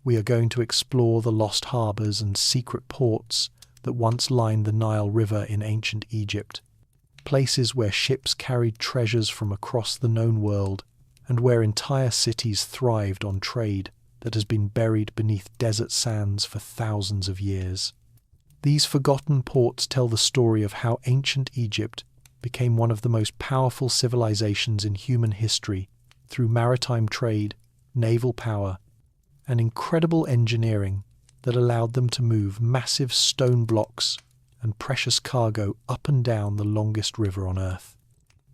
We are going to explore the lost harbours and secret ports that once lined the Nile River in ancient Egypt, places where ships carried treasures from across the known world and where entire cities thrived on trade that has been buried beneath desert sands for thousands of years. These forgotten ports tell the story of how ancient Egypt became one of the most powerful civilizations in human history through maritime trade, naval power, and incredible engineering that allowed them to move massive stone blocks and precious cargo up and down the longest river on Earth.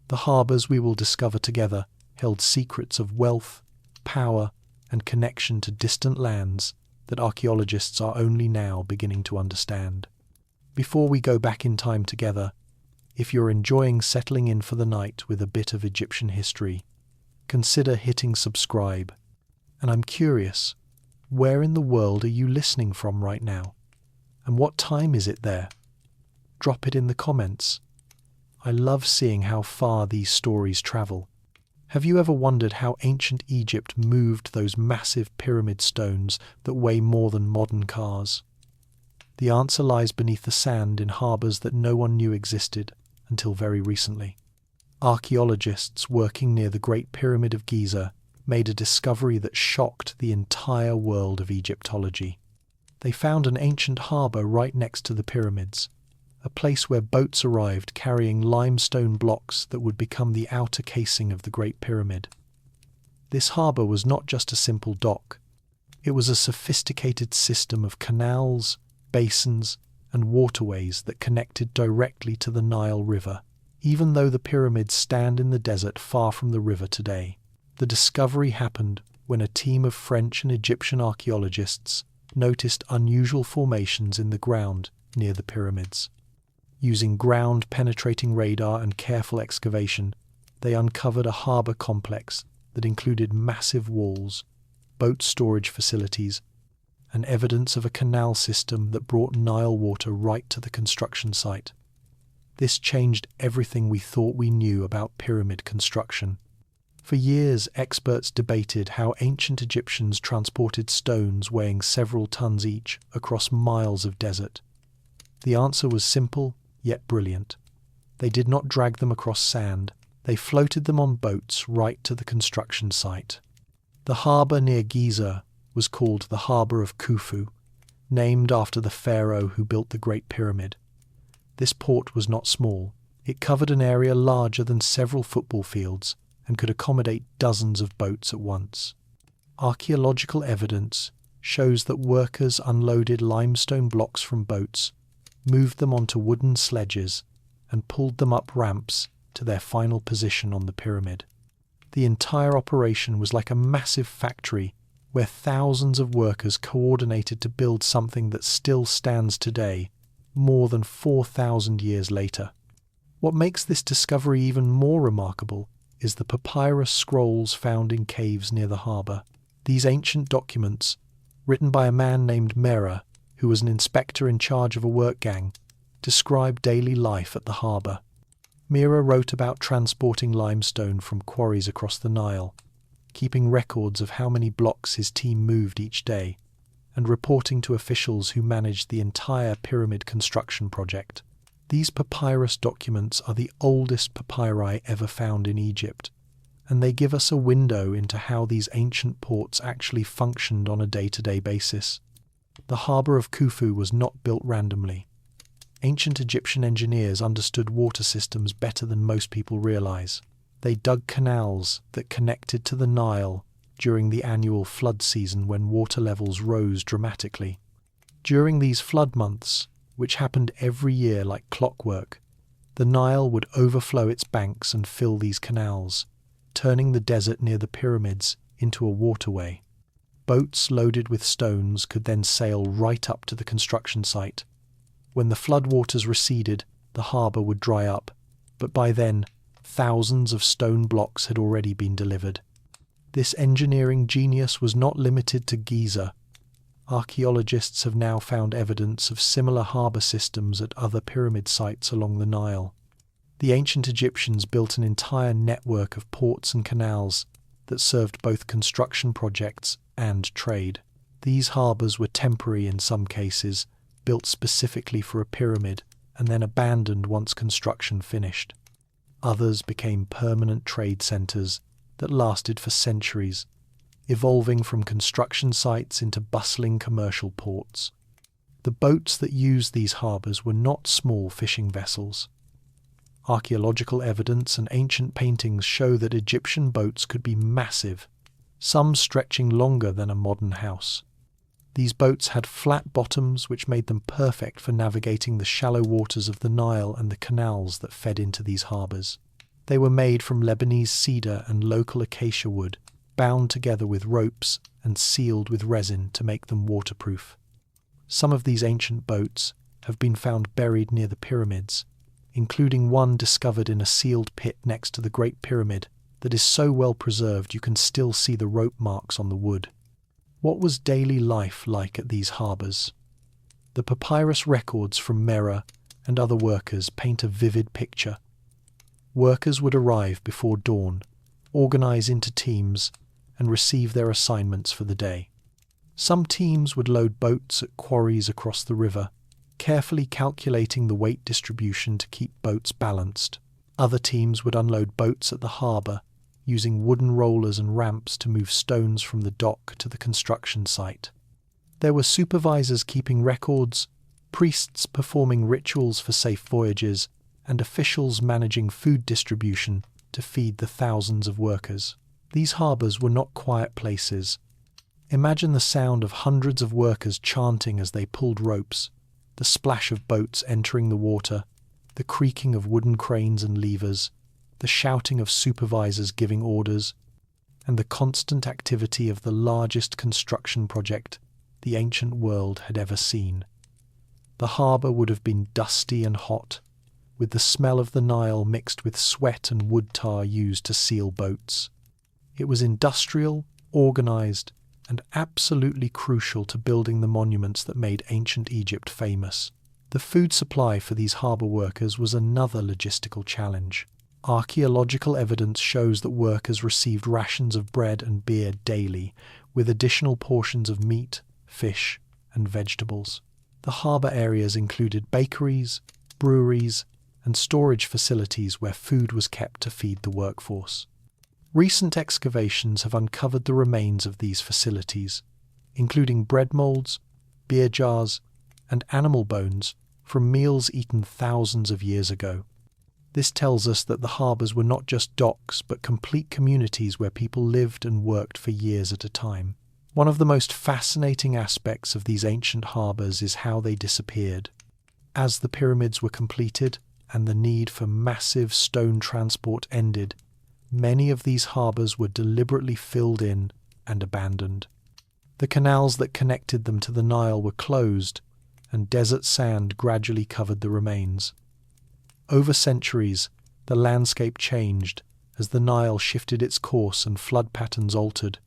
The harbours we will discover together held secrets of wealth, power, and connection to distant lands that archaeologists are only now beginning to understand. Before we go back in time together, if you're enjoying settling in for the night with a bit of Egyptian history, consider hitting subscribe. And I'm curious, where in the world are you listening from right now? And what time is it there? Drop it in the comments. I love seeing how far these stories travel. Have you ever wondered how ancient Egypt moved those massive pyramid stones that weigh more than modern cars? The answer lies beneath the sand in harbours that no one knew existed until very recently. Archaeologists working near the Great Pyramid of Giza made a discovery that shocked the entire world of Egyptology. They found an ancient harbour right next to the pyramids, a place where boats arrived carrying limestone blocks that would become the outer casing of the Great Pyramid. This harbour was not just a simple dock. It was a sophisticated system of canals, basins, and waterways that connected directly to the Nile River. Even though the pyramids stand in the desert far from the river today, the discovery happened when a team of French and Egyptian archaeologists noticed unusual formations in the ground near the pyramids. Using ground-penetrating radar and careful excavation, they uncovered a harbour complex that included massive walls, boat storage facilities, and evidence of a canal system that brought Nile water right to the construction site. This changed everything we thought we knew about pyramid construction. For years, experts debated how ancient Egyptians transported stones weighing several tons each across miles of desert. The answer was simple, yet brilliant. They did not drag them across sand. They floated them on boats right to the construction site. The harbour near Giza was called the Harbour of Khufu, named after the pharaoh who built the Great Pyramid. This port was not small. It covered an area larger than several football fields and could accommodate dozens of boats at once. Archaeological evidence shows that workers unloaded limestone blocks from boats, moved them onto wooden sledges, and pulled them up ramps to their final position on the pyramid. The entire operation was like a massive factory where thousands of workers coordinated to build something that still stands today, more than 4,000 years later. What makes this discovery even more remarkable is the papyrus scrolls found in caves near the harbour. These ancient documents, written by a man named Mera, who was an inspector in charge of a work gang, describe daily life at the harbour. Mera wrote about transporting limestone from quarries across the Nile, keeping records of how many blocks his team moved each day, and reporting to officials who managed the entire pyramid construction project. These papyrus documents are the oldest papyri ever found in Egypt, and they give us a window into how these ancient ports actually functioned on a day-to-day basis. The harbour of Khufu was not built randomly. Ancient Egyptian engineers understood water systems better than most people realise. They dug canals that connected to the Nile during the annual flood season when water levels rose dramatically. During these flood months, which happened every year like clockwork, the Nile would overflow its banks and fill these canals, turning the desert near the pyramids into a waterway. Boats loaded with stones could then sail right up to the construction site. When the floodwaters receded, the harbour would dry up, but by then, thousands of stone blocks had already been delivered. This engineering genius was not limited to Giza. Archaeologists have now found evidence of similar harbour systems at other pyramid sites along the Nile. The ancient Egyptians built an entire network of ports and canals that served both construction projects and trade. These harbours were temporary in some cases, built specifically for a pyramid, and then abandoned once construction finished. Others became permanent trade centres that lasted for centuries, evolving from construction sites into bustling commercial ports. The boats that used these harbours were not small fishing vessels. Archaeological evidence and ancient paintings show that Egyptian boats could be massive, some stretching longer than a modern house. These boats had flat bottoms which made them perfect for navigating the shallow waters of the Nile and the canals that fed into these harbours. They were made from Lebanese cedar and local acacia wood, bound together with ropes and sealed with resin to make them waterproof. Some of these ancient boats have been found buried near the pyramids, including one discovered in a sealed pit next to the Great Pyramid that is so well preserved you can still see the rope marks on the wood. What was daily life like at these harbours? The papyrus records from Mera and other workers paint a vivid picture. Workers would arrive before dawn, organise into teams, and receive their assignments for the day. Some teams would load boats at quarries across the river, carefully calculating the weight distribution to keep boats balanced. Other teams would unload boats at the harbour, using wooden rollers and ramps to move stones from the dock to the construction site. There were supervisors keeping records, priests performing rituals for safe voyages, and officials managing food distribution to feed the thousands of workers. These harbours were not quiet places. Imagine the sound of hundreds of workers chanting as they pulled ropes, the splash of boats entering the water, the creaking of wooden cranes and levers, the shouting of supervisors giving orders, and the constant activity of the largest construction project the ancient world had ever seen. The harbour would have been dusty and hot, with the smell of the Nile mixed with sweat and wood tar used to seal boats. It was industrial, organised, and absolutely crucial to building the monuments that made ancient Egypt famous. The food supply for these harbour workers was another logistical challenge. Archaeological evidence shows that workers received rations of bread and beer daily, with additional portions of meat, fish, and vegetables. The harbour areas included bakeries, breweries, and storage facilities where food was kept to feed the workforce. Recent excavations have uncovered the remains of these facilities, including bread moulds, beer jars, and animal bones from meals eaten thousands of years ago. This tells us that the harbours were not just docks, but complete communities where people lived and worked for years at a time. One of the most fascinating aspects of these ancient harbours is how they disappeared. As the pyramids were completed and the need for massive stone transport ended, many of these harbours were deliberately filled in and abandoned. The canals that connected them to the Nile were closed, and desert sand gradually covered the remains. Over centuries, the landscape changed as the Nile shifted its course and flood patterns altered.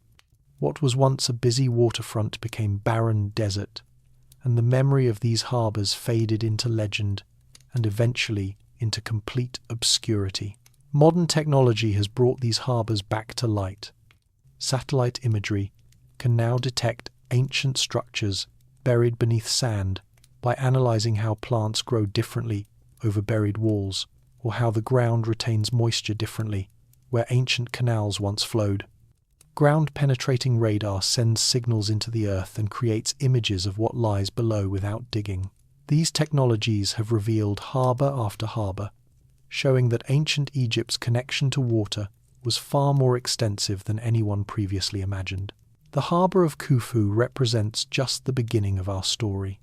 What was once a busy waterfront became barren desert, and the memory of these harbours faded into legend and eventually into complete obscurity. Modern technology has brought these harbours back to light. Satellite imagery can now detect ancient structures buried beneath sand by analysing how plants grow differently over buried walls, or how the ground retains moisture differently where ancient canals once flowed. Ground-penetrating radar sends signals into the earth and creates images of what lies below without digging. These technologies have revealed harbour after harbour, showing that ancient Egypt's connection to water was far more extensive than anyone previously imagined. The harbour of Khufu represents just the beginning of our story.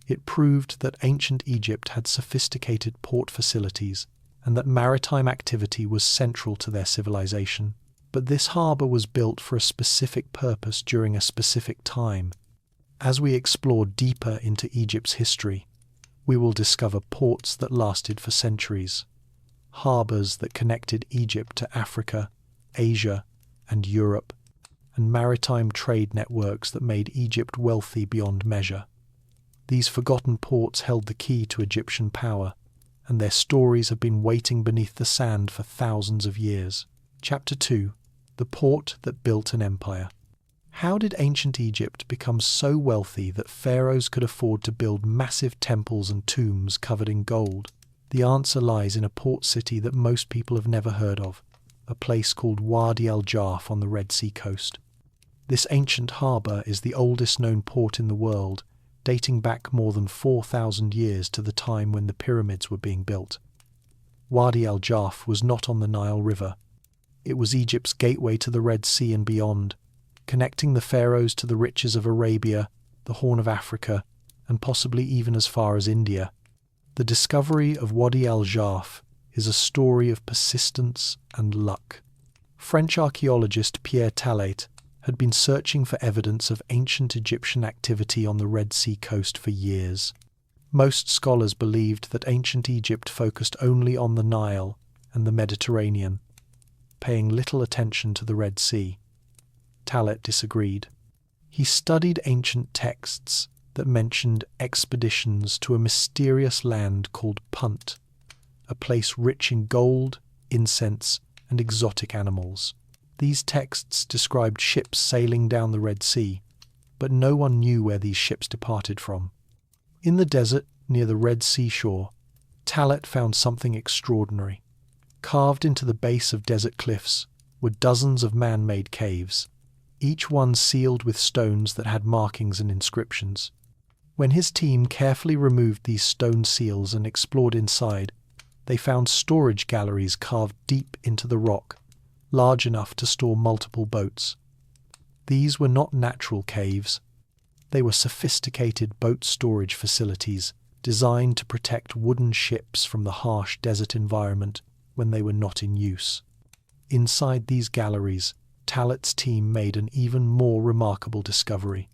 It proved that ancient Egypt had sophisticated port facilities and that maritime activity was central to their civilization. But this harbour was built for a specific purpose during a specific time. As we explore deeper into Egypt's history, we will discover ports that lasted for centuries, harbours that connected Egypt to Africa, Asia, and Europe, and maritime trade networks that made Egypt wealthy beyond measure. These forgotten ports held the key to Egyptian power, and their stories have been waiting beneath the sand for thousands of years. Chapter 2: The Port That Built an Empire. How did ancient Egypt become so wealthy that pharaohs could afford to build massive temples and tombs covered in gold? The answer lies in a port city that most people have never heard of, a place called Wadi al-Jarf on the Red Sea coast. This ancient harbour is the oldest known port in the world, dating back more than 4,000 years to the time when the pyramids were being built. Wadi al-Jarf was not on the Nile River. It was Egypt's gateway to the Red Sea and beyond, connecting the pharaohs to the riches of Arabia, the Horn of Africa, and possibly even as far as India. The discovery of Wadi al-Jarf is a story of persistence and luck. French archaeologist Pierre Talet had been searching for evidence of ancient Egyptian activity on the Red Sea coast for years. Most scholars believed that ancient Egypt focused only on the Nile and the Mediterranean, paying little attention to the Red Sea. Talet disagreed. He studied ancient texts that mentioned expeditions to a mysterious land called Punt, a place rich in gold, incense, and exotic animals. These texts described ships sailing down the Red Sea, but no one knew where these ships departed from. In the desert near the Red Sea shore, Talet found something extraordinary. Carved into the base of desert cliffs were dozens of man-made caves, each one sealed with stones that had markings and inscriptions. When his team carefully removed these stone seals and explored inside, they found storage galleries carved deep into the rock, large enough to store multiple boats. These were not natural caves. They were sophisticated boat storage facilities designed to protect wooden ships from the harsh desert environment when they were not in use. Inside these galleries, Talet's team made an even more remarkable discovery.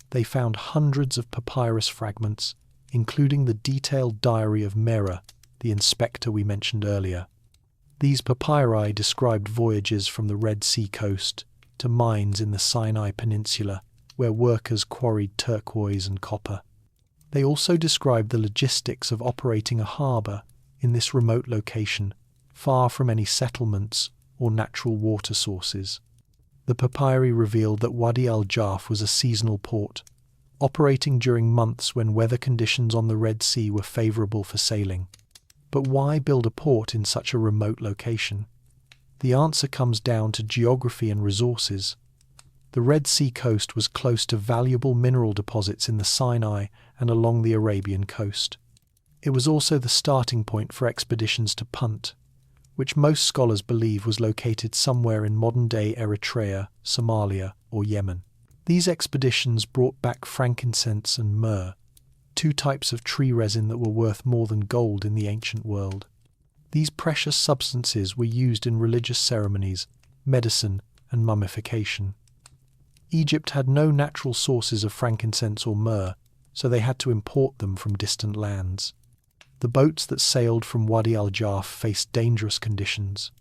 They found hundreds of papyrus fragments, including the detailed diary of Mera, the inspector we mentioned earlier. These papyri described voyages from the Red Sea coast to mines in the Sinai Peninsula, where workers quarried turquoise and copper. They also described the logistics of operating a harbour in this remote location, far from any settlements or natural water sources. The papyri revealed that Wadi al-Jarf was a seasonal port, operating during months when weather conditions on the Red Sea were favourable for sailing. But why build a port in such a remote location? The answer comes down to geography and resources. The Red Sea coast was close to valuable mineral deposits in the Sinai and along the Arabian coast. It was also the starting point for expeditions to Punt, which most scholars believe was located somewhere in modern-day Eritrea, Somalia, or Yemen. These expeditions brought back frankincense and myrrh, two types of tree resin that were worth more than gold in the ancient world. These precious substances were used in religious ceremonies, medicine, and mummification. Egypt had no natural sources of frankincense or myrrh, so they had to import them from distant lands. The boats that sailed from Wadi al-Jarf faced dangerous conditions.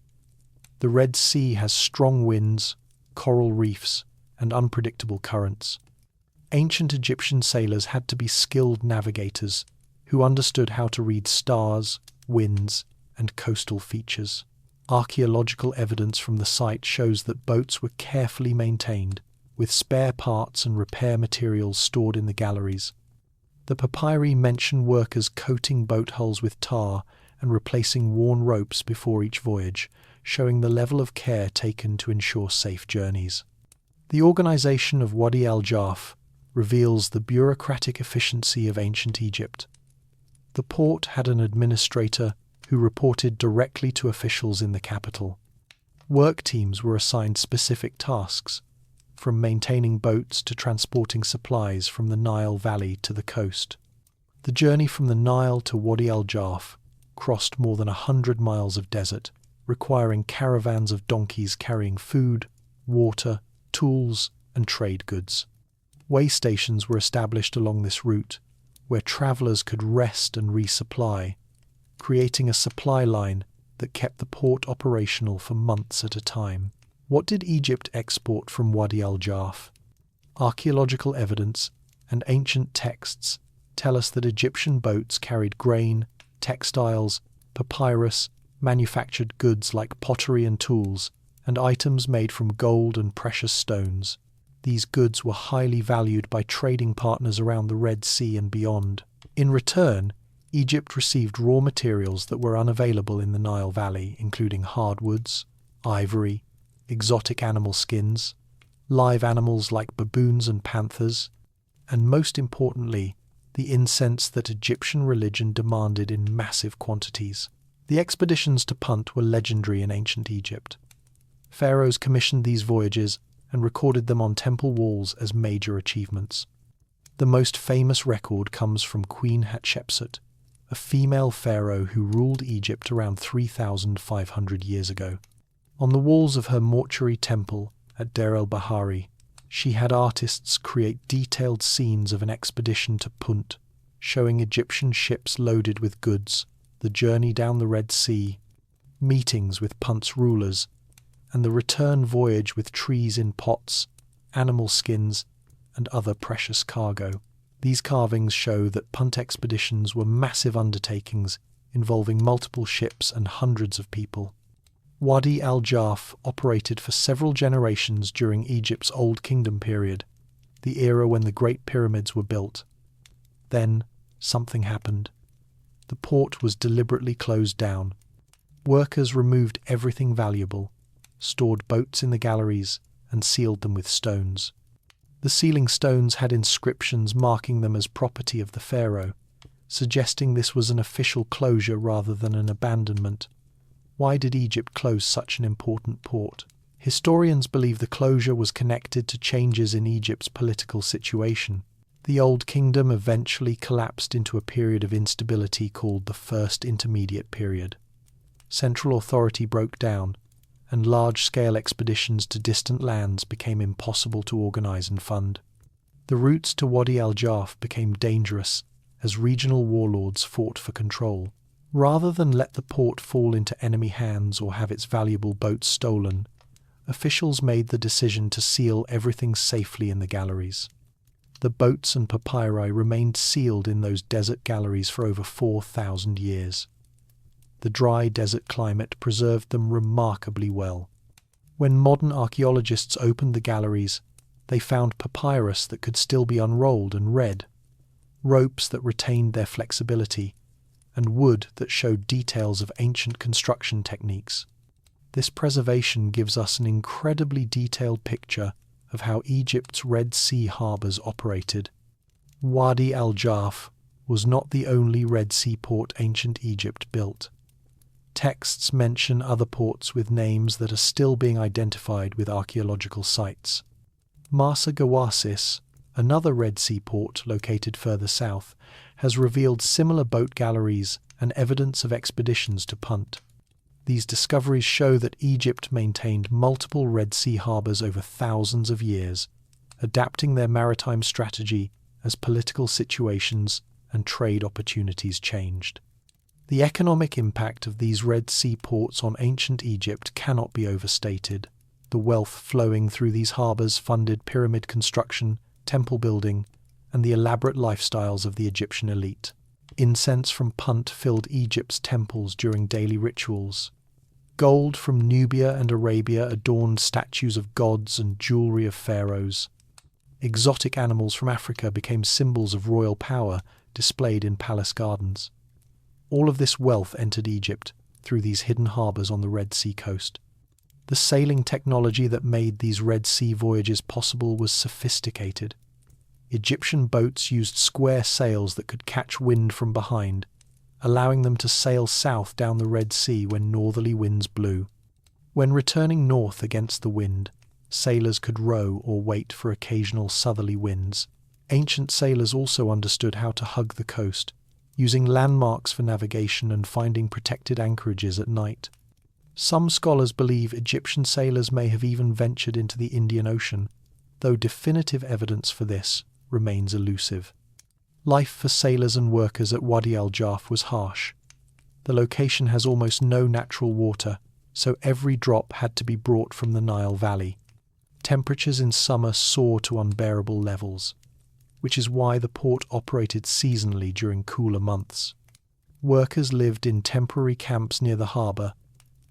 The Red Sea has strong winds, coral reefs, and unpredictable currents. Ancient Egyptian sailors had to be skilled navigators who understood how to read stars, winds, and coastal features. Archaeological evidence from the site shows that boats were carefully maintained, with spare parts and repair materials stored in the galleries. The papyri mention workers coating boat hulls with tar and replacing worn ropes before each voyage, showing the level of care taken to ensure safe journeys. The organization of Wadi al-Jarf reveals the bureaucratic efficiency of ancient Egypt. The port had an administrator who reported directly to officials in the capital. Work teams were assigned specific tasks, from maintaining boats to transporting supplies from the Nile Valley to the coast. The journey from the Nile to Wadi al-Jarf crossed more than 100 miles of desert, requiring caravans of donkeys carrying food, water, tools, and trade goods. Way stations were established along this route, where travellers could rest and resupply, creating a supply line that kept the port operational for months at a time. What did Egypt export from Wadi al-Jarf? Archaeological evidence and ancient texts tell us that Egyptian boats carried grain, textiles, papyrus, manufactured goods like pottery and tools, and items made from gold and precious stones. These goods were highly valued by trading partners around the Red Sea and beyond. In return, Egypt received raw materials that were unavailable in the Nile Valley, including hardwoods, ivory, exotic animal skins, live animals like baboons and panthers, and most importantly, the incense that Egyptian religion demanded in massive quantities. The expeditions to Punt were legendary in ancient Egypt. Pharaohs commissioned these voyages and recorded them on temple walls as major achievements. The most famous record comes from Queen Hatshepsut, a female pharaoh who ruled Egypt around 3,500 years ago. On the walls of her mortuary temple at Deir el-Bahari, she had artists create detailed scenes of an expedition to Punt, showing Egyptian ships loaded with goods, the journey down the Red Sea, meetings with Punt's rulers, and the return voyage with trees in pots, animal skins, and other precious cargo. These carvings show that Punt expeditions were massive undertakings involving multiple ships and hundreds of people. Wadi al-Jarf operated for several generations during Egypt's Old Kingdom period, the era when the Great Pyramids were built. Then, something happened. The port was deliberately closed down. Workers removed everything valuable, stored boats in the galleries, and sealed them with stones. The sealing stones had inscriptions marking them as property of the pharaoh, suggesting this was an official closure rather than an abandonment. Why did Egypt close such an important port? Historians believe the closure was connected to changes in Egypt's political situation. The Old Kingdom eventually collapsed into a period of instability called the First Intermediate Period. Central authority broke down, and large-scale expeditions to distant lands became impossible to organize and fund. The routes to Wadi al-Jarf became dangerous as regional warlords fought for control. Rather than let the port fall into enemy hands or have its valuable boats stolen, officials made the decision to seal everything safely in the galleries. The boats and papyri remained sealed in those desert galleries for over 4,000 years. The dry desert climate preserved them remarkably well. When modern archaeologists opened the galleries, they found papyrus that could still be unrolled and read, ropes that retained their flexibility, and wood that showed details of ancient construction techniques. This preservation gives us an incredibly detailed picture of how Egypt's Red Sea harbours operated. Wadi al-Jarf was not the only Red Sea port ancient Egypt built. Texts mention other ports with names that are still being identified with archaeological sites. Marsa Gawasis, another Red Sea port located further south, has revealed similar boat galleries and evidence of expeditions to Punt. These discoveries show that Egypt maintained multiple Red Sea harbours over thousands of years, adapting their maritime strategy as political situations and trade opportunities changed. The economic impact of these Red Sea ports on ancient Egypt cannot be overstated. The wealth flowing through these harbours funded pyramid construction, temple building, and the elaborate lifestyles of the Egyptian elite. Incense from Punt filled Egypt's temples during daily rituals. Gold from Nubia and Arabia adorned statues of gods and jewellery of pharaohs. Exotic animals from Africa became symbols of royal power displayed in palace gardens. All of this wealth entered Egypt through these hidden harbours on the Red Sea coast. The sailing technology that made these Red Sea voyages possible was sophisticated. Egyptian boats used square sails that could catch wind from behind, allowing them to sail south down the Red Sea when northerly winds blew. When returning north against the wind, sailors could row or wait for occasional southerly winds. Ancient sailors also understood how to hug the coast, using landmarks for navigation and finding protected anchorages at night. Some scholars believe Egyptian sailors may have even ventured into the Indian Ocean, though definitive evidence for this remains elusive. Life for sailors and workers at Wadi al-Jarf was harsh. The location has almost no natural water, so every drop had to be brought from the Nile Valley. Temperatures in summer soar to unbearable levels, which is why the port operated seasonally during cooler months. Workers lived in temporary camps near the harbour,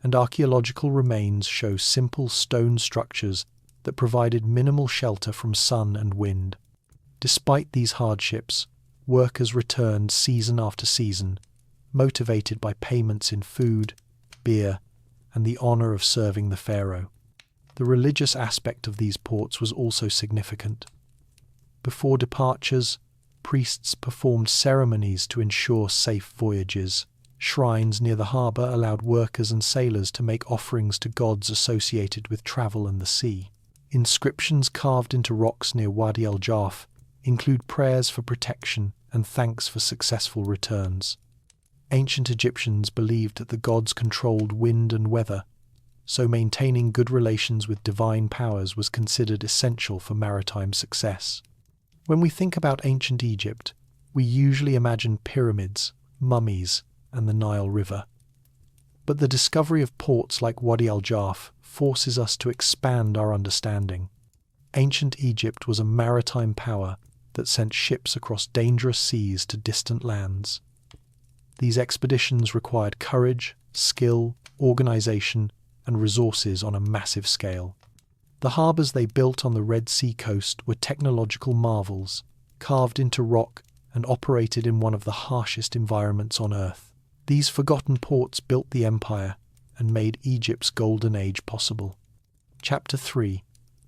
and archaeological remains show simple stone structures that provided minimal shelter from sun and wind. Despite these hardships, workers returned season after season, motivated by payments in food, beer, and the honor of serving the pharaoh. The religious aspect of these ports was also significant. Before departures, priests performed ceremonies to ensure safe voyages. Shrines near the harbour allowed workers and sailors to make offerings to gods associated with travel and the sea. Inscriptions carved into rocks near Wadi al-Jarf include prayers for protection and thanks for successful returns. Ancient Egyptians believed that the gods controlled wind and weather, so maintaining good relations with divine powers was considered essential for maritime success. When we think about ancient Egypt, we usually imagine pyramids, mummies, and the Nile River. But the discovery of ports like Wadi al-Jarf forces us to expand our understanding. Ancient Egypt was a maritime power that sent ships across dangerous seas to distant lands. These expeditions required courage, skill, organization, and resources on a massive scale. The harbours they built on the Red Sea coast were technological marvels, carved into rock and operated in one of the harshest environments on Earth. These forgotten ports built the empire and made Egypt's golden age possible. Chapter 3: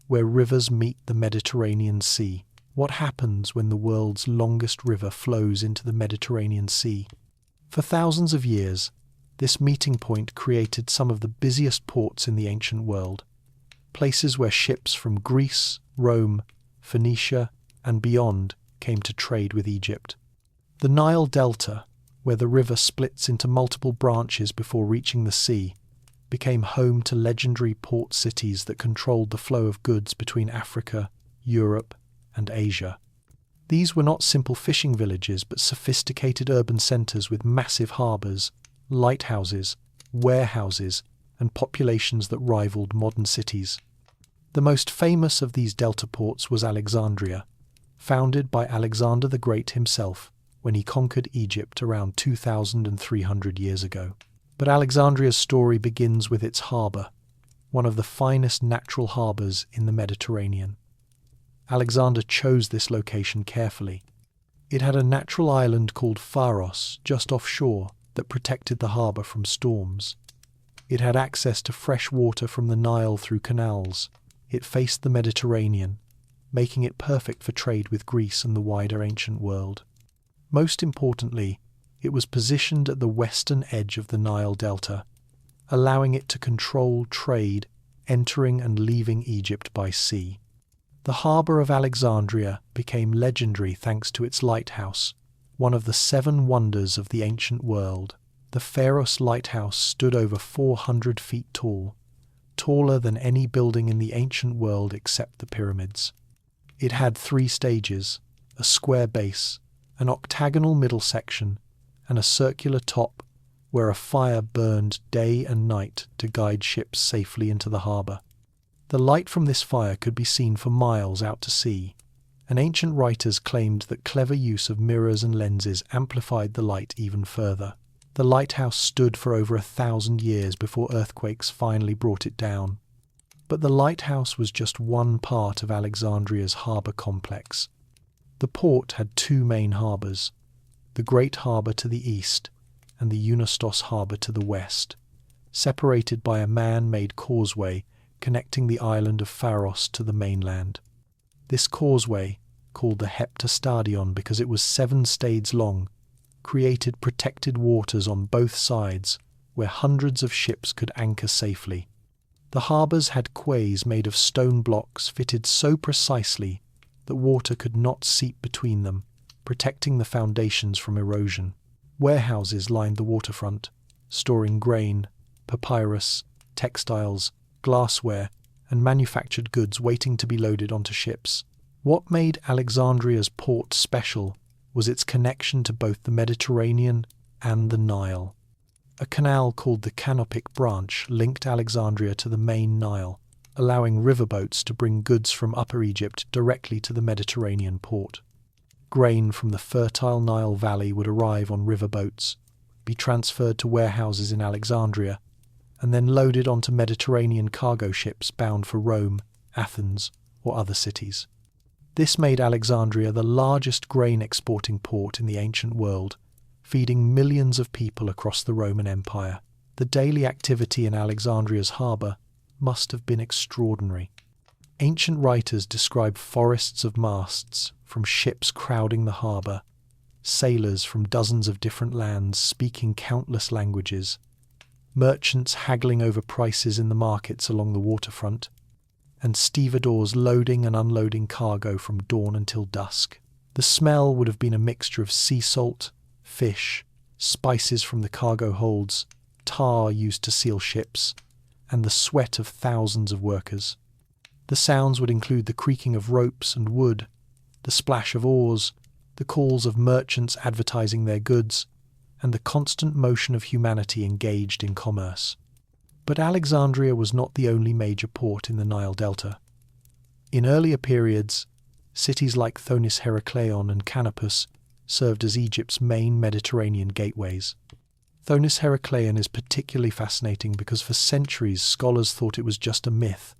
Where Rivers Meet the Mediterranean Sea. What happens when the world's longest river flows into the Mediterranean Sea? For thousands of years, this meeting point created some of the busiest ports in the ancient world, places where ships from Greece, Rome, Phoenicia, and beyond came to trade with Egypt. The Nile Delta, where the river splits into multiple branches before reaching the sea, became home to legendary port cities that controlled the flow of goods between Africa, Europe, and Asia. These were not simple fishing villages, but sophisticated urban centres with massive harbours, lighthouses, warehouses, and populations that rivaled modern cities. The most famous of these delta ports was Alexandria, founded by Alexander the Great himself when he conquered Egypt around 2,300 years ago. But Alexandria's story begins with its harbour, one of the finest natural harbours in the Mediterranean. Alexander chose this location carefully. It had a natural island called Pharos just offshore that protected the harbour from storms. It had access to fresh water from the Nile through canals. It faced the Mediterranean, making it perfect for trade with Greece and the wider ancient world. Most importantly, it was positioned at the western edge of the Nile Delta, allowing it to control trade entering and leaving Egypt by sea. The harbour of Alexandria became legendary thanks to its lighthouse, one of the 7 wonders of the ancient world. The Pharos lighthouse stood over 400 feet tall, taller than any building in the ancient world except the pyramids. It had 3 stages, a square base, an octagonal middle section, and a circular top where a fire burned day and night to guide ships safely into the harbour. The light from this fire could be seen for miles out to sea, and ancient writers claimed that clever use of mirrors and lenses amplified the light even further. The lighthouse stood for over 1,000 years before earthquakes finally brought it down. But the lighthouse was just one part of Alexandria's harbour complex. The port had 2 main harbours, the Great Harbour to the east and the Eunostos Harbour to the west, separated by a man-made causeway connecting the island of Pharos to the mainland. This causeway, called the Heptastadion because it was 7 stades long, created protected waters on both sides where hundreds of ships could anchor safely. The harbours had quays made of stone blocks fitted so precisely that water could not seep between them, protecting the foundations from erosion. Warehouses lined the waterfront, storing grain, papyrus, textiles, glassware, and manufactured goods waiting to be loaded onto ships. What made Alexandria's port special was its connection to both the Mediterranean and the Nile. A canal called the Canopic Branch linked Alexandria to the main Nile, allowing riverboats to bring goods from Upper Egypt directly to the Mediterranean port. Grain from the fertile Nile Valley would arrive on riverboats, be transferred to warehouses in Alexandria, and then loaded onto Mediterranean cargo ships bound for Rome Athens, or other cities. This made Alexandria the largest grain exporting port in the ancient world, feeding millions of people across the Roman Empire. The daily activity in Alexandria's harbour must have been extraordinary. Ancient writers describe forests of masts from ships crowding the harbour, sailors from dozens of different lands speaking countless languages, merchants haggling over prices in the markets along the waterfront, and stevedores loading and unloading cargo from dawn until dusk. The smell would have been a mixture of sea salt, fish, spices from the cargo holds, tar used to seal ships, and the sweat of thousands of workers. The sounds would include the creaking of ropes and wood, the splash of oars, the calls of merchants advertising their goods, and the constant motion of humanity engaged in commerce. But Alexandria was not the only major port in the Nile Delta. In earlier periods, cities like Thonis Heracleion and Canopus served as Egypt's main Mediterranean gateways. Thonis Heracleion is particularly fascinating because for centuries scholars thought it was just a myth,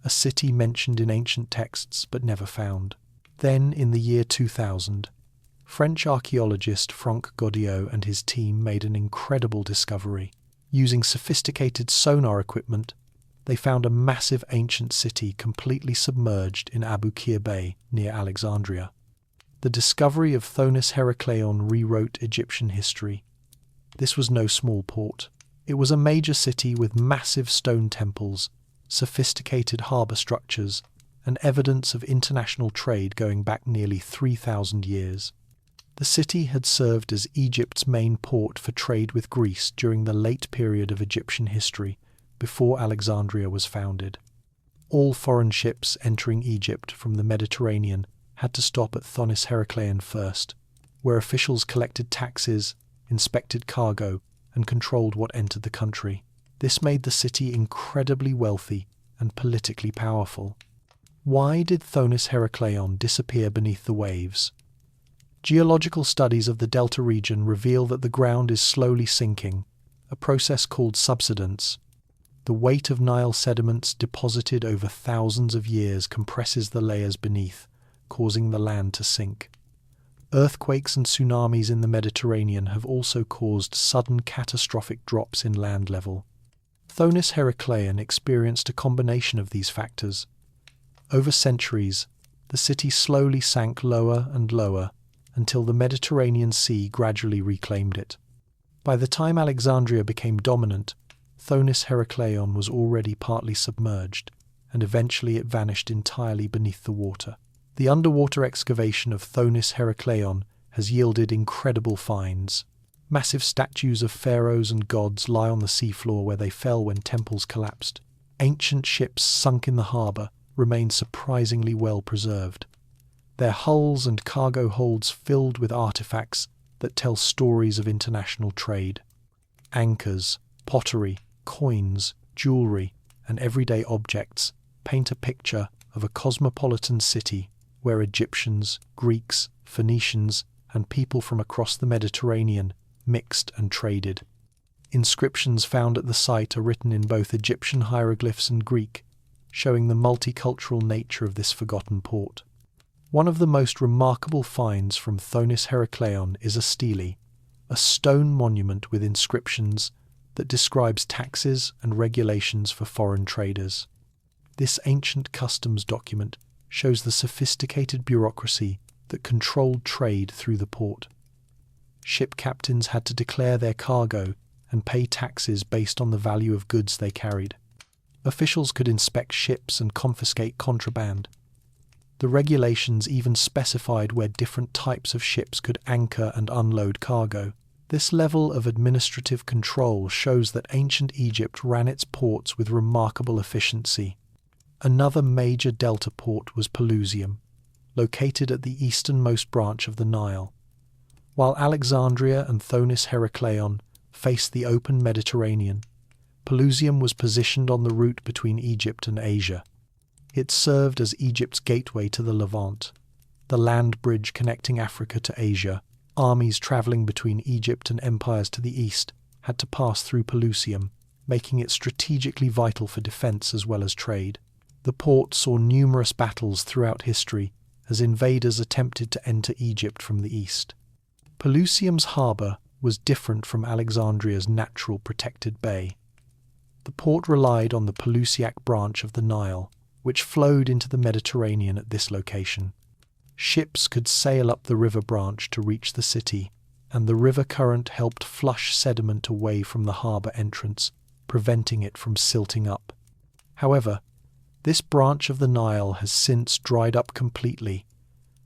a city mentioned in ancient texts but never found. Then, in the year 2000, French archaeologist Franck Godillot and his team made an incredible discovery. Using sophisticated sonar equipment, they found a massive ancient city completely submerged in Abu Qir Bay near Alexandria. The discovery of Thonis Heracleion rewrote Egyptian history. This was no small port. It was a major city with massive stone temples, sophisticated harbour structures, and evidence of international trade going back nearly 3,000 years. The city had served as Egypt's main port for trade with Greece during the late period of Egyptian history, before Alexandria was founded. All foreign ships entering Egypt from the Mediterranean had to stop at Thonis Heracleion first, where officials collected taxes, inspected cargo, and controlled what entered the country. This made the city incredibly wealthy and politically powerful. Why did Thonis Heracleion disappear beneath the waves? Geological studies of the delta region reveal that the ground is slowly sinking, a process called subsidence. The weight of Nile sediments deposited over thousands of years compresses the layers beneath, causing the land to sink. Earthquakes and tsunamis in the Mediterranean have also caused sudden catastrophic drops in land level. Thonis Heracleion experienced a combination of these factors. Over centuries, the city slowly sank lower and lower, until the Mediterranean Sea gradually reclaimed it. By the time Alexandria became dominant, Thonis Heracleion was already partly submerged, and eventually it vanished entirely beneath the water. The underwater excavation of Thonis Heracleion has yielded incredible finds. Massive statues of pharaohs and gods lie on the seafloor where they fell when temples collapsed. Ancient ships sunk in the harbour remain surprisingly well preserved, their hulls and cargo holds filled with artefacts that tell stories of international trade. Anchors, pottery, coins, jewellery, and everyday objects paint a picture of a cosmopolitan city where Egyptians, Greeks, Phoenicians, and people from across the Mediterranean mixed and traded. Inscriptions found at the site are written in both Egyptian hieroglyphs and Greek, showing the multicultural nature of this forgotten port. One of the most remarkable finds from Thonis Heracleion is a stele, a stone monument with inscriptions that describes taxes and regulations for foreign traders. This ancient customs document shows the sophisticated bureaucracy that controlled trade through the port. Ship captains had to declare their cargo and pay taxes based on the value of goods they carried. Officials could inspect ships and confiscate contraband. The regulations even specified where different types of ships could anchor and unload cargo. This level of administrative control shows that ancient Egypt ran its ports with remarkable efficiency. Another major delta port was Pelusium, located at the easternmost branch of the Nile. While Alexandria and Thonis Heracleion faced the open Mediterranean, Pelusium was positioned on the route between Egypt and Asia. It served as Egypt's gateway to the Levant, the land bridge connecting Africa to Asia. Armies travelling between Egypt and empires to the east had to pass through Pelusium, making it strategically vital for defence as well as trade. The port saw numerous battles throughout history as invaders attempted to enter Egypt from the east. Pelusium's harbour was different from Alexandria's natural protected bay. The port relied on the Pelusiac branch of the Nile, which flowed into the Mediterranean at this location. Ships could sail up the river branch to reach the city, and the river current helped flush sediment away from the harbour entrance, preventing it from silting up. However, this branch of the Nile has since dried up completely,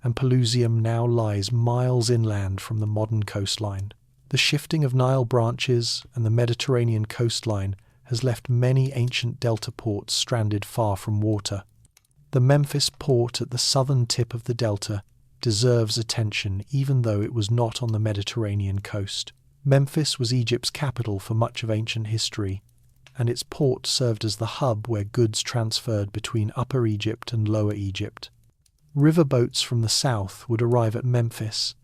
and Pelusium now lies miles inland from the modern coastline. The shifting of Nile branches and the Mediterranean coastline has left many ancient delta ports stranded far from water. The Memphis port at the southern tip of the delta deserves attention even though it was not on the Mediterranean coast. Memphis was Egypt's capital for much of ancient history, and its port served as the hub where goods transferred between Upper Egypt and Lower Egypt. Riverboats from the south would arrive at Memphis,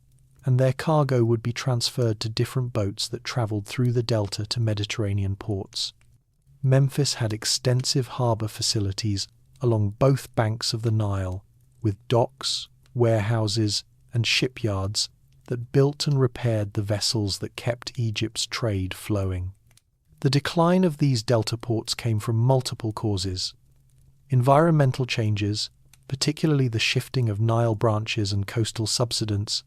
and their cargo would be transferred to different boats that travelled through the delta to Mediterranean ports. Memphis had extensive harbour facilities along both banks of the Nile, with docks, warehouses, and shipyards that built and repaired the vessels that kept Egypt's trade flowing. The decline of these delta ports came from multiple causes. Environmental changes, particularly the shifting of Nile branches and coastal subsidence,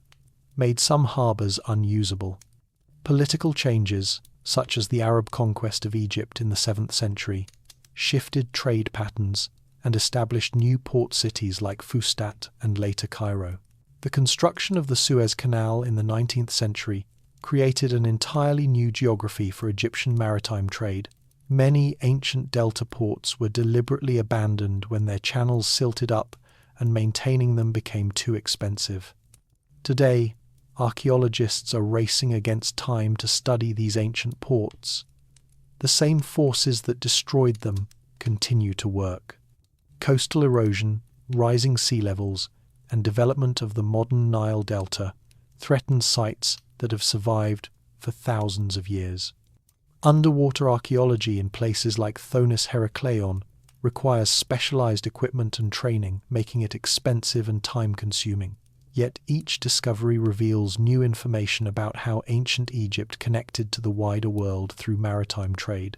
made some harbours unusable. Political changes, such as the Arab conquest of Egypt in the 7th century, shifted trade patterns and established new port cities like Fustat and later Cairo. The construction of the Suez Canal in the 19th century created an entirely new geography for Egyptian maritime trade. Many ancient delta ports were deliberately abandoned when their channels silted up and maintaining them became too expensive. Today, archaeologists are racing against time to study these ancient ports. The same forces that destroyed them continue to work. Coastal erosion, rising sea levels, and development of the modern Nile Delta threaten sites that have survived for thousands of years. Underwater archaeology in places like Thonis Herakleion requires specialized equipment and training, making it expensive and time-consuming. Yet each discovery reveals new information about how ancient Egypt connected to the wider world through maritime trade.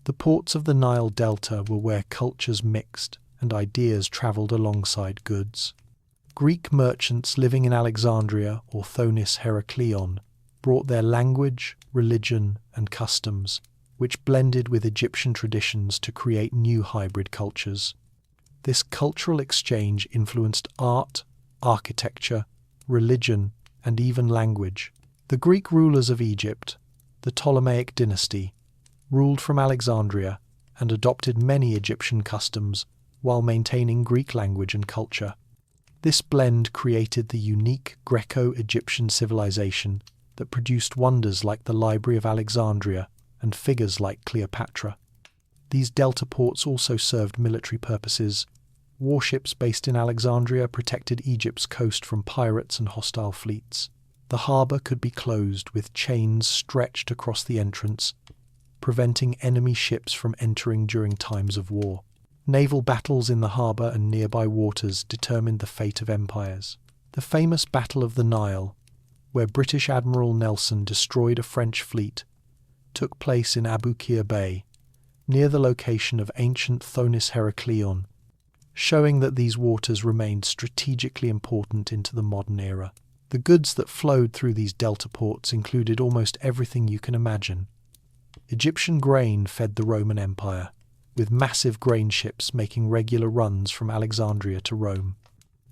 The ports of the Nile Delta were where cultures mixed and ideas travelled alongside goods. Greek merchants living in Alexandria or Thonis Herakleion brought their language, religion, and customs, which blended with Egyptian traditions to create new hybrid cultures. This cultural exchange influenced art, architecture, religion, and even language. The Greek rulers of Egypt, the Ptolemaic dynasty, ruled from Alexandria and adopted many Egyptian customs while maintaining Greek language and culture. This blend created the unique Greco-Egyptian civilization that produced wonders like the Library of Alexandria and figures like Cleopatra. These delta ports also served military purposes. Warships based in Alexandria protected Egypt's coast from pirates and hostile fleets. The harbour could be closed with chains stretched across the entrance, preventing enemy ships from entering during times of war. Naval battles in the harbour and nearby waters determined the fate of empires. The famous Battle of the Nile, where British Admiral Nelson destroyed a French fleet, took place in Abu Qir Bay, near the location of ancient Thonis Herakleion, showing that these waters remained strategically important into the modern era. The goods that flowed through these delta ports included almost everything you can imagine. Egyptian grain fed the Roman Empire, with massive grain ships making regular runs from Alexandria to Rome.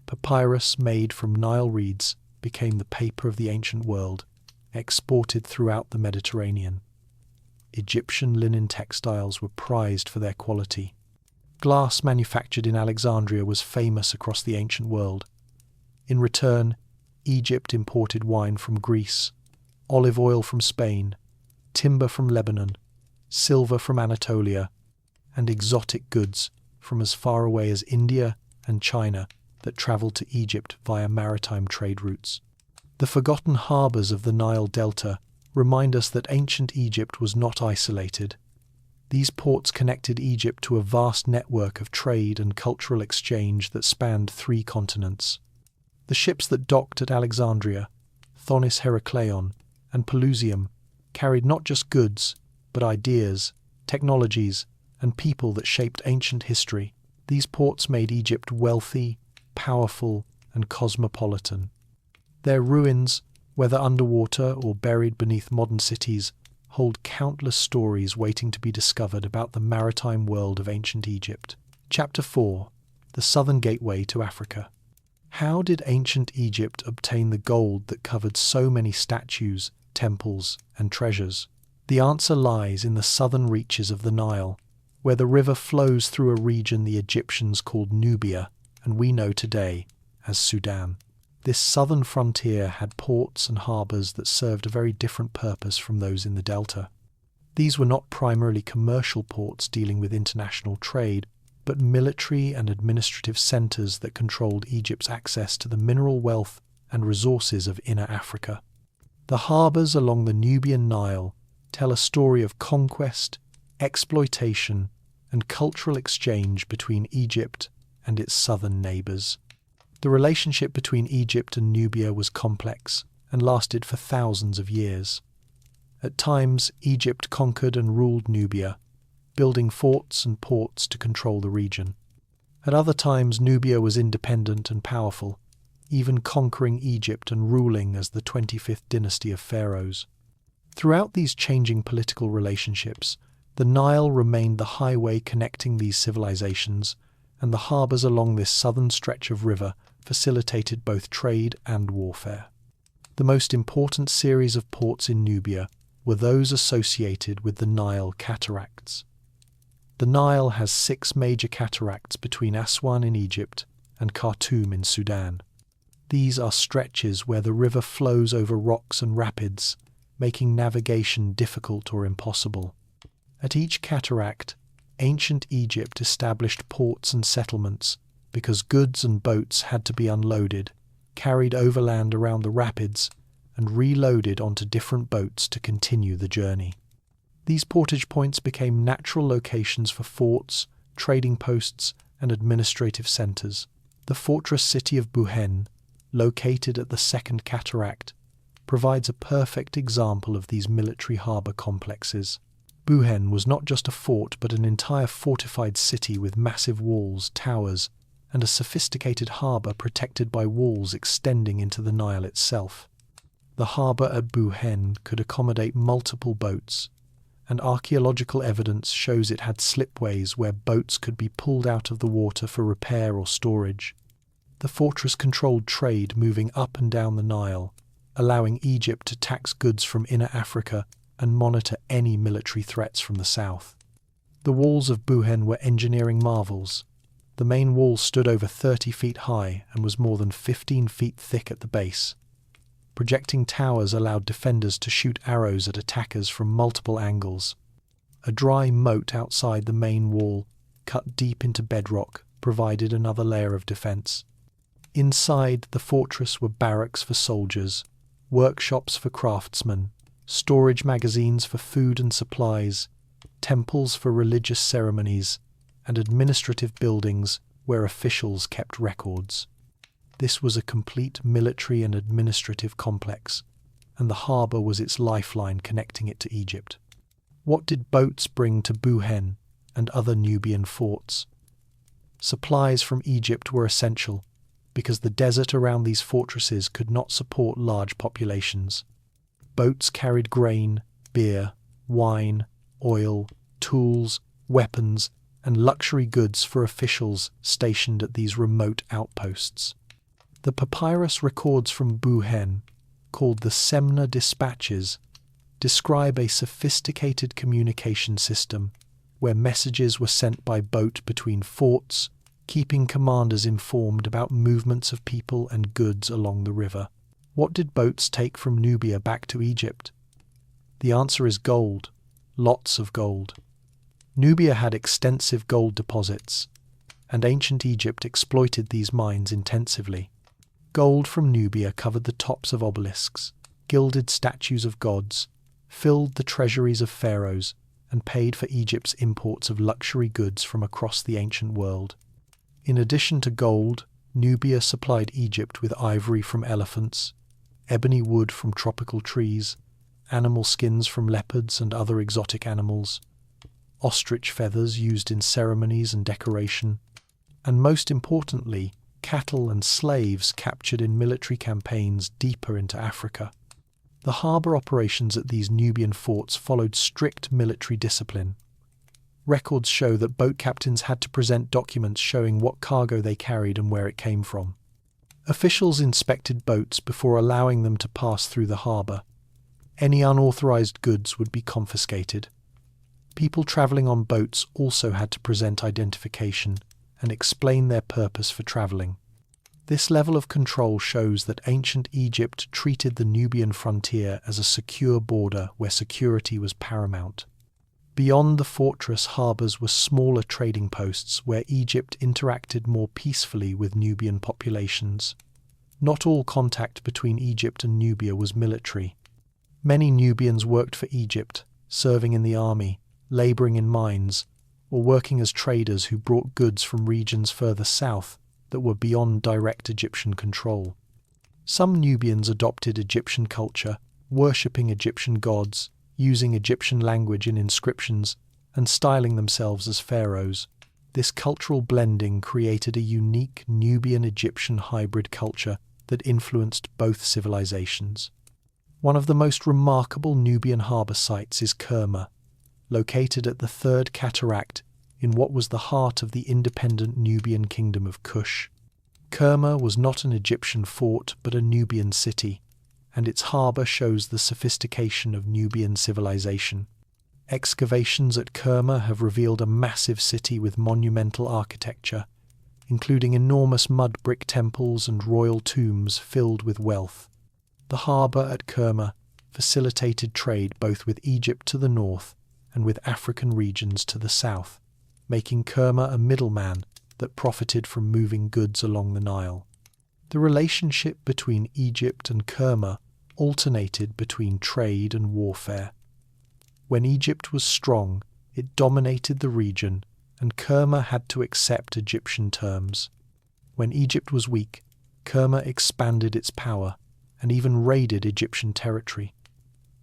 Papyrus made from Nile reeds became the paper of the ancient world, exported throughout the Mediterranean. Egyptian linen textiles were prized for their quality. Glass manufactured in Alexandria was famous across the ancient world. In return, Egypt imported wine from Greece, olive oil from Spain, timber from Lebanon, silver from Anatolia, and exotic goods from as far away as India and China that travelled to Egypt via maritime trade routes. The forgotten harbours of the Nile Delta remind us that ancient Egypt was not isolated. These ports connected Egypt to a vast network of trade and cultural exchange that spanned 3 continents. The ships that docked at Alexandria, Thonis Herakleion, and Pelusium carried not just goods, but ideas, technologies, and people that shaped ancient history. These ports made Egypt wealthy, powerful, and cosmopolitan. Their ruins, whether underwater or buried beneath modern cities, hold countless stories waiting to be discovered about the maritime world of ancient Egypt. Chapter 4. The Southern Gateway to Africa. How did ancient Egypt obtain the gold that covered so many statues, temples, and treasures? The answer lies in the southern reaches of the Nile, where the river flows through a region the Egyptians called Nubia, and we know today as Sudan. This southern frontier had ports and harbours that served a very different purpose from those in the delta. These were not primarily commercial ports dealing with international trade, but military and administrative centres that controlled Egypt's access to the mineral wealth and resources of inner Africa. The harbours along the Nubian Nile tell a story of conquest, exploitation, and cultural exchange between Egypt and its southern neighbours. The relationship between Egypt and Nubia was complex and lasted for thousands of years. At times, Egypt conquered and ruled Nubia, building forts and ports to control the region. At other times, Nubia was independent and powerful, even conquering Egypt and ruling as the 25th dynasty of pharaohs. Throughout these changing political relationships, the Nile remained the highway connecting these civilizations, and the harbours along this southern stretch of river facilitated both trade and warfare. The most important series of ports in Nubia were those associated with the Nile cataracts. The Nile has 6 major cataracts between Aswan in Egypt and Khartoum in Sudan. These are stretches where the river flows over rocks and rapids, making navigation difficult or impossible. At each cataract, ancient Egypt established ports and settlements because goods and boats had to be unloaded, carried overland around the rapids, and reloaded onto different boats to continue the journey. These portage points became natural locations for forts, trading posts, and administrative centres. The fortress city of Buhen, located at the second cataract, provides a perfect example of these military harbour complexes. Buhen was not just a fort but an entire fortified city with massive walls, towers, and a sophisticated harbour protected by walls extending into the Nile itself. The harbour at Buhen could accommodate multiple boats, and archaeological evidence shows it had slipways where boats could be pulled out of the water for repair or storage. The fortress controlled trade moving up and down the Nile, allowing Egypt to tax goods from inner Africa and monitor any military threats from the south. The walls of Buhen were engineering marvels. The main wall stood over 30 feet high and was more than 15 feet thick at the base. Projecting towers allowed defenders to shoot arrows at attackers from multiple angles. A dry moat outside the main wall, cut deep into bedrock, provided another layer of defence. Inside the fortress were barracks for soldiers, workshops for craftsmen, storage magazines for food and supplies, temples for religious ceremonies, and administrative buildings where officials kept records. This was a complete military and administrative complex, and the harbour was its lifeline connecting it to Egypt. What did boats bring to Buhen and other Nubian forts? Supplies from Egypt were essential, because the desert around these fortresses could not support large populations. Boats carried grain, beer, wine, oil, tools, weapons, and luxury goods for officials stationed at these remote outposts. The papyrus records from Buhen, called the Semna Dispatches, describe a sophisticated communication system where messages were sent by boat between forts, keeping commanders informed about movements of people and goods along the river. What did boats take from Nubia back to Egypt? The answer is gold, lots of gold. Nubia had extensive gold deposits, and ancient Egypt exploited these mines intensively. Gold from Nubia covered the tops of obelisks, gilded statues of gods, filled the treasuries of pharaohs, and paid for Egypt's imports of luxury goods from across the ancient world. In addition to gold, Nubia supplied Egypt with ivory from elephants, ebony wood from tropical trees, animal skins from leopards and other exotic animals, ostrich feathers used in ceremonies and decoration, and most importantly, cattle and slaves captured in military campaigns deeper into Africa. The harbour operations at these Nubian forts followed strict military discipline. Records show that boat captains had to present documents showing what cargo they carried and where it came from. Officials inspected boats before allowing them to pass through the harbour. Any unauthorised goods would be confiscated. People travelling on boats also had to present identification and explain their purpose for travelling. This level of control shows that ancient Egypt treated the Nubian frontier as a secure border where security was paramount. Beyond the fortress harbours were smaller trading posts where Egypt interacted more peacefully with Nubian populations. Not all contact between Egypt and Nubia was military. Many Nubians worked for Egypt, serving in the army, labouring in mines, or working as traders who brought goods from regions further south that were beyond direct Egyptian control. Some Nubians adopted Egyptian culture, worshipping Egyptian gods, using Egyptian language in inscriptions, and styling themselves as pharaohs. This cultural blending created a unique Nubian-Egyptian hybrid culture that influenced both civilizations. One of the most remarkable Nubian harbour sites is Kerma, located at the Third Cataract in what was the heart of the independent Nubian kingdom of Kush. Kerma was not an Egyptian fort but a Nubian city, and its harbour shows the sophistication of Nubian civilization. Excavations at Kerma have revealed a massive city with monumental architecture, including enormous mud brick temples and royal tombs filled with wealth. The harbour at Kerma facilitated trade both with Egypt to the north and with African regions to the south, making Kerma a middleman that profited from moving goods along the Nile. The relationship between Egypt and Kerma alternated between trade and warfare. When Egypt was strong, it dominated the region, and Kerma had to accept Egyptian terms. When Egypt was weak, Kerma expanded its power and even raided Egyptian territory.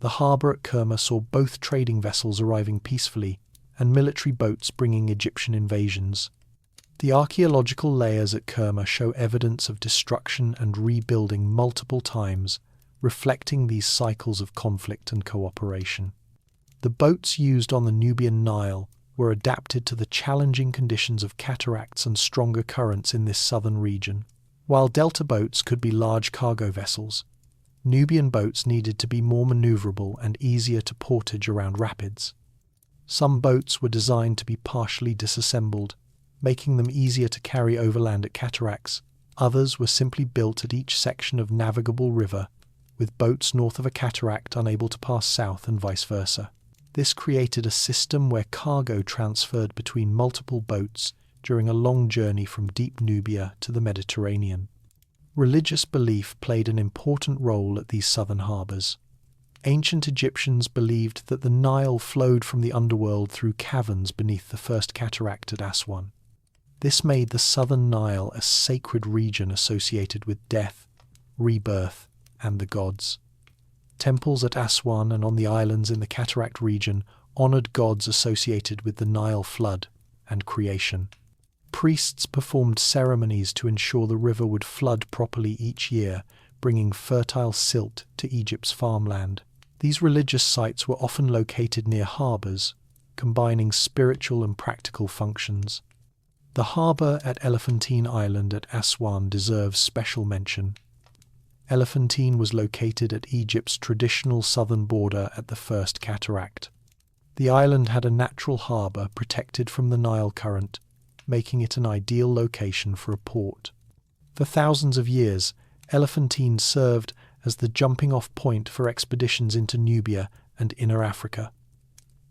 The harbour at Kerma saw both trading vessels arriving peacefully and military boats bringing Egyptian invasions. The archaeological layers at Kerma show evidence of destruction and rebuilding multiple times, reflecting these cycles of conflict and cooperation. The boats used on the Nubian Nile were adapted to the challenging conditions of cataracts and stronger currents in this southern region. While delta boats could be large cargo vessels, Nubian boats needed to be more manoeuvrable and easier to portage around rapids. Some boats were designed to be partially disassembled, making them easier to carry overland at cataracts. Others were simply built at each section of navigable river, with boats north of a cataract unable to pass south and vice versa. This created a system where cargo transferred between multiple boats during a long journey from deep Nubia to the Mediterranean. Religious belief played an important role at these southern harbours. Ancient Egyptians believed that the Nile flowed from the underworld through caverns beneath the first cataract at Aswan. This made the southern Nile a sacred region associated with death, rebirth, and the gods. Temples at Aswan and on the islands in the cataract region honoured gods associated with the Nile flood and creation. Priests performed ceremonies to ensure the river would flood properly each year, bringing fertile silt to Egypt's farmland. These religious sites were often located near harbours, combining spiritual and practical functions. The harbour at Elephantine Island at Aswan deserves special mention. Elephantine was located at Egypt's traditional southern border at the First Cataract. The island had a natural harbour protected from the Nile current, making it an ideal location for a port. For thousands of years, Elephantine served as the jumping-off point for expeditions into Nubia and Inner Africa.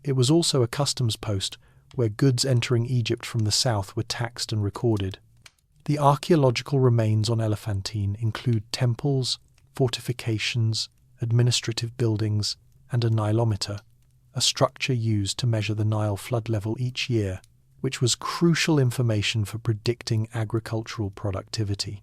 It was also a customs post where goods entering Egypt from the south were taxed and recorded. The archaeological remains on Elephantine include temples, fortifications, administrative buildings, and a nilometer, a structure used to measure the Nile flood level each year, which was crucial information for predicting agricultural productivity.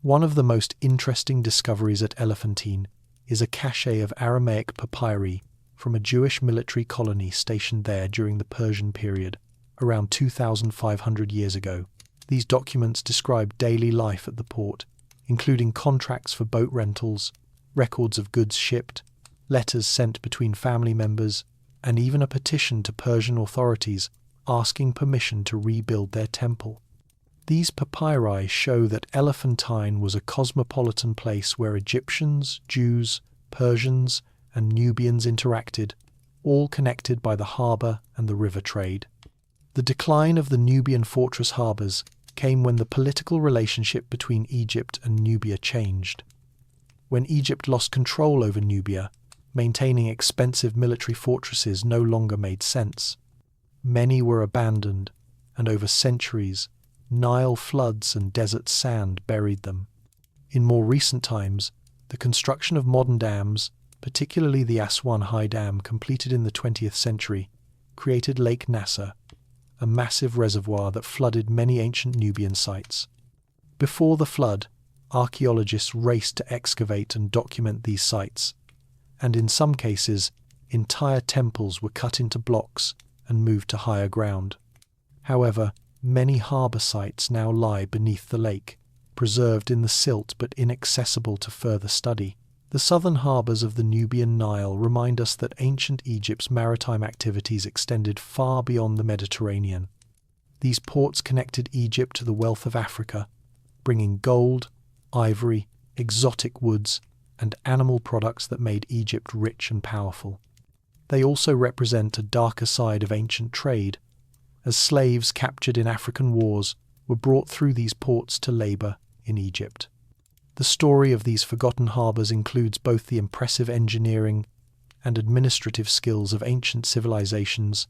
One of the most interesting discoveries at Elephantine is a cache of Aramaic papyri from a Jewish military colony stationed there during the Persian period, around 2,500 years ago. These documents describe daily life at the port, including contracts for boat rentals, records of goods shipped, letters sent between family members, and even a petition to Persian authorities asking permission to rebuild their temple. These papyri show that Elephantine was a cosmopolitan place where Egyptians, Jews, Persians, and Nubians interacted, all connected by the harbour and the river trade. The decline of the Nubian fortress harbours came when the political relationship between Egypt and Nubia changed. When Egypt lost control over Nubia, maintaining expensive military fortresses no longer made sense. Many were abandoned, and over centuries, Nile floods and desert sand buried them. In more recent times, the construction of modern dams, particularly the Aswan High Dam completed in the 20th century, created Lake Nasser, a massive reservoir that flooded many ancient Nubian sites. Before the flood, archaeologists raced to excavate and document these sites, and in some cases, entire temples were cut into blocks and moved to higher ground. However, many harbour sites now lie beneath the lake, preserved in the silt but inaccessible to further study. The southern harbours of the Nubian Nile remind us that ancient Egypt's maritime activities extended far beyond the Mediterranean. These ports connected Egypt to the wealth of Africa, bringing gold, ivory, exotic woods, and animal products that made Egypt rich and powerful. They also represent a darker side of ancient trade, as slaves captured in African wars were brought through these ports to labour in Egypt. The story of these forgotten harbours includes both the impressive engineering and administrative skills of ancient civilizations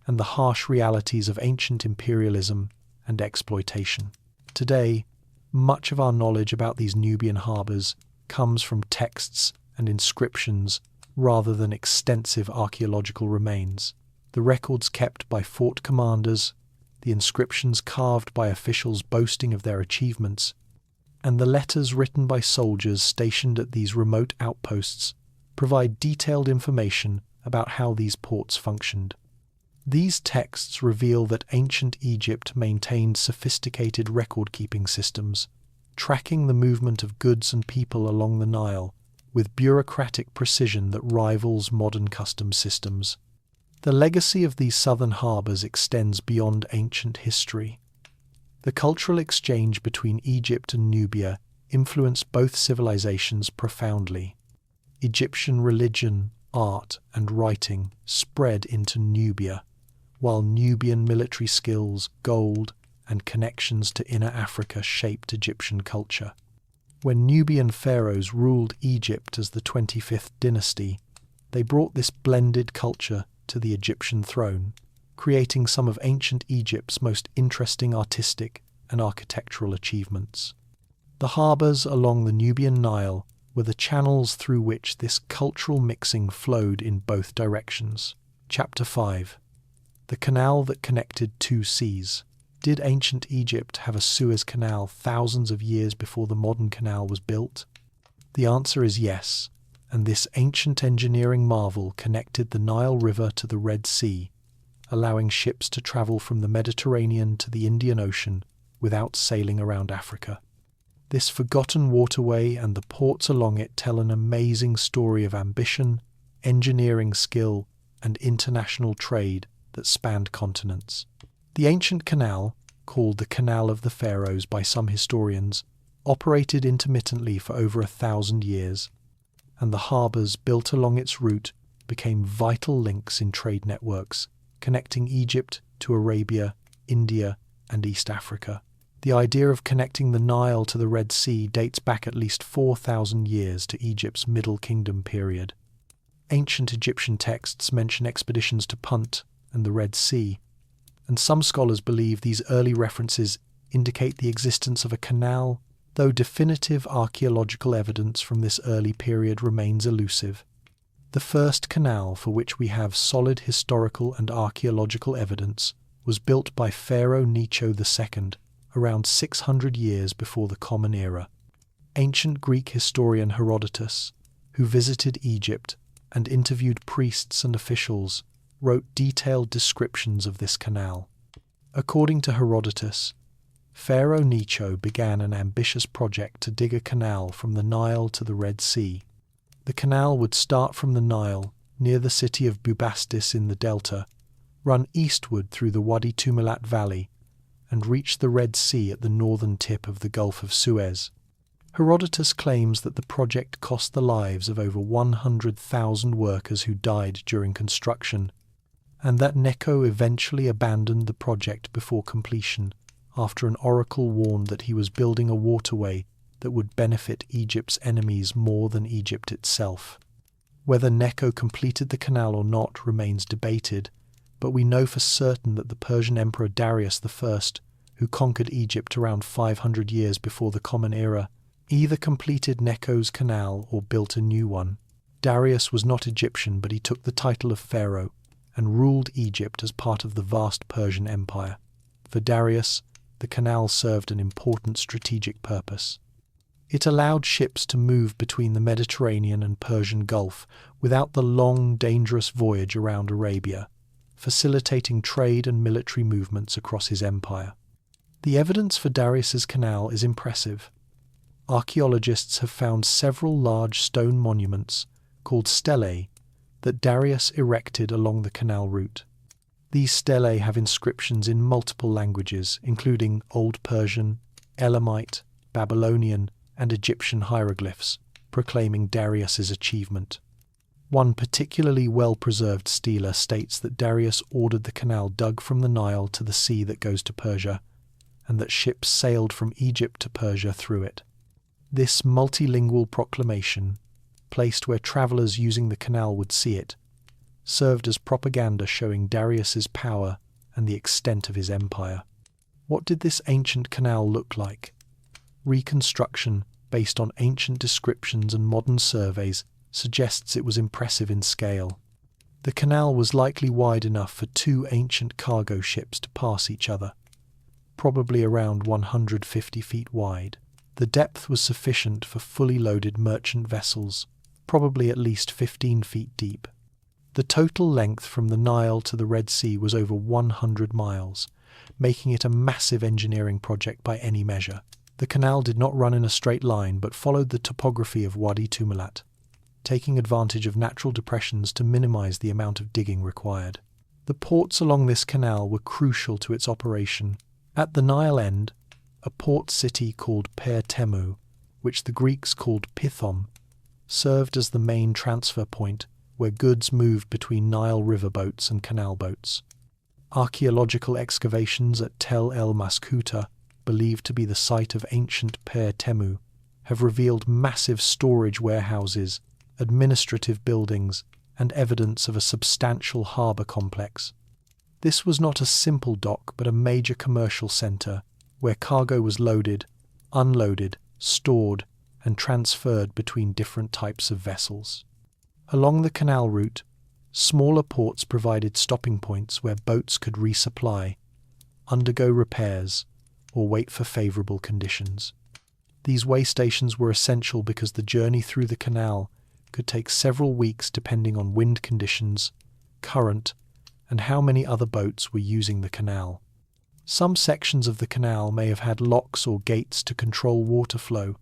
and the harsh realities of ancient imperialism and exploitation. Today, much of our knowledge about these Nubian harbours comes from texts and inscriptions rather than extensive archaeological remains. The records kept by fort commanders, the inscriptions carved by officials boasting of their achievements, and the letters written by soldiers stationed at these remote outposts provide detailed information about how these ports functioned. These texts reveal that ancient Egypt maintained sophisticated record-keeping systems, tracking the movement of goods and people along the Nile with bureaucratic precision that rivals modern customs systems. The legacy of these southern harbours extends beyond ancient history. The cultural exchange between Egypt and Nubia influenced both civilizations profoundly. Egyptian religion, art, and writing spread into Nubia, while Nubian military skills, gold, and connections to Inner Africa shaped Egyptian culture. When Nubian pharaohs ruled Egypt as the 25th dynasty, they brought this blended culture to the Egyptian throne, creating some of ancient Egypt's most interesting artistic and architectural achievements. The harbours along the Nubian Nile were the channels through which this cultural mixing flowed in both directions. Chapter 5. The Canal that connected two seas. Did ancient Egypt have a Suez Canal thousands of years before the modern canal was built? The answer is yes, and this ancient engineering marvel connected the Nile River to the Red Sea, allowing ships to travel from the Mediterranean to the Indian Ocean without sailing around Africa. This forgotten waterway and the ports along it tell an amazing story of ambition, engineering skill, and international trade that spanned continents. The ancient canal, called the Canal of the Pharaohs by some historians, operated intermittently for over 1,000 years, and the harbours built along its route became vital links in trade networks, connecting Egypt to Arabia, India, and East Africa. The idea of connecting the Nile to the Red Sea dates back at least 4,000 years to Egypt's Middle Kingdom period. Ancient Egyptian texts mention expeditions to Punt and the Red Sea, and some scholars believe these early references indicate the existence of a canal, though definitive archaeological evidence from this early period remains elusive. The first canal for which we have solid historical and archaeological evidence was built by Pharaoh Necho II around 600 years before the Common Era. Ancient Greek historian Herodotus, who visited Egypt and interviewed priests and officials, wrote detailed descriptions of this canal. According to Herodotus, Pharaoh Necho began an ambitious project to dig a canal from the Nile to the Red Sea. The canal would start from the Nile, near the city of Bubastis in the delta, run eastward through the Wadi Tumilat Valley, and reach the Red Sea at the northern tip of the Gulf of Suez. Herodotus claims that the project cost the lives of over 100,000 workers who died during construction, and that Necho eventually abandoned the project before completion, after an oracle warned that he was building a waterway that would benefit Egypt's enemies more than Egypt itself. Whether Necho completed the canal or not remains debated, but we know for certain that the Persian Emperor Darius I, who conquered Egypt around 500 years before the Common Era, either completed Necho's canal or built a new one. Darius was not Egyptian, but he took the title of pharaoh and ruled Egypt as part of the vast Persian Empire. For Darius, the canal served an important strategic purpose. It allowed ships to move between the Mediterranean and Persian Gulf without the long, dangerous voyage around Arabia, facilitating trade and military movements across his empire. The evidence for Darius's canal is impressive. Archaeologists have found several large stone monuments, called stelae, that Darius erected along the canal route. These stelae have inscriptions in multiple languages, including Old Persian, Elamite, Babylonian, and Egyptian hieroglyphs, proclaiming Darius's achievement. One particularly well-preserved stela states that Darius ordered the canal dug from the Nile to the sea that goes to Persia, and that ships sailed from Egypt to Persia through it. This multilingual proclamation, placed where travellers using the canal would see it, served as propaganda showing Darius's power and the extent of his empire. What did this ancient canal look like? Reconstruction, based on ancient descriptions and modern surveys, suggests it was impressive in scale. The canal was likely wide enough for 2 ancient cargo ships to pass each other, probably around 150 feet wide. The depth was sufficient for fully loaded merchant vessels, probably at least 15 feet deep. The total length from the Nile to the Red Sea was over 100 miles, making it a massive engineering project by any measure. The canal did not run in a straight line but followed the topography of Wadi Tumilat, taking advantage of natural depressions to minimize the amount of digging required. The ports along this canal were crucial to its operation. At the Nile end, a port city called Per Temu, which the Greeks called Pithom, served as the main transfer point where goods moved between Nile river boats and canal boats. Archaeological excavations at Tel el Maskuta, believed to be the site of ancient Per Temu, have revealed massive storage warehouses, administrative buildings, and evidence of a substantial harbour complex. This was not a simple dock but a major commercial centre, where cargo was loaded, unloaded, stored, and transferred between different types of vessels. Along the canal route, smaller ports provided stopping points where boats could resupply, undergo repairs, or wait for favourable conditions. These way stations were essential because the journey through the canal could take several weeks depending on wind conditions, current, and how many other boats were using the canal. Some sections of the canal may have had locks or gates to control water flow,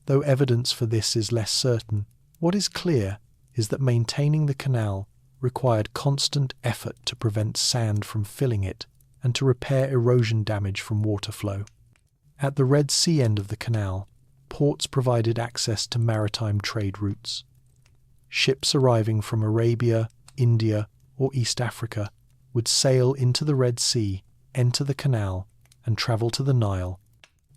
though evidence for this is less certain. What is clear is that maintaining the canal required constant effort to prevent sand from filling it and to repair erosion damage from water flow. At the Red Sea end of the canal, ports provided access to maritime trade routes. Ships arriving from Arabia, India, or East Africa would sail into the Red Sea, enter the canal, and travel to the Nile,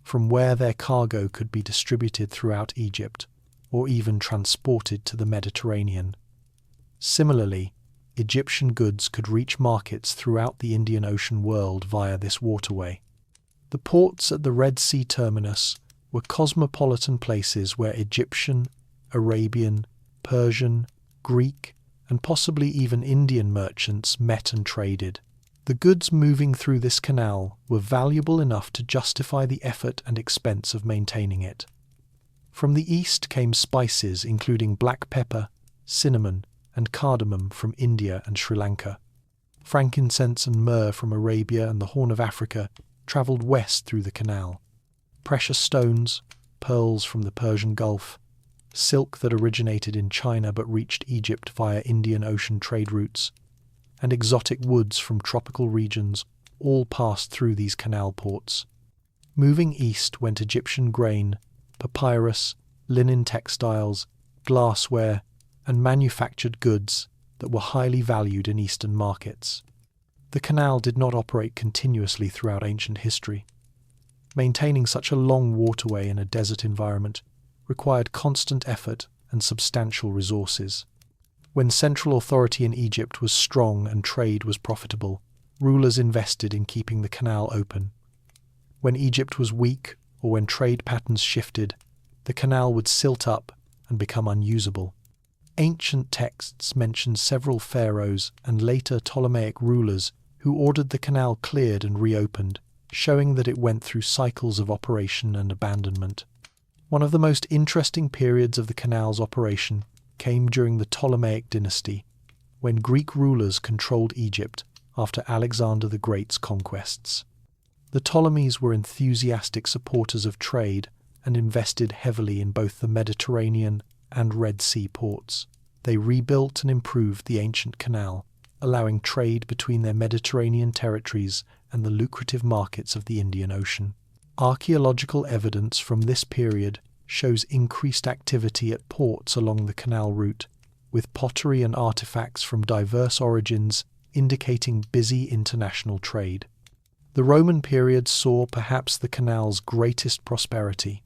from where their cargo could be distributed throughout Egypt, or even transported to the Mediterranean. Similarly, Egyptian goods could reach markets throughout the Indian Ocean world via this waterway. The ports at the Red Sea terminus were cosmopolitan places where Egyptian, Arabian, Persian, Greek, and possibly even Indian merchants met and traded. The goods moving through this canal were valuable enough to justify the effort and expense of maintaining it. From the east came spices including black pepper, cinnamon, and cardamom from India and Sri Lanka. Frankincense and myrrh from Arabia and the Horn of Africa travelled west through the canal. Precious stones, pearls from the Persian Gulf, silk that originated in China but reached Egypt via Indian Ocean trade routes, and exotic woods from tropical regions all passed through these canal ports. Moving east went Egyptian grain, papyrus, linen textiles, glassware, and manufactured goods that were highly valued in eastern markets. The canal did not operate continuously throughout ancient history. Maintaining such a long waterway in a desert environment required constant effort and substantial resources. When central authority in Egypt was strong and trade was profitable, rulers invested in keeping the canal open. When Egypt was weak, or when trade patterns shifted, the canal would silt up and become unusable. Ancient texts mention several pharaohs and later Ptolemaic rulers who ordered the canal cleared and reopened, showing that it went through cycles of operation and abandonment. One of the most interesting periods of the canal's operation came during the Ptolemaic dynasty, when Greek rulers controlled Egypt after Alexander the Great's conquests. The Ptolemies were enthusiastic supporters of trade and invested heavily in both the Mediterranean and Red Sea ports. They rebuilt and improved the ancient canal, allowing trade between their Mediterranean territories and the lucrative markets of the Indian Ocean. Archaeological evidence from this period shows increased activity at ports along the canal route, with pottery and artifacts from diverse origins indicating busy international trade. The Roman period saw perhaps the canal's greatest prosperity.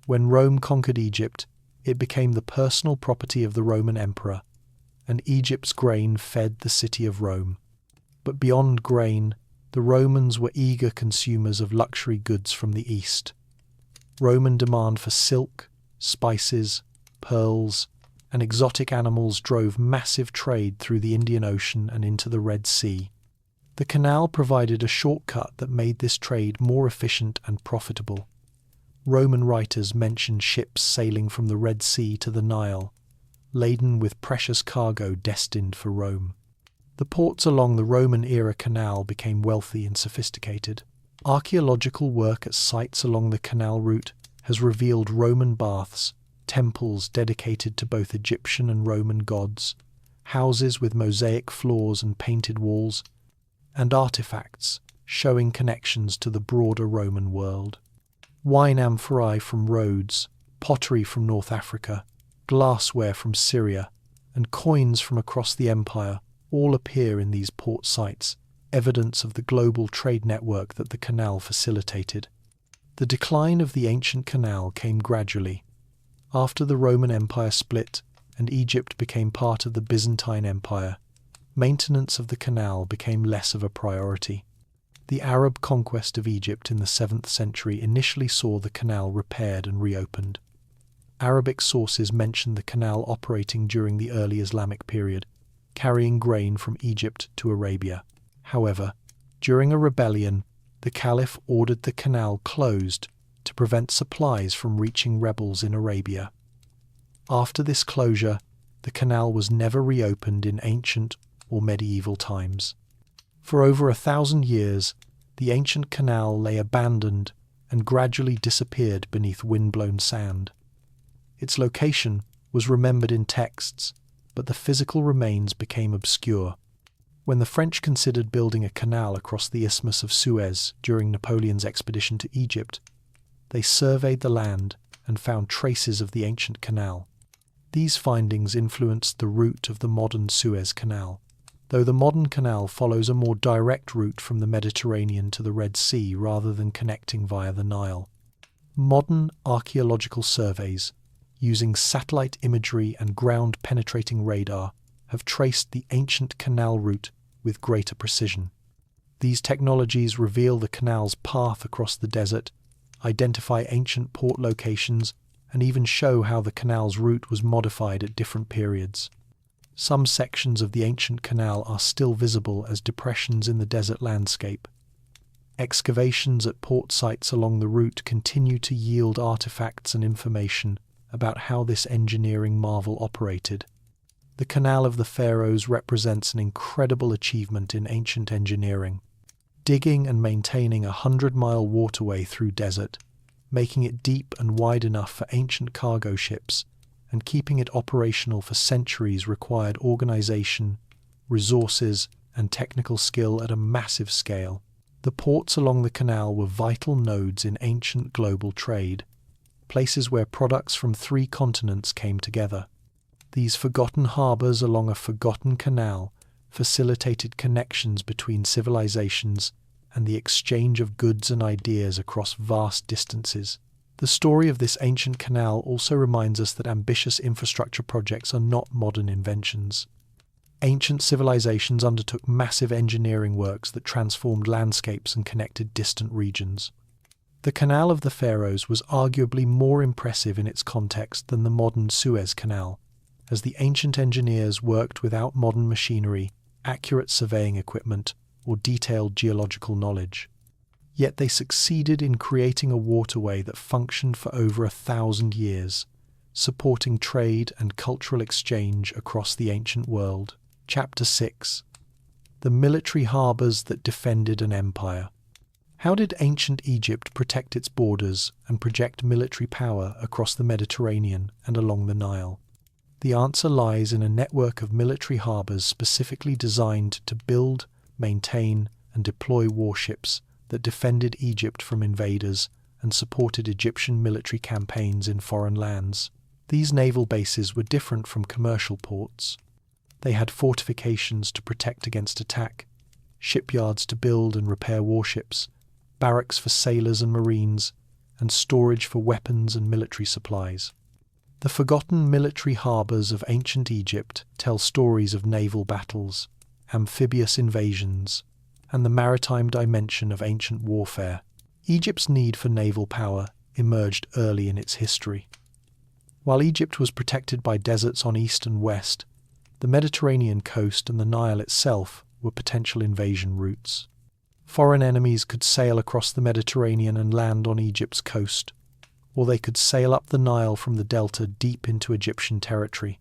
When Rome conquered Egypt, it became the personal property of the Roman emperor, and Egypt's grain fed the city of Rome. But beyond grain, the Romans were eager consumers of luxury goods from the east. Roman demand for silk, spices, pearls, and exotic animals drove massive trade through the Indian Ocean and into the Red Sea. The canal provided a shortcut that made this trade more efficient and profitable. Roman writers mention ships sailing from the Red Sea to the Nile, laden with precious cargo destined for Rome. The ports along the Roman-era canal became wealthy and sophisticated. Archaeological work at sites along the canal route has revealed Roman baths, temples dedicated to both Egyptian and Roman gods, houses with mosaic floors and painted walls, and artifacts showing connections to the broader Roman world. Wine amphorae from Rhodes, pottery from North Africa, glassware from Syria, and coins from across the empire all appear in these port sites, evidence of the global trade network that the canal facilitated. The decline of the ancient canal came gradually. After the Roman Empire split and Egypt became part of the Byzantine Empire, maintenance of the canal became less of a priority. The Arab conquest of Egypt in the 7th century initially saw the canal repaired and reopened. Arabic sources mention the canal operating during the early Islamic period, carrying grain from Egypt to Arabia. However, during a rebellion, the Caliph ordered the canal closed to prevent supplies from reaching rebels in Arabia. After this closure, the canal was never reopened in ancient or medieval times. For over 1,000 years, the ancient canal lay abandoned and gradually disappeared beneath wind-blown sand. Its location was remembered in texts, but the physical remains became obscure. When the French considered building a canal across the Isthmus of Suez during Napoleon's expedition to Egypt, they surveyed the land and found traces of the ancient canal. These findings influenced the route of the modern Suez Canal, though the modern canal follows a more direct route from the Mediterranean to the Red Sea rather than connecting via the Nile. Modern archaeological surveys, using satellite imagery and ground-penetrating radar, have traced the ancient canal route with greater precision. These technologies reveal the canal's path across the desert, identify ancient port locations, and even show how the canal's route was modified at different periods. Some sections of the ancient canal are still visible as depressions in the desert landscape. Excavations at port sites along the route continue to yield artifacts and information about how this engineering marvel operated. The Canal of the Pharaohs represents an incredible achievement in ancient engineering, digging and maintaining a 100-mile waterway through desert, making it deep and wide enough for ancient cargo ships, and keeping it operational for centuries required organization, resources, and technical skill at a massive scale. The ports along the canal were vital nodes in ancient global trade, places where products from 3 continents came together. These forgotten harbors along a forgotten canal facilitated connections between civilizations and the exchange of goods and ideas across vast distances. The story of this ancient canal also reminds us that ambitious infrastructure projects are not modern inventions. Ancient civilizations undertook massive engineering works that transformed landscapes and connected distant regions. The Canal of the Pharaohs was arguably more impressive in its context than the modern Suez Canal, as the ancient engineers worked without modern machinery, accurate surveying equipment, or detailed geological knowledge. Yet they succeeded in creating a waterway that functioned for over 1,000 years, supporting trade and cultural exchange across the ancient world. Chapter 6. The military harbours that defended an empire. How did ancient Egypt protect its borders and project military power across the Mediterranean and along the Nile? The answer lies in a network of military harbours specifically designed to build, maintain, and deploy warships that defended Egypt from invaders and supported Egyptian military campaigns in foreign lands. These naval bases were different from commercial ports. They had fortifications to protect against attack, shipyards to build and repair warships, barracks for sailors and marines, and storage for weapons and military supplies. The forgotten military harbours of ancient Egypt tell stories of naval battles, amphibious invasions, and the maritime dimension of ancient warfare. Egypt's need for naval power emerged early in its history. While Egypt was protected by deserts on east and west, the Mediterranean coast and the Nile itself were potential invasion routes. Foreign enemies could sail across the Mediterranean and land on Egypt's coast, or they could sail up the Nile from the delta deep into Egyptian territory.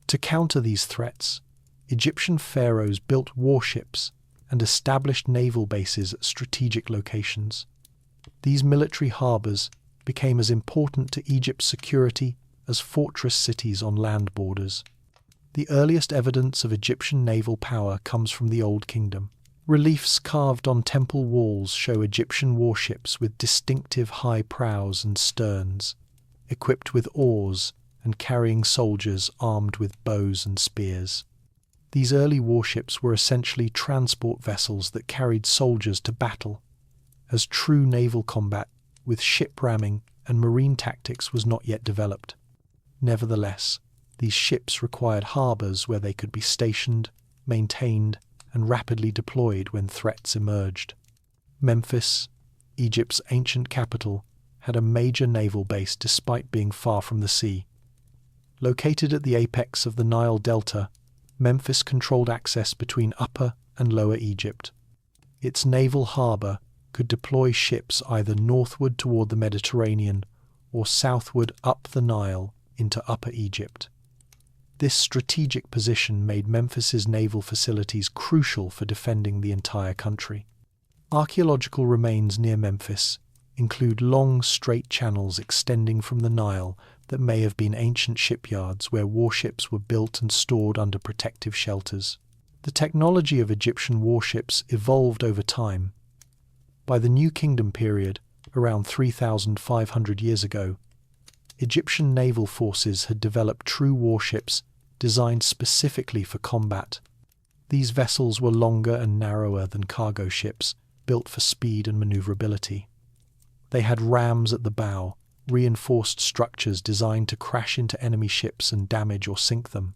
To counter these threats, Egyptian pharaohs built warships and established naval bases at strategic locations. These military harbours became as important to Egypt's security as fortress cities on land borders. The earliest evidence of Egyptian naval power comes from the Old Kingdom. Reliefs carved on temple walls show Egyptian warships with distinctive high prows and sterns, equipped with oars and carrying soldiers armed with bows and spears. These early warships were essentially transport vessels that carried soldiers to battle, as true naval combat with ship ramming and marine tactics was not yet developed. Nevertheless, these ships required harbours where they could be stationed, maintained, and rapidly deployed when threats emerged. Memphis, Egypt's ancient capital, had a major naval base despite being far from the sea. Located at the apex of the Nile Delta, Memphis controlled access between Upper and Lower Egypt. Its naval harbour could deploy ships either northward toward the Mediterranean or southward up the Nile into Upper Egypt. This strategic position made Memphis's naval facilities crucial for defending the entire country. Archaeological remains near Memphis include long, straight channels extending from the Nile that may have been ancient shipyards where warships were built and stored under protective shelters. The technology of Egyptian warships evolved over time. By the New Kingdom period, around 3,500 years ago, Egyptian naval forces had developed true warships designed specifically for combat. These vessels were longer and narrower than cargo ships, built for speed and maneuverability. They had rams at the bow, reinforced structures designed to crash into enemy ships and damage or sink them.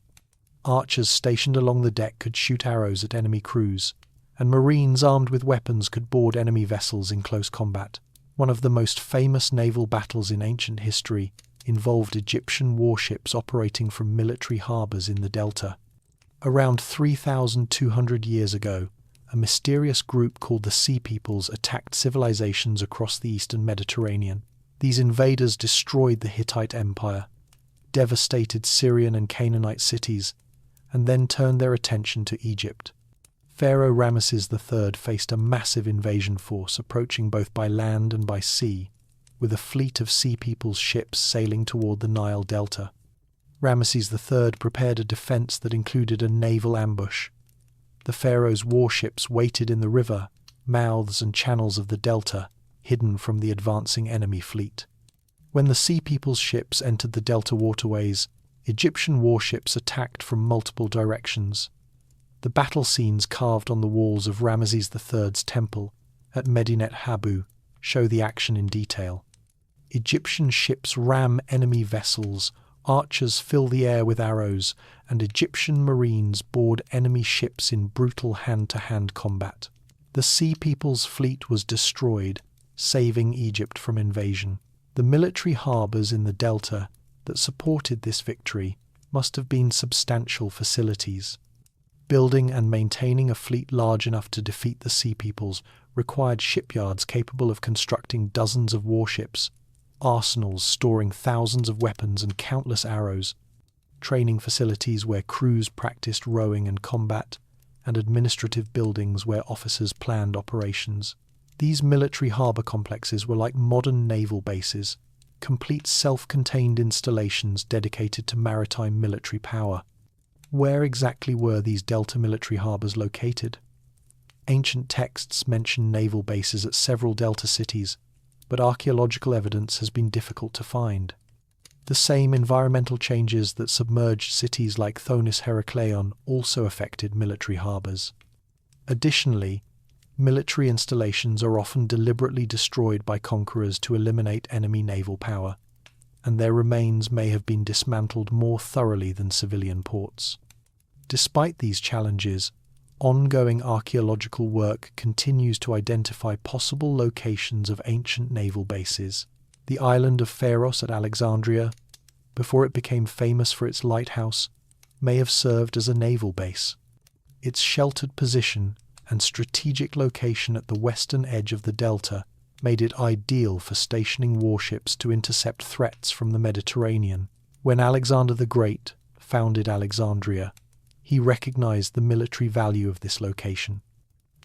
Archers stationed along the deck could shoot arrows at enemy crews, and marines armed with weapons could board enemy vessels in close combat. One of the most famous naval battles in ancient history involved Egyptian warships operating from military harbours in the delta. Around 3,200 years ago, a mysterious group called the Sea Peoples attacked civilizations across the eastern Mediterranean. These invaders destroyed the Hittite Empire, devastated Syrian and Canaanite cities, and then turned their attention to Egypt. Pharaoh Ramesses III faced a massive invasion force approaching both by land and by sea, with a fleet of Sea Peoples ships sailing toward the Nile Delta. Ramesses III prepared a defense that included a naval ambush. The pharaoh's warships waited in the river, mouths and channels of the delta, hidden from the advancing enemy fleet. When the Sea Peoples ships entered the delta waterways, Egyptian warships attacked from multiple directions. The battle scenes carved on the walls of Ramesses III's temple at Medinet Habu show the action in detail. Egyptian ships ram enemy vessels, archers fill the air with arrows, and Egyptian marines board enemy ships in brutal hand-to-hand combat. The Sea Peoples fleet was destroyed, saving Egypt from invasion. The military harbours in the delta that supported this victory must have been substantial facilities. Building and maintaining a fleet large enough to defeat the Sea Peoples required shipyards capable of constructing dozens of warships, arsenals storing thousands of weapons and countless arrows, training facilities where crews practiced rowing and combat, and administrative buildings where officers planned operations. These military harbour complexes were like modern naval bases, complete self-contained installations dedicated to maritime military power. Where exactly were these delta military harbours located? Ancient texts mention naval bases at several delta cities, but archaeological evidence has been difficult to find. The same environmental changes that submerged cities like Thonis Herakleion also affected military harbours. Additionally, military installations are often deliberately destroyed by conquerors to eliminate enemy naval power, and their remains may have been dismantled more thoroughly than civilian ports. Despite these challenges, ongoing archaeological work continues to identify possible locations of ancient naval bases. The island of Pharos at Alexandria, before it became famous for its lighthouse, may have served as a naval base. Its sheltered position and strategic location at the western edge of the delta made it ideal for stationing warships to intercept threats from the Mediterranean. When Alexander the Great founded Alexandria, he recognized the military value of this location.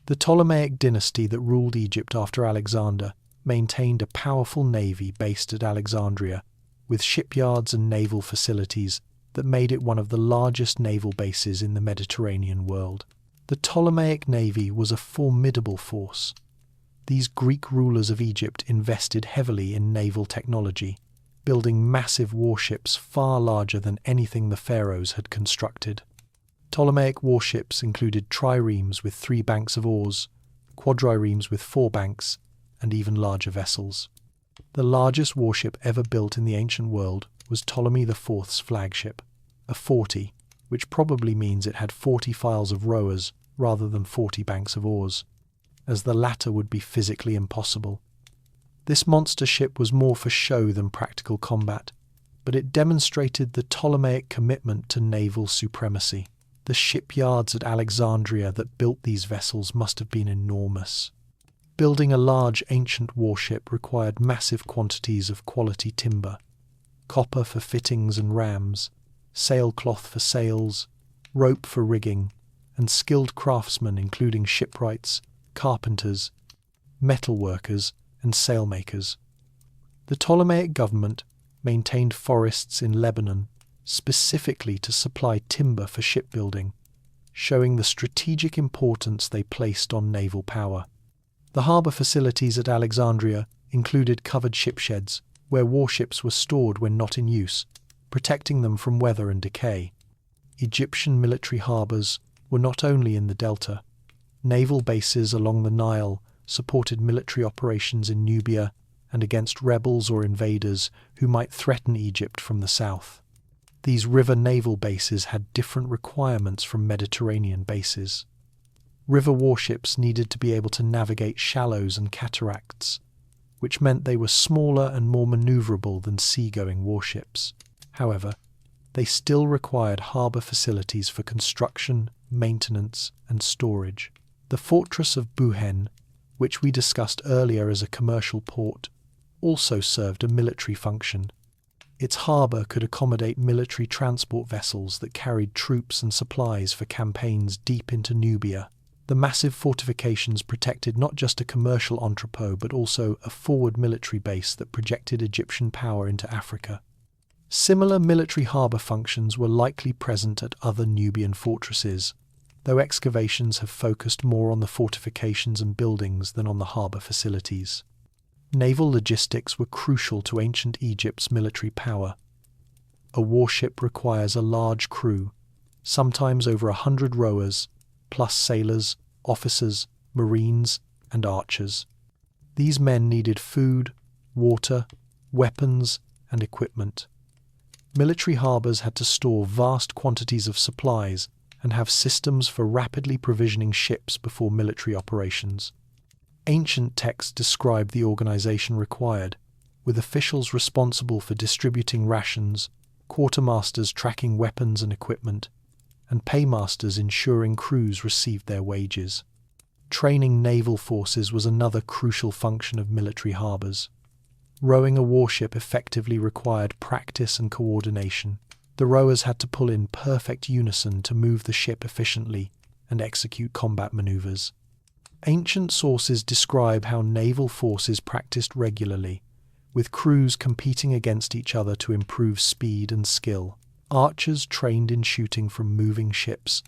The Ptolemaic dynasty that ruled Egypt after Alexander maintained a powerful navy based at Alexandria, with shipyards and naval facilities that made it one of the largest naval bases in the Mediterranean world. The Ptolemaic navy was a formidable force. These Greek rulers of Egypt invested heavily in naval technology, building massive warships far larger than anything the pharaohs had constructed. Ptolemaic warships included triremes with 3 banks of oars, quadriremes with 4 banks, and even larger vessels. The largest warship ever built in the ancient world was Ptolemy IV's flagship, a 40, which probably means it had 40 files of rowers rather than 40 banks of oars, as the latter would be physically impossible. This monster ship was more for show than practical combat, but it demonstrated the Ptolemaic commitment to naval supremacy. The shipyards at Alexandria that built these vessels must have been enormous. Building a large ancient warship required massive quantities of quality timber, copper for fittings and rams, sailcloth for sails, rope for rigging, and skilled craftsmen including shipwrights, carpenters, metalworkers, and sailmakers. The Ptolemaic government maintained forests in Lebanon specifically to supply timber for shipbuilding, showing the strategic importance they placed on naval power. The harbour facilities at Alexandria included covered shipsheds, where warships were stored when not in use, protecting them from weather and decay. Egyptian military harbours were not only in the delta. Naval bases along the Nile supported military operations in Nubia and against rebels or invaders who might threaten Egypt from the south. These river naval bases had different requirements from Mediterranean bases. River warships needed to be able to navigate shallows and cataracts, which meant they were smaller and more manoeuvrable than seagoing warships. However, they still required harbour facilities for construction, maintenance, and storage. The fortress of Buhen, which we discussed earlier as a commercial port, also served a military function. Its harbour could accommodate military transport vessels that carried troops and supplies for campaigns deep into Nubia. The massive fortifications protected not just a commercial entrepot but also a forward military base that projected Egyptian power into Africa. Similar military harbour functions were likely present at other Nubian fortresses, though excavations have focused more on the fortifications and buildings than on the harbour facilities. Naval logistics were crucial to ancient Egypt's military power. A warship requires a large crew, sometimes over 100 rowers, plus sailors, officers, marines, and archers. These men needed food, water, weapons, and equipment. Military harbours had to store vast quantities of supplies and have systems for rapidly provisioning ships before military operations. Ancient texts describe the organisation required, with officials responsible for distributing rations, quartermasters tracking weapons and equipment, and paymasters ensuring crews received their wages. Training naval forces was another crucial function of military harbours. Rowing a warship effectively required practice and coordination. The rowers had to pull in perfect unison to move the ship efficiently and execute combat manoeuvres. Ancient sources describe how naval forces practiced regularly, with crews competing against each other to improve speed and skill. Archers trained in shooting from moving ships,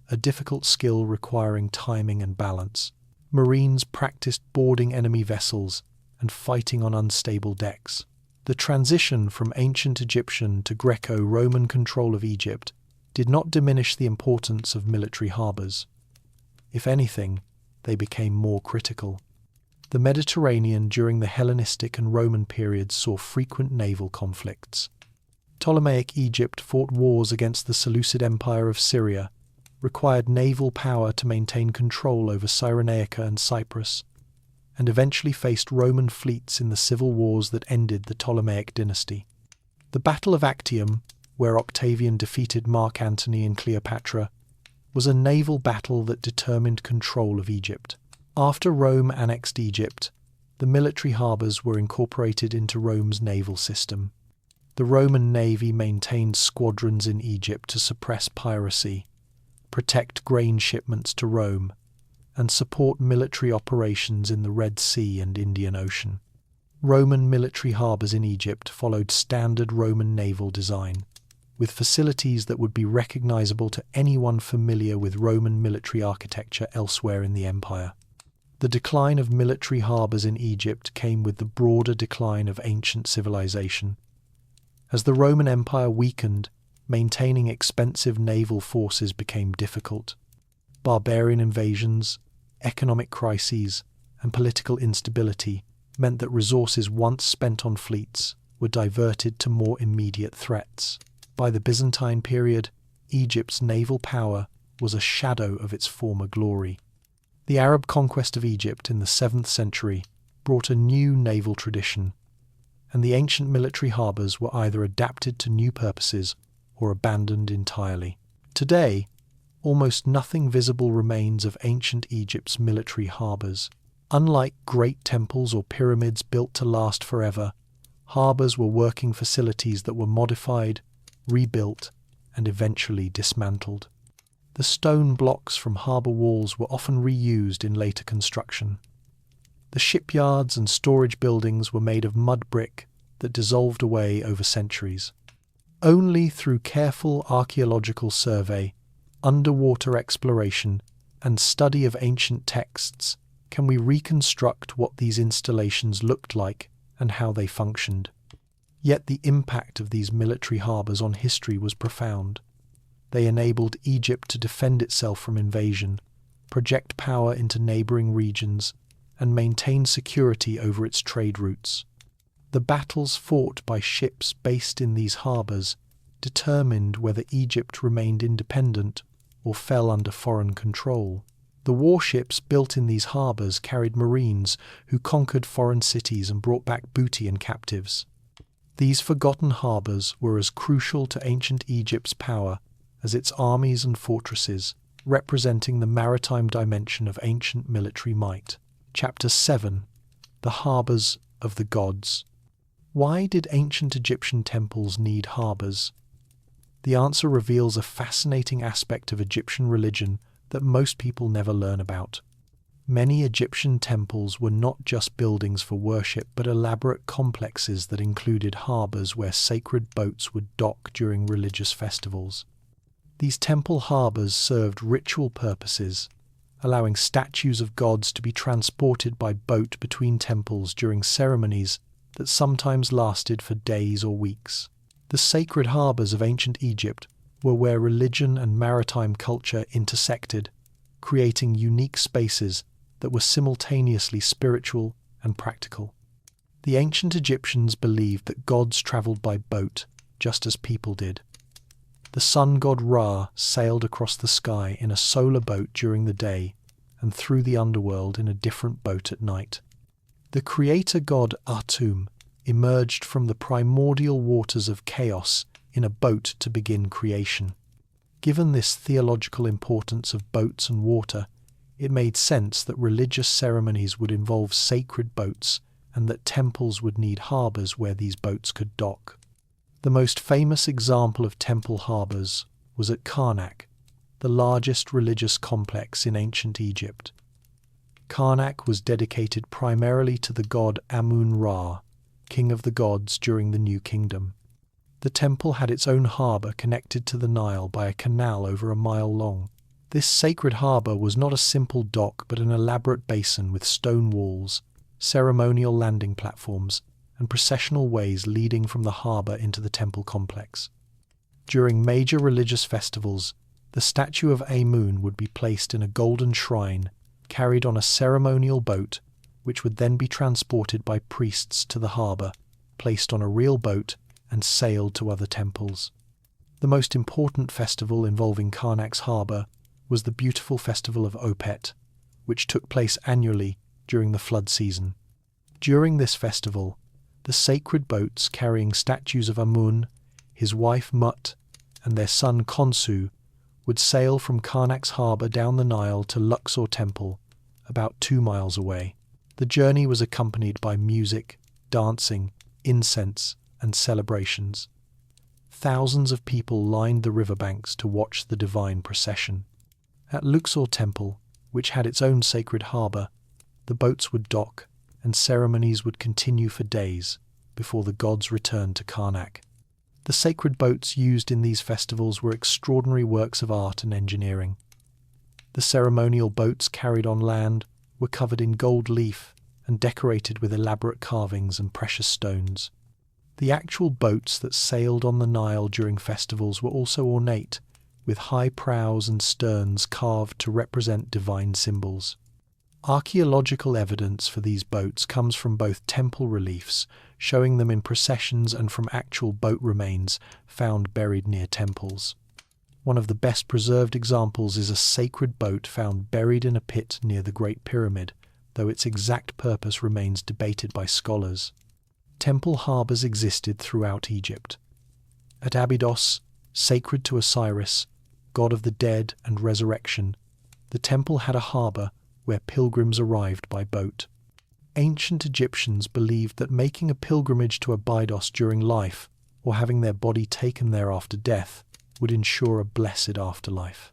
a difficult skill requiring timing and balance. Marines practiced boarding enemy vessels and fighting on unstable decks. The transition from ancient Egyptian to Greco-Roman control of Egypt did not diminish the importance of military harbours. If anything, they became more critical. The Mediterranean during the Hellenistic and Roman periods saw frequent naval conflicts. Ptolemaic Egypt fought wars against the Seleucid Empire of Syria, required naval power to maintain control over Cyrenaica and Cyprus, and eventually faced Roman fleets in the civil wars that ended the Ptolemaic dynasty. The Battle of Actium, where Octavian defeated Mark Antony and Cleopatra, was a naval battle that determined control of Egypt. After Rome annexed Egypt, the military harbours were incorporated into Rome's naval system. The Roman navy maintained squadrons in Egypt to suppress piracy, protect grain shipments to Rome, and support military operations in the Red Sea and Indian Ocean. Roman military harbours in Egypt followed standard Roman naval design, with facilities that would be recognisable to anyone familiar with Roman military architecture elsewhere in the empire. The decline of military harbours in Egypt came with the broader decline of ancient civilization. As the Roman Empire weakened, maintaining expensive naval forces became difficult. Barbarian invasions, economic crises, and political instability meant that resources once spent on fleets were diverted to more immediate threats. By the Byzantine period, Egypt's naval power was a shadow of its former glory. The Arab conquest of Egypt in the 7th century brought a new naval tradition, and the ancient military harbours were either adapted to new purposes or abandoned entirely. Today, almost nothing visible remains of ancient Egypt's military harbours. Unlike great temples or pyramids built to last forever, harbours were working facilities that were modified, rebuilt, and eventually dismantled. The stone blocks from harbour walls were often reused in later construction. The shipyards and storage buildings were made of mud brick that dissolved away over centuries. Only through careful archaeological survey, underwater exploration, and study of ancient texts can we reconstruct what these installations looked like and how they functioned. Yet the impact of these military harbours on history was profound. They enabled Egypt to defend itself from invasion, project power into neighbouring regions, and maintain security over its trade routes. The battles fought by ships based in these harbours determined whether Egypt remained independent or fell under foreign control. The warships built in these harbours carried marines who conquered foreign cities and brought back booty and captives. These forgotten harbours were as crucial to ancient Egypt's power as its armies and fortresses, representing the maritime dimension of ancient military might. Chapter 7. The Harbours of the Gods. Why did ancient Egyptian temples need harbours? The answer reveals a fascinating aspect of Egyptian religion that most people never learn about. Many Egyptian temples were not just buildings for worship, but elaborate complexes that included harbours where sacred boats would dock during religious festivals. These temple harbours served ritual purposes, allowing statues of gods to be transported by boat between temples during ceremonies that sometimes lasted for days or weeks. The sacred harbours of ancient Egypt were where religion and maritime culture intersected, creating unique spaces that were simultaneously spiritual and practical. The ancient Egyptians believed that gods travelled by boat, just as people did. The sun god Ra sailed across the sky in a solar boat during the day and through the underworld in a different boat at night. The creator god Atum emerged from the primordial waters of chaos in a boat to begin creation. Given this theological importance of boats and water, it made sense that religious ceremonies would involve sacred boats and that temples would need harbours where these boats could dock. The most famous example of temple harbours was at Karnak, the largest religious complex in ancient Egypt. Karnak was dedicated primarily to the god Amun-Ra, king of the gods during the New Kingdom. The temple had its own harbour connected to the Nile by a canal over a mile long. This sacred harbour was not a simple dock but an elaborate basin with stone walls, ceremonial landing platforms, and processional ways leading from the harbour into the temple complex. During major religious festivals, the statue of Amun would be placed in a golden shrine, carried on a ceremonial boat, which would then be transported by priests to the harbour, placed on a real boat, and sailed to other temples. The most important festival involving Karnak's harbour was the beautiful festival of Opet, which took place annually during the flood season. During this festival, the sacred boats carrying statues of Amun, his wife Mut, and their son Khonsu would sail from Karnak's harbour down the Nile to Luxor Temple, about 2 miles away. The journey was accompanied by music, dancing, incense, and celebrations. Thousands of people lined the riverbanks to watch the divine procession. At Luxor Temple, which had its own sacred harbour, the boats would dock and ceremonies would continue for days before the gods returned to Karnak. The sacred boats used in these festivals were extraordinary works of art and engineering. The ceremonial boats carried on land were covered in gold leaf and decorated with elaborate carvings and precious stones. The actual boats that sailed on the Nile during festivals were also ornate, with high prows and sterns carved to represent divine symbols. Archaeological evidence for these boats comes from both temple reliefs, showing them in processions, and from actual boat remains found buried near temples. One of the best preserved examples is a sacred boat found buried in a pit near the Great Pyramid, though its exact purpose remains debated by scholars. Temple harbours existed throughout Egypt. At Abydos, sacred to Osiris, god of the dead and resurrection, the temple had a harbour where pilgrims arrived by boat. Ancient Egyptians believed that making a pilgrimage to Abydos during life, or having their body taken there after death, would ensure a blessed afterlife.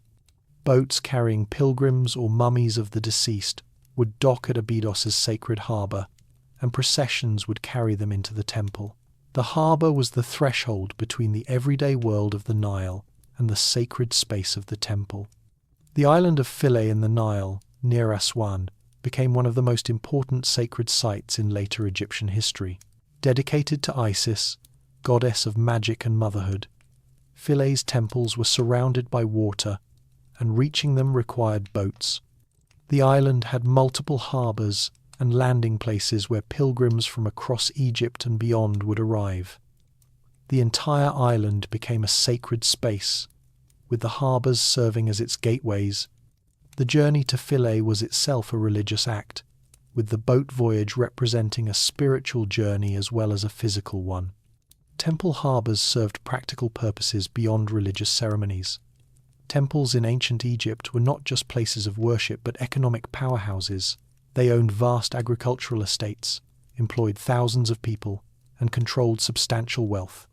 Boats carrying pilgrims or mummies of the deceased would dock at Abydos's sacred harbour, and processions would carry them into the temple. The harbour was the threshold between the everyday world of the Nile and the sacred space of the temple. The island of Philae in the Nile, near Aswan, became one of the most important sacred sites in later Egyptian history. Dedicated to Isis, goddess of magic and motherhood, Philae's temples were surrounded by water, and reaching them required boats. The island had multiple harbours and landing places where pilgrims from across Egypt and beyond would arrive. The entire island became a sacred space, with the harbours serving as its gateways. The journey to Philae was itself a religious act, with the boat voyage representing a spiritual journey as well as a physical one. Temple harbours served practical purposes beyond religious ceremonies. Temples in ancient Egypt were not just places of worship but economic powerhouses. They owned vast agricultural estates, employed thousands of people, and controlled substantial wealth.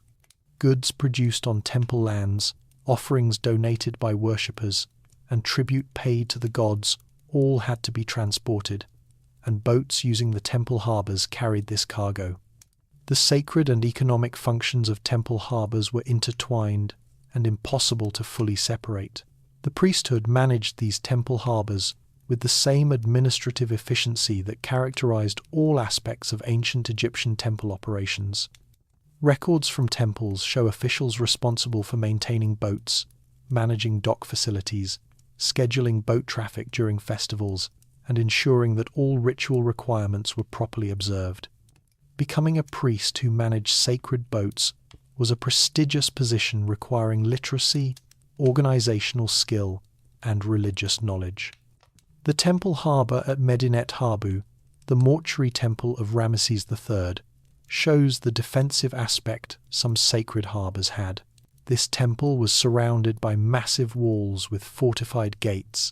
Goods produced on temple lands, offerings donated by worshippers, and tribute paid to the gods all had to be transported, and boats using the temple harbours carried this cargo. The sacred and economic functions of temple harbours were intertwined and impossible to fully separate. The priesthood managed these temple harbours with the same administrative efficiency that characterized all aspects of ancient Egyptian temple operations. Records from temples show officials responsible for maintaining boats, managing dock facilities, scheduling boat traffic during festivals, and ensuring that all ritual requirements were properly observed. Becoming a priest who managed sacred boats was a prestigious position requiring literacy, organizational skill, and religious knowledge. The temple harbour at Medinet Habu, the mortuary temple of Ramesses III, shows the defensive aspect some sacred harbours had. This temple was surrounded by massive walls with fortified gates,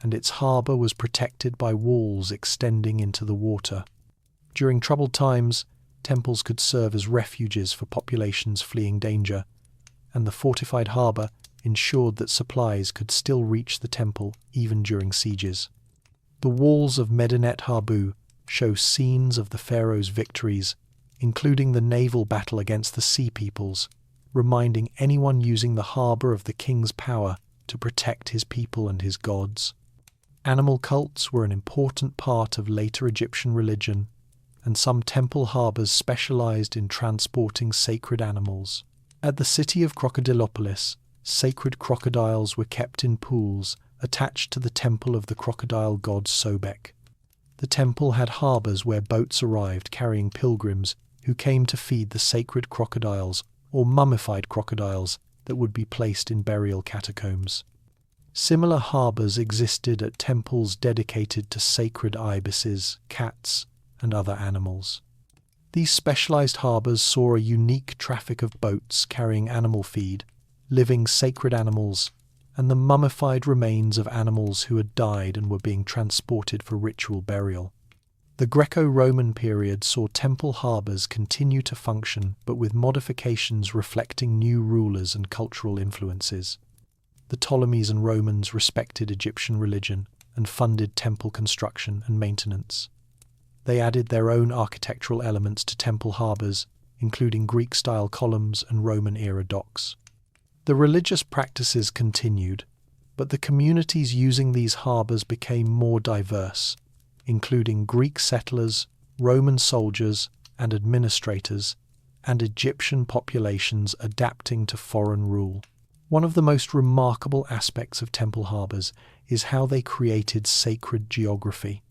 and its harbour was protected by walls extending into the water. During troubled times, temples could serve as refuges for populations fleeing danger, and the fortified harbour ensured that supplies could still reach the temple even during sieges. The walls of Medinet Habu show scenes of the pharaoh's victories, including the naval battle against the sea peoples, reminding anyone using the harbour of the king's power to protect his people and his gods. Animal cults were an important part of later Egyptian religion, and some temple harbours specialised in transporting sacred animals. At the city of Crocodilopolis, sacred crocodiles were kept in pools attached to the temple of the crocodile god Sobek. The temple had harbours where boats arrived carrying pilgrims who came to feed the sacred crocodiles or mummified crocodiles that would be placed in burial catacombs. Similar harbours existed at temples dedicated to sacred ibises, cats, and other animals. These specialised harbours saw a unique traffic of boats carrying animal feed, living sacred animals, and the mummified remains of animals who had died and were being transported for ritual burial. The Greco-Roman period saw temple harbours continue to function, but with modifications reflecting new rulers and cultural influences. The Ptolemies and Romans respected Egyptian religion and funded temple construction and maintenance. They added their own architectural elements to temple harbours, including Greek-style columns and Roman-era docks. The religious practices continued, but the communities using these harbours became more diverse, including Greek settlers, Roman soldiers and administrators, and Egyptian populations adapting to foreign rule. One of the most remarkable aspects of temple harbours is how they created sacred geography.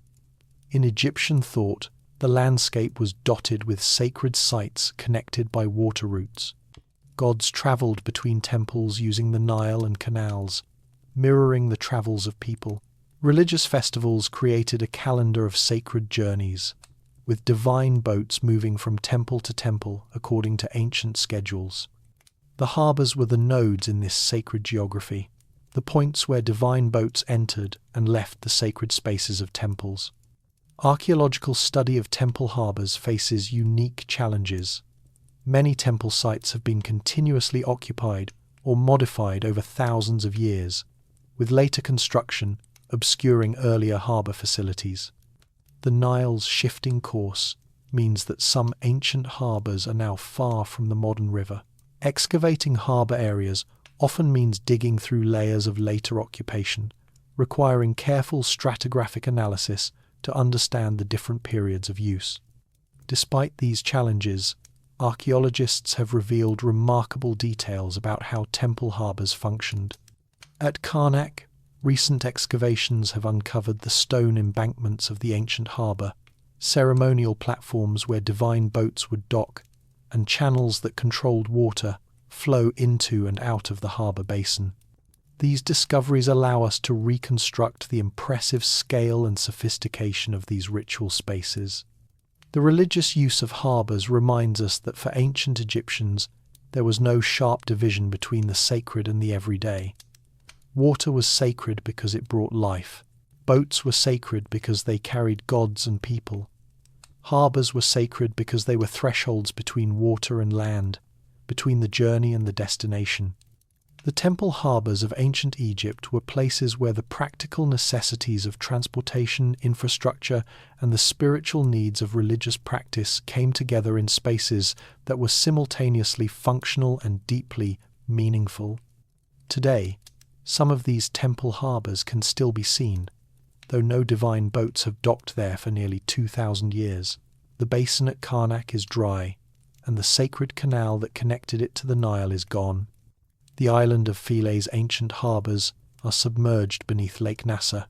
In Egyptian thought, the landscape was dotted with sacred sites connected by water routes. Gods travelled between temples using the Nile and canals, mirroring the travels of people. Religious festivals created a calendar of sacred journeys, with divine boats moving from temple to temple according to ancient schedules. The harbours were the nodes in this sacred geography, the points where divine boats entered and left the sacred spaces of temples. Archaeological study of temple harbours faces unique challenges. Many temple sites have been continuously occupied or modified over thousands of years, with later construction obscuring earlier harbour facilities. The Nile's shifting course means that some ancient harbours are now far from the modern river. Excavating harbour areas often means digging through layers of later occupation, requiring careful stratigraphic analysis to understand the different periods of use. Despite these challenges, archaeologists have revealed remarkable details about how temple harbours functioned. At Karnak, recent excavations have uncovered the stone embankments of the ancient harbour, ceremonial platforms where divine boats would dock, and channels that controlled water flow into and out of the harbour basin. These discoveries allow us to reconstruct the impressive scale and sophistication of these ritual spaces. The religious use of harbours reminds us that for ancient Egyptians, there was no sharp division between the sacred and the everyday. Water was sacred because it brought life. Boats were sacred because they carried gods and people. Harbours were sacred because they were thresholds between water and land, between the journey and the destination. The temple harbours of ancient Egypt were places where the practical necessities of transportation, infrastructure, and the spiritual needs of religious practice came together in spaces that were simultaneously functional and deeply meaningful. Today, some of these temple harbours can still be seen, though no divine boats have docked there for nearly 2,000 years. The basin at Karnak is dry, and the sacred canal that connected it to the Nile is gone. The island of Philae's ancient harbours are submerged beneath Lake Nasser,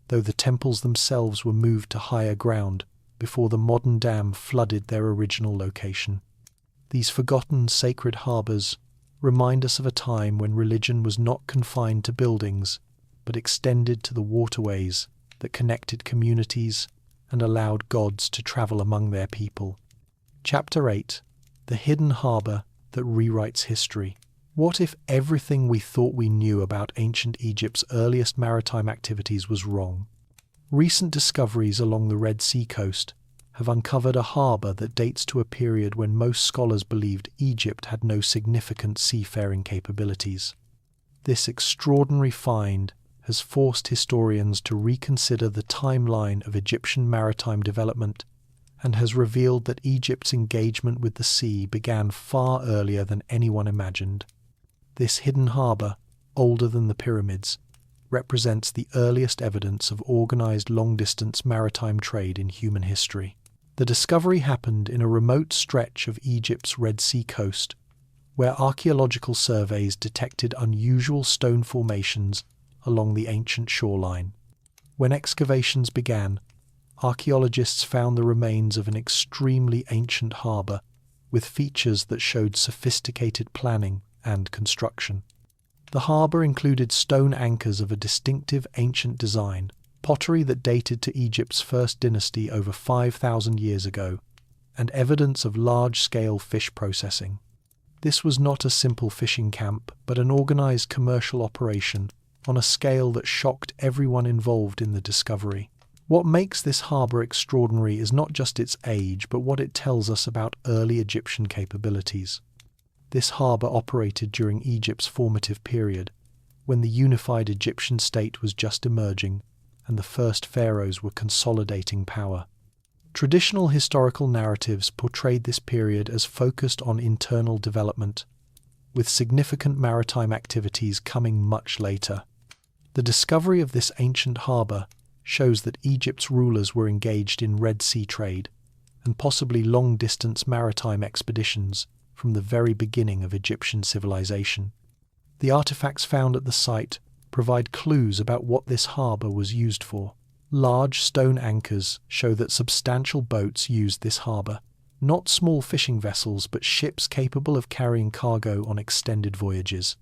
though the temples themselves were moved to higher ground before the modern dam flooded their original location. These forgotten sacred harbours remind us of a time when religion was not confined to buildings, but extended to the waterways that connected communities and allowed gods to travel among their people. Chapter 8: The Hidden Harbour That Rewrites History. What if everything we thought we knew about ancient Egypt's earliest maritime activities was wrong? Recent discoveries along the Red Sea coast have uncovered a harbour that dates to a period when most scholars believed Egypt had no significant seafaring capabilities. This extraordinary find has forced historians to reconsider the timeline of Egyptian maritime development and has revealed that Egypt's engagement with the sea began far earlier than anyone imagined. This hidden harbour, older than the pyramids, represents the earliest evidence of organised long-distance maritime trade in human history. The discovery happened in a remote stretch of Egypt's Red Sea coast, where archaeological surveys detected unusual stone formations along the ancient shoreline. When excavations began, archaeologists found the remains of an extremely ancient harbour with features that showed sophisticated planning and construction. The harbour included stone anchors of a distinctive ancient design, pottery that dated to Egypt's first dynasty over 5,000 years ago, and evidence of large-scale fish processing. This was not a simple fishing camp, but an organised commercial operation on a scale that shocked everyone involved in the discovery. What makes this harbour extraordinary is not just its age, but what it tells us about early Egyptian capabilities. This harbour operated during Egypt's formative period, when the unified Egyptian state was just emerging and the first pharaohs were consolidating power. Traditional historical narratives portrayed this period as focused on internal development, with significant maritime activities coming much later. The discovery of this ancient harbour shows that Egypt's rulers were engaged in Red Sea trade and possibly long-distance maritime expeditions from the very beginning of Egyptian civilization. The artifacts found at the site provide clues about what this harbour was used for. Large stone anchors show that substantial boats used this harbour, not small fishing vessels but ships capable of carrying cargo on extended voyages.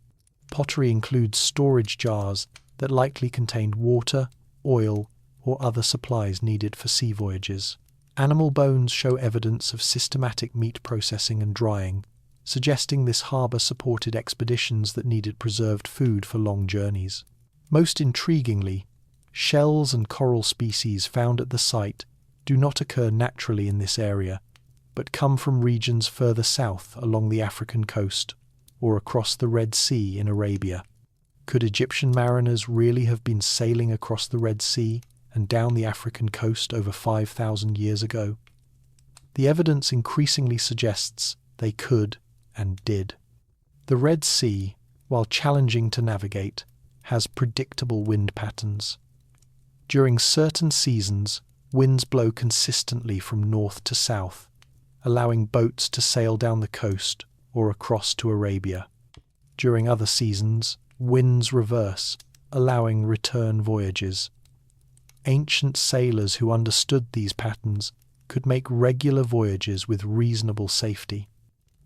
Pottery includes storage jars that likely contained water, oil, or other supplies needed for sea voyages. Animal bones show evidence of systematic meat processing and drying, suggesting this harbour supported expeditions that needed preserved food for long journeys. Most intriguingly, shells and coral species found at the site do not occur naturally in this area, but come from regions further south along the African coast or across the Red Sea in Arabia. Could Egyptian mariners really have been sailing across the Red Sea and down the African coast over 5,000 years ago? The evidence increasingly suggests they could and did. The Red Sea, while challenging to navigate, has predictable wind patterns. During certain seasons, winds blow consistently from north to south, allowing boats to sail down the coast or across to Arabia. During other seasons, winds reverse, allowing return voyages. Ancient sailors who understood these patterns could make regular voyages with reasonable safety.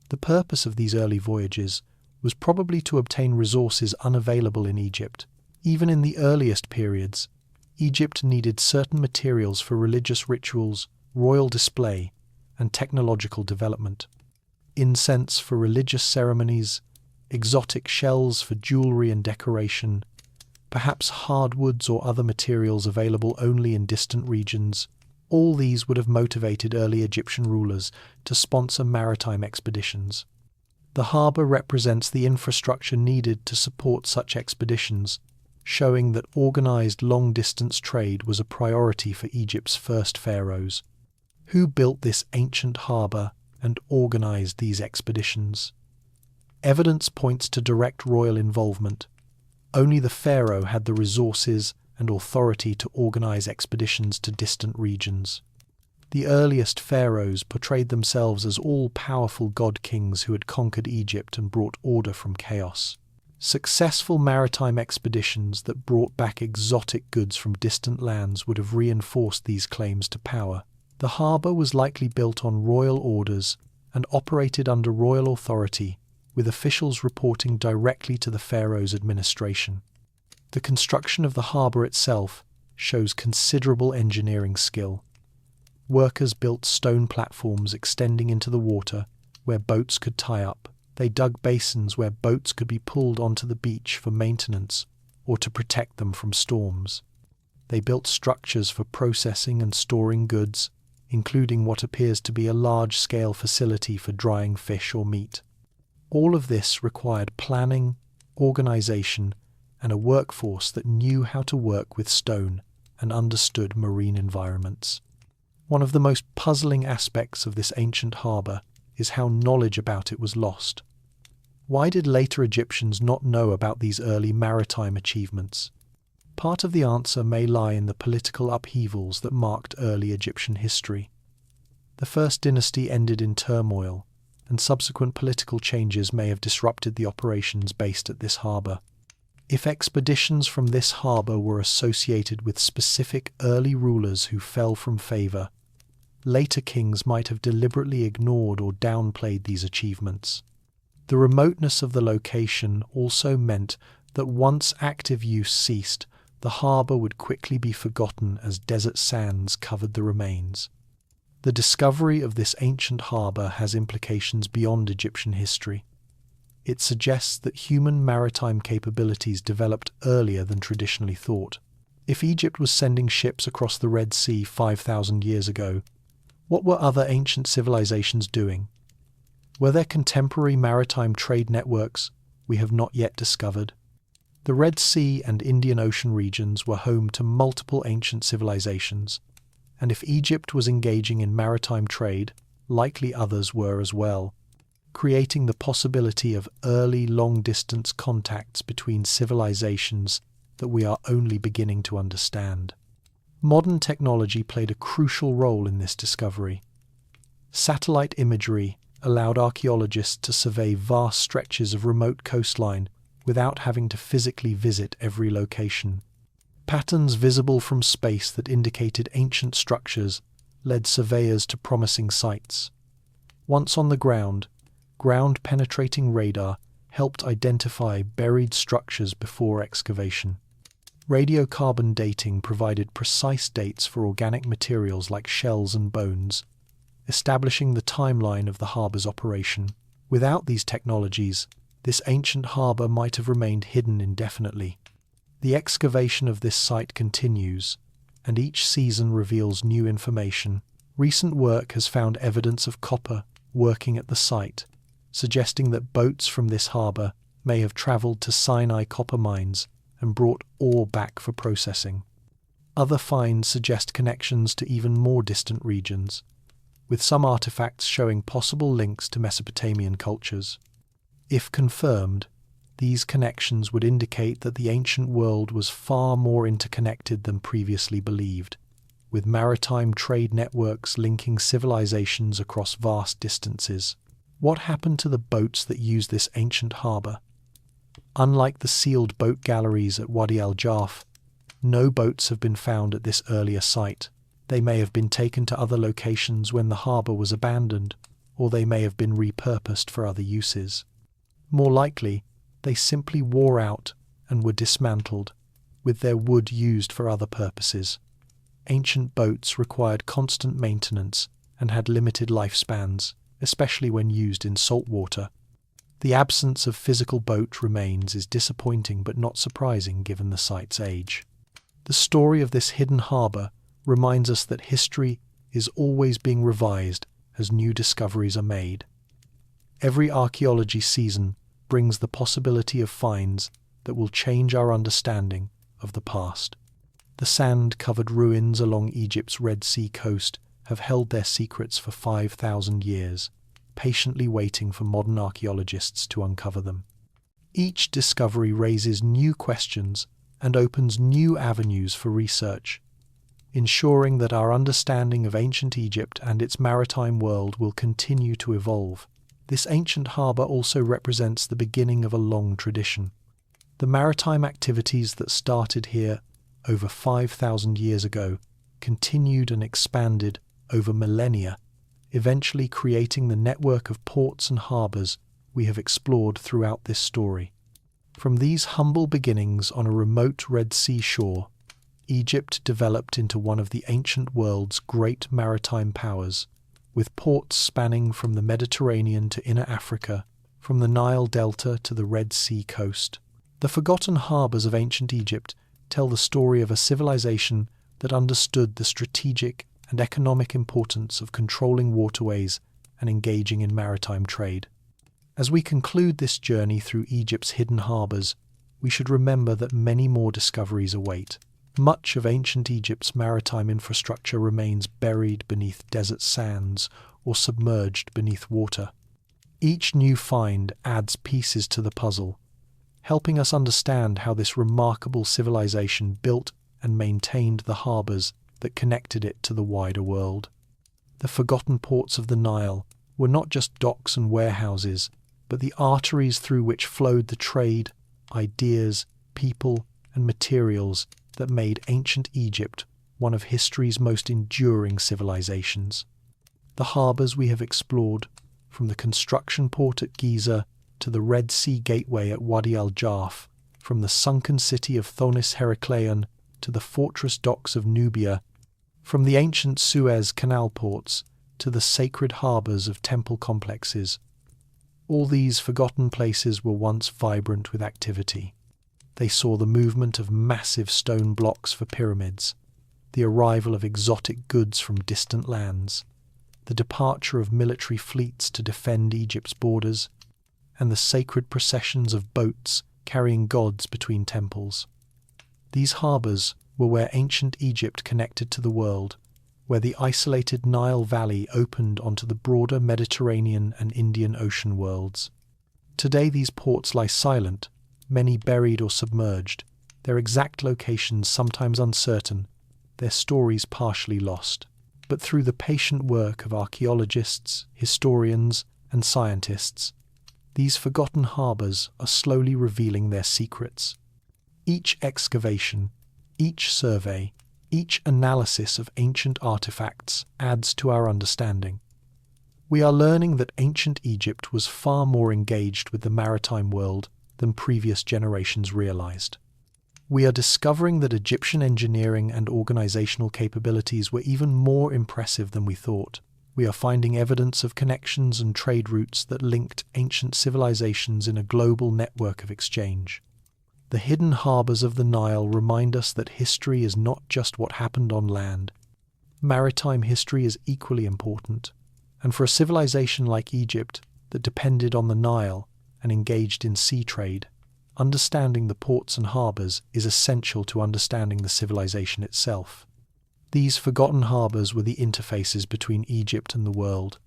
The purpose of these early voyages was probably to obtain resources unavailable in Egypt. Even in the earliest periods, Egypt needed certain materials for religious rituals, royal display, and technological development. Incense for religious ceremonies, exotic shells for jewelry and decoration, perhaps hardwoods or other materials available only in distant regions. All these would have motivated early Egyptian rulers to sponsor maritime expeditions. The harbour represents the infrastructure needed to support such expeditions, showing that organised long-distance trade was a priority for Egypt's first pharaohs. Who built this ancient harbour and organised these expeditions? Evidence points to direct royal involvement. Only the pharaoh had the resources and authority to organise expeditions to distant regions. The earliest pharaohs portrayed themselves as all-powerful god-kings who had conquered Egypt and brought order from chaos. Successful maritime expeditions that brought back exotic goods from distant lands would have reinforced these claims to power. The harbour was likely built on royal orders and operated under royal authority, with officials reporting directly to the pharaoh's administration. The construction of the harbour itself shows considerable engineering skill. Workers built stone platforms extending into the water where boats could tie up. They dug basins where boats could be pulled onto the beach for maintenance or to protect them from storms. They built structures for processing and storing goods, including what appears to be a large-scale facility for drying fish or meat. All of this required planning, organisation, and a workforce that knew how to work with stone and understood marine environments. One of the most puzzling aspects of this ancient harbour is how knowledge about it was lost. Why did later Egyptians not know about these early maritime achievements? Part of the answer may lie in the political upheavals that marked early Egyptian history. The first dynasty ended in turmoil, and subsequent political changes may have disrupted the operations based at this harbour. If expeditions from this harbour were associated with specific early rulers who fell from favour, later kings might have deliberately ignored or downplayed these achievements. The remoteness of the location also meant that once active use ceased, the harbour would quickly be forgotten as desert sands covered the remains. The discovery of this ancient harbour has implications beyond Egyptian history. It suggests that human maritime capabilities developed earlier than traditionally thought. If Egypt was sending ships across the Red Sea 5,000 years ago, what were other ancient civilizations doing? Were there contemporary maritime trade networks we have not yet discovered? The Red Sea and Indian Ocean regions were home to multiple ancient civilizations, and if Egypt was engaging in maritime trade, likely others were as well, creating the possibility of early long-distance contacts between civilizations that we are only beginning to understand. Modern technology played a crucial role in this discovery. Satellite imagery allowed archaeologists to survey vast stretches of remote coastline without having to physically visit every location. Patterns visible from space that indicated ancient structures led surveyors to promising sites. Once on the ground-penetrating radar helped identify buried structures before excavation. Radiocarbon dating provided precise dates for organic materials like shells and bones, establishing the timeline of the harbour's operation. Without these technologies, this ancient harbour might have remained hidden indefinitely. The excavation of this site continues, and each season reveals new information. Recent work has found evidence of copper working at the site, suggesting that boats from this harbour may have travelled to Sinai copper mines and brought ore back for processing. Other finds suggest connections to even more distant regions, with some artefacts showing possible links to Mesopotamian cultures. If confirmed, these connections would indicate that the ancient world was far more interconnected than previously believed, with maritime trade networks linking civilizations across vast distances. What happened to the boats that used this ancient harbour? Unlike the sealed boat galleries at Wadi al-Jarf, no boats have been found at this earlier site. They may have been taken to other locations when the harbour was abandoned, or they may have been repurposed for other uses. More likely, they simply wore out and were dismantled, with their wood used for other purposes. Ancient boats required constant maintenance and had limited lifespans, especially when used in salt water. The absence of physical boat remains is disappointing but not surprising given the site's age. The story of this hidden harbour reminds us that history is always being revised as new discoveries are made. Every archaeology season brings the possibility of finds that will change our understanding of the past. The sand-covered ruins along Egypt's Red Sea coast have held their secrets for 5,000 years, patiently waiting for modern archaeologists to uncover them. Each discovery raises new questions and opens new avenues for research, ensuring that our understanding of ancient Egypt and its maritime world will continue to evolve. This ancient harbour also represents the beginning of a long tradition. The maritime activities that started here over 5,000 years ago continued and expanded over millennia, eventually creating the network of ports and harbours we have explored throughout this story. From these humble beginnings on a remote Red Sea shore, Egypt developed into one of the ancient world's great maritime powers, with ports spanning from the Mediterranean to inner Africa, from the Nile Delta to the Red Sea coast. The forgotten harbours of ancient Egypt tell the story of a civilization that understood the strategic and economic importance of controlling waterways and engaging in maritime trade. As we conclude this journey through Egypt's hidden harbours, we should remember that many more discoveries await. Much of ancient Egypt's maritime infrastructure remains buried beneath desert sands or submerged beneath water. Each new find adds pieces to the puzzle, helping us understand how this remarkable civilization built and maintained the harbours that connected it to the wider world. The forgotten ports of the Nile were not just docks and warehouses, but the arteries through which flowed the trade, ideas, people, and materials that made ancient Egypt one of history's most enduring civilizations. The harbours we have explored, from the construction port at Giza to the Red Sea gateway at Wadi al-Jarf, from the sunken city of Thonis Heracleion to the fortress docks of Nubia, from the ancient Suez Canal ports to the sacred harbours of temple complexes. All these forgotten places were once vibrant with activity. They saw the movement of massive stone blocks for pyramids, the arrival of exotic goods from distant lands, the departure of military fleets to defend Egypt's borders, and the sacred processions of boats carrying gods between temples. These harbours were where ancient Egypt connected to the world, where the isolated Nile Valley opened onto the broader Mediterranean and Indian Ocean worlds. Today these ports lie silent, many buried or submerged, their exact locations sometimes uncertain, their stories partially lost. But through the patient work of archaeologists, historians, and scientists, these forgotten harbours are slowly revealing their secrets. Each excavation, each survey, each analysis of ancient artifacts adds to our understanding. We are learning that ancient Egypt was far more engaged with the maritime world than previous generations realized. We are discovering that Egyptian engineering and organizational capabilities were even more impressive than we thought. We are finding evidence of connections and trade routes that linked ancient civilizations in a global network of exchange. The hidden harbours of the Nile remind us that history is not just what happened on land. Maritime history is equally important, and for a civilization like Egypt that depended on the Nile and engaged in sea trade, understanding the ports and harbours is essential to understanding the civilization itself. These forgotten harbours were the interfaces between Egypt and the world,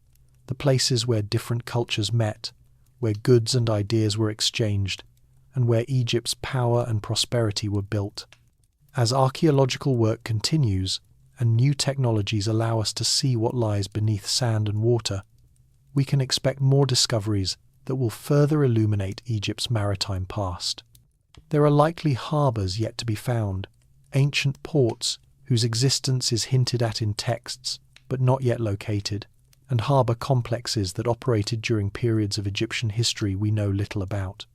the places where different cultures met, where goods and ideas were exchanged, and where Egypt's power and prosperity were built. As archaeological work continues, and new technologies allow us to see what lies beneath sand and water, we can expect more discoveries that will further illuminate Egypt's maritime past. There are likely harbours yet to be found, ancient ports whose existence is hinted at in texts but not yet located, and harbour complexes that operated during periods of Egyptian history we know little about.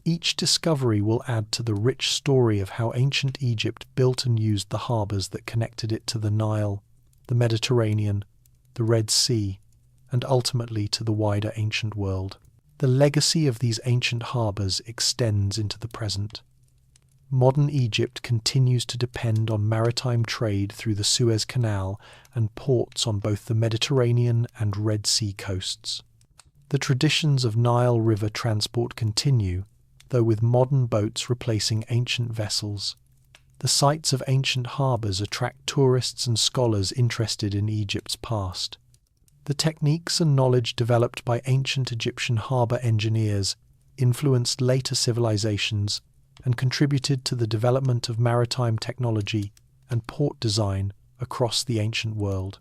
Each discovery will add to the rich story of how ancient Egypt built and used the harbours that connected it to the Nile, the Mediterranean, the Red Sea, and ultimately to the wider ancient world. The legacy of these ancient harbours extends into the present. Modern Egypt continues to depend on maritime trade through the Suez Canal and ports on both the Mediterranean and Red Sea coasts. The traditions of Nile River transport continue, though with modern boats replacing ancient vessels. The sites of ancient harbours attract tourists and scholars interested in Egypt's past. The techniques and knowledge developed by ancient Egyptian harbour engineers influenced later civilizations and contributed to the development of maritime technology and port design across the ancient world.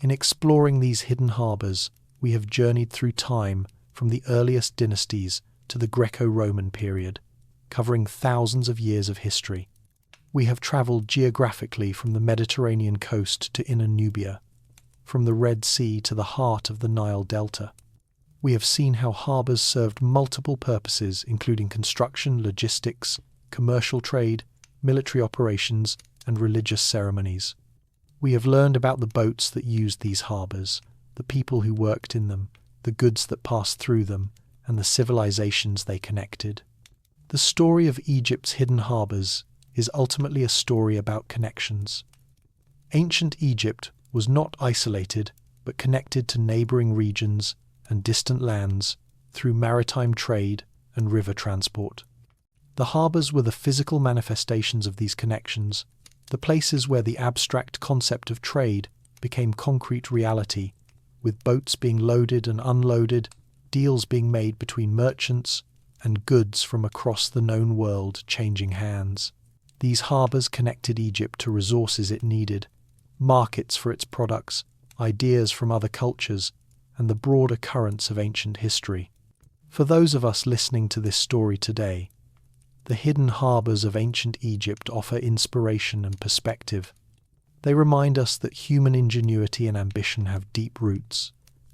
In exploring these hidden harbours, we have journeyed through time from the earliest dynasties to the Greco-Roman period, covering thousands of years of history. We have travelled geographically from the Mediterranean coast to inner Nubia, from the Red Sea to the heart of the Nile Delta. We have seen how harbours served multiple purposes, including construction, logistics, commercial trade, military operations, and religious ceremonies. We have learned about the boats that used these harbours, the people who worked in them, the goods that passed through them, and the civilizations they connected. The story of Egypt's hidden harbours is ultimately a story about connections. Ancient Egypt was not isolated, but connected to neighbouring regions and distant lands through maritime trade and river transport. The harbours were the physical manifestations of these connections, the places where the abstract concept of trade became concrete reality, with boats being loaded and unloaded, deals being made between merchants, and goods from across the known world changing hands. These harbours connected Egypt to resources it needed, markets for its products, ideas from other cultures, and the broader currents of ancient history. For those of us listening to this story today, the hidden harbours of ancient Egypt offer inspiration and perspective. They remind us that human ingenuity and ambition have deep roots,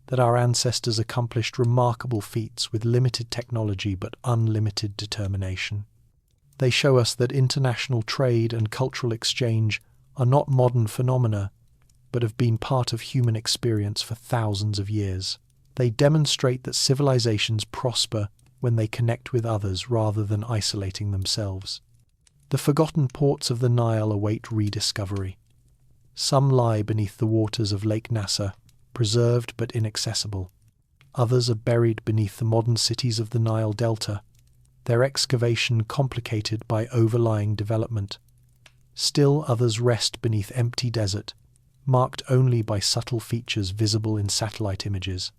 that our ancestors accomplished remarkable feats with limited technology but unlimited determination. They show us that international trade and cultural exchange are not modern phenomena, but have been part of human experience for thousands of years. They demonstrate that civilizations prosper when they connect with others rather than isolating themselves. The forgotten ports of the Nile await rediscovery. Some lie beneath the waters of Lake Nasser, preserved but inaccessible. Others are buried beneath the modern cities of the Nile Delta, their excavation complicated by overlying development. Still others rest beneath empty desert, marked only by subtle features visible in satellite images.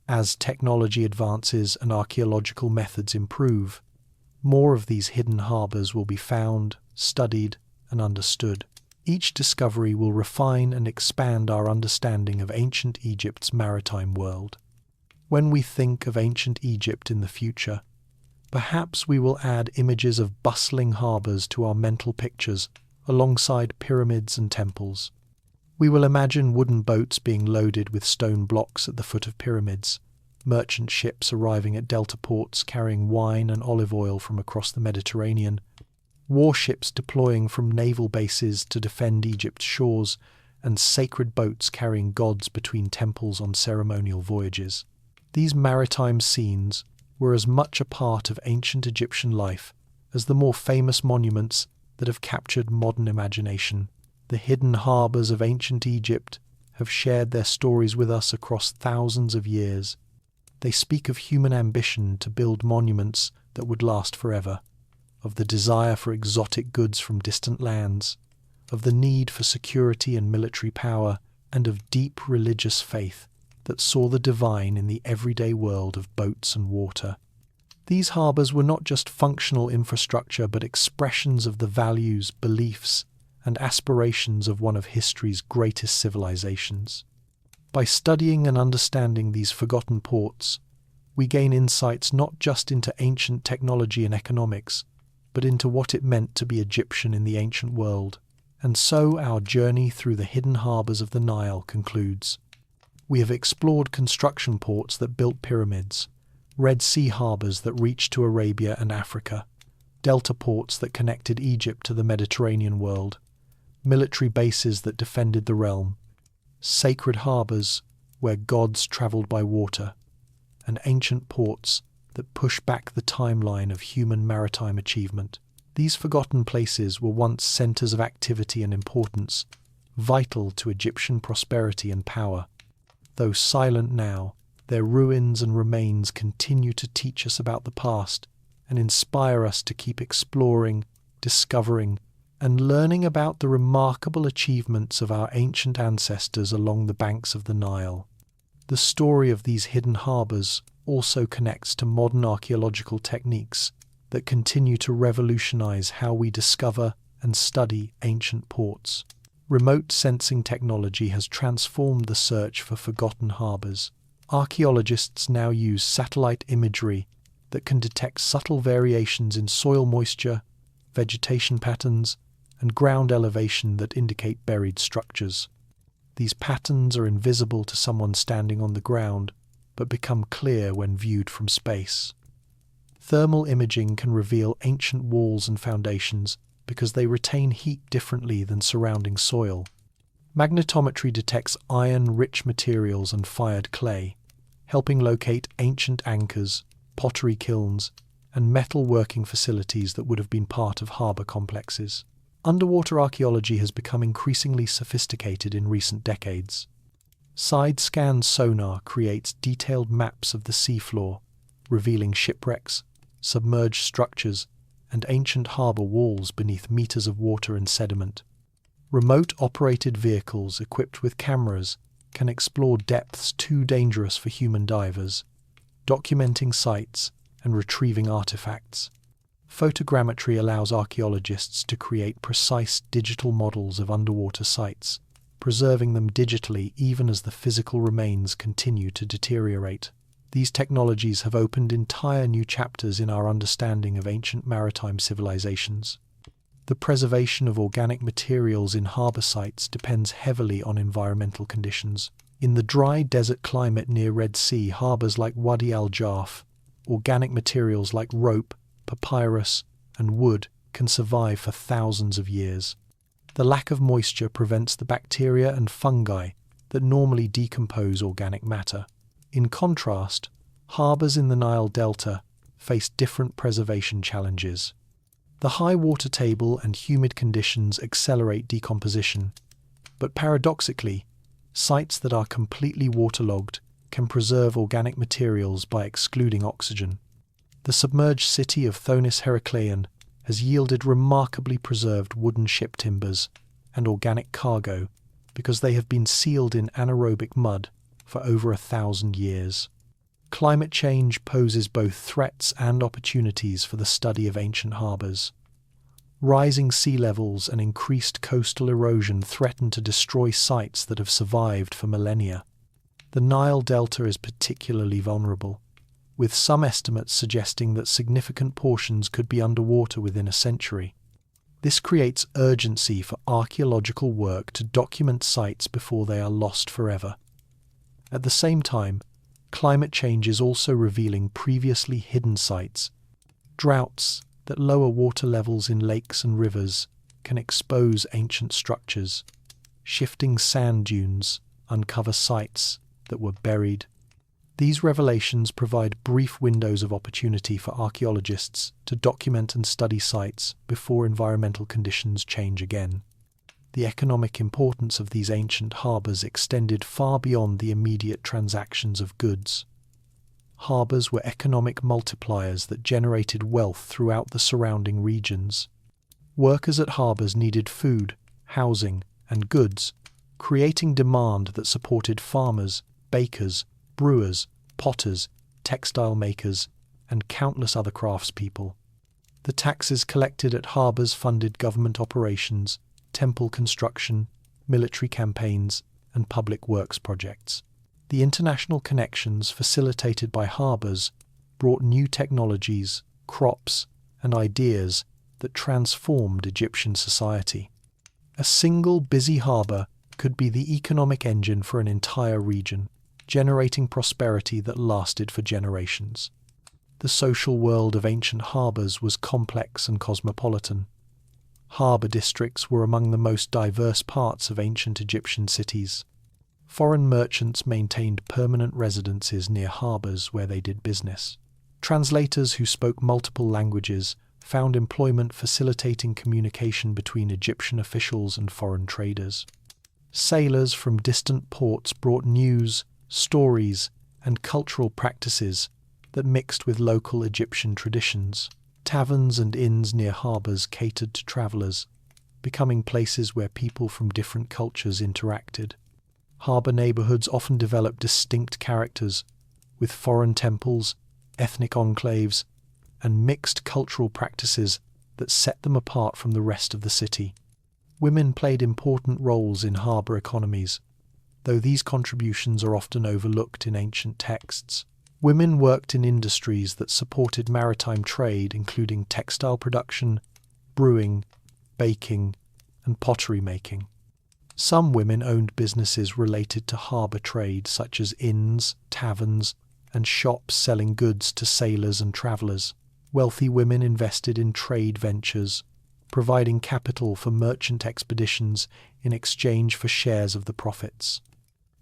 As technology advances and archaeological methods improve, more of these hidden harbours will be found, studied, and understood. Each discovery will refine and expand our understanding of ancient Egypt's maritime world. When we think of ancient Egypt in the future, perhaps we will add images of bustling harbours to our mental pictures alongside pyramids and temples. We will imagine wooden boats being loaded with stone blocks at the foot of pyramids, merchant ships arriving at delta ports carrying wine and olive oil from across the Mediterranean, warships deploying from naval bases to defend Egypt's shores, and sacred boats carrying gods between temples on ceremonial voyages. These maritime scenes were as much a part of ancient Egyptian life as the more famous monuments that have captured modern imagination. The hidden harbours of ancient Egypt have shared their stories with us across thousands of years. They speak of human ambition to build monuments that would last forever, of the desire for exotic goods from distant lands, of the need for security and military power, and of deep religious faith that saw the divine in the everyday world of boats and water. These harbours were not just functional infrastructure but expressions of the values, beliefs, and aspirations of one of history's greatest civilizations. By studying and understanding these forgotten ports, we gain insights not just into ancient technology and economics, but into what it meant to be Egyptian in the ancient world. And so our journey through the hidden harbours of the Nile concludes. We have explored construction ports that built pyramids, Red Sea harbours that reached to Arabia and Africa, delta ports that connected Egypt to the Mediterranean world, military bases that defended the realm, sacred harbours where gods travelled by water, and ancient ports that push back the timeline of human maritime achievement. These forgotten places were once centres of activity and importance, vital to Egyptian prosperity and power. Though silent now, their ruins and remains continue to teach us about the past and inspire us to keep exploring, discovering, and learning about the remarkable achievements of our ancient ancestors along the banks of the Nile. The story of these hidden harbours also connects to modern archaeological techniques that continue to revolutionise how we discover and study ancient ports. Remote sensing technology has transformed the search for forgotten harbours. Archaeologists now use satellite imagery that can detect subtle variations in soil moisture, vegetation patterns, and ground elevation that indicate buried structures. These patterns are invisible to someone standing on the ground, but become clear when viewed from space. Thermal imaging can reveal ancient walls and foundations because they retain heat differently than surrounding soil. Magnetometry detects iron-rich materials and fired clay, helping locate ancient anchors, pottery kilns, and metal working facilities that would have been part of harbour complexes. Underwater archaeology has become increasingly sophisticated in recent decades. Side-scan sonar creates detailed maps of the seafloor, revealing shipwrecks, submerged structures, and ancient harbour walls beneath meters of water and sediment. Remote-operated vehicles equipped with cameras can explore depths too dangerous for human divers, documenting sites and retrieving artefacts. Photogrammetry allows archaeologists to create precise digital models of underwater sites, preserving them digitally even as the physical remains continue to deteriorate. These technologies have opened entire new chapters in our understanding of ancient maritime civilizations. The preservation of organic materials in harbour sites depends heavily on environmental conditions. In the dry desert climate near Red Sea harbours like Wadi al-Jarf, organic materials like rope, papyrus, and wood can survive for thousands of years. The lack of moisture prevents the bacteria and fungi that normally decompose organic matter. In contrast, harbours in the Nile Delta face different preservation challenges. The high water table and humid conditions accelerate decomposition, but paradoxically, sites that are completely waterlogged can preserve organic materials by excluding oxygen. The submerged city of Thonis Heracleion has yielded remarkably preserved wooden ship timbers and organic cargo because they have been sealed in anaerobic mud for over 1,000 years. Climate change poses both threats and opportunities for the study of ancient harbours. Rising sea levels and increased coastal erosion threaten to destroy sites that have survived for millennia. The Nile Delta is particularly vulnerable, with some estimates suggesting that significant portions could be underwater within a century. This creates urgency for archaeological work to document sites before they are lost forever. At the same time, climate change is also revealing previously hidden sites. Droughts that lower water levels in lakes and rivers can expose ancient structures. Shifting sand dunes uncover sites that were buried. These revelations provide brief windows of opportunity for archaeologists to document and study sites before environmental conditions change again. The economic importance of these ancient harbours extended far beyond the immediate transactions of goods. Harbours were economic multipliers that generated wealth throughout the surrounding regions. Workers at harbours needed food, housing, and goods, creating demand that supported farmers, bakers, brewers, potters, textile makers, and countless other craftspeople. The taxes collected at harbours funded government operations, temple construction, military campaigns, and public works projects. The international connections facilitated by harbours brought new technologies, crops, and ideas that transformed Egyptian society. A single busy harbour could be the economic engine for an entire region, generating prosperity that lasted for generations. The social world of ancient harbours was complex and cosmopolitan. Harbour districts were among the most diverse parts of ancient Egyptian cities. Foreign merchants maintained permanent residences near harbours where they did business. Translators who spoke multiple languages found employment facilitating communication between Egyptian officials and foreign traders. Sailors from distant ports brought news, stories, and cultural practices that mixed with local Egyptian traditions. Taverns and inns near harbours catered to travellers, becoming places where people from different cultures interacted. Harbour neighbourhoods often developed distinct characters, with foreign temples, ethnic enclaves, and mixed cultural practices that set them apart from the rest of the city. Women played important roles in harbour economies, though these contributions are often overlooked in ancient texts. Women worked in industries that supported maritime trade, including textile production, brewing, baking, and pottery making. Some women owned businesses related to harbour trade, such as inns, taverns, and shops selling goods to sailors and travellers. Wealthy women invested in trade ventures, providing capital for merchant expeditions in exchange for shares of the profits.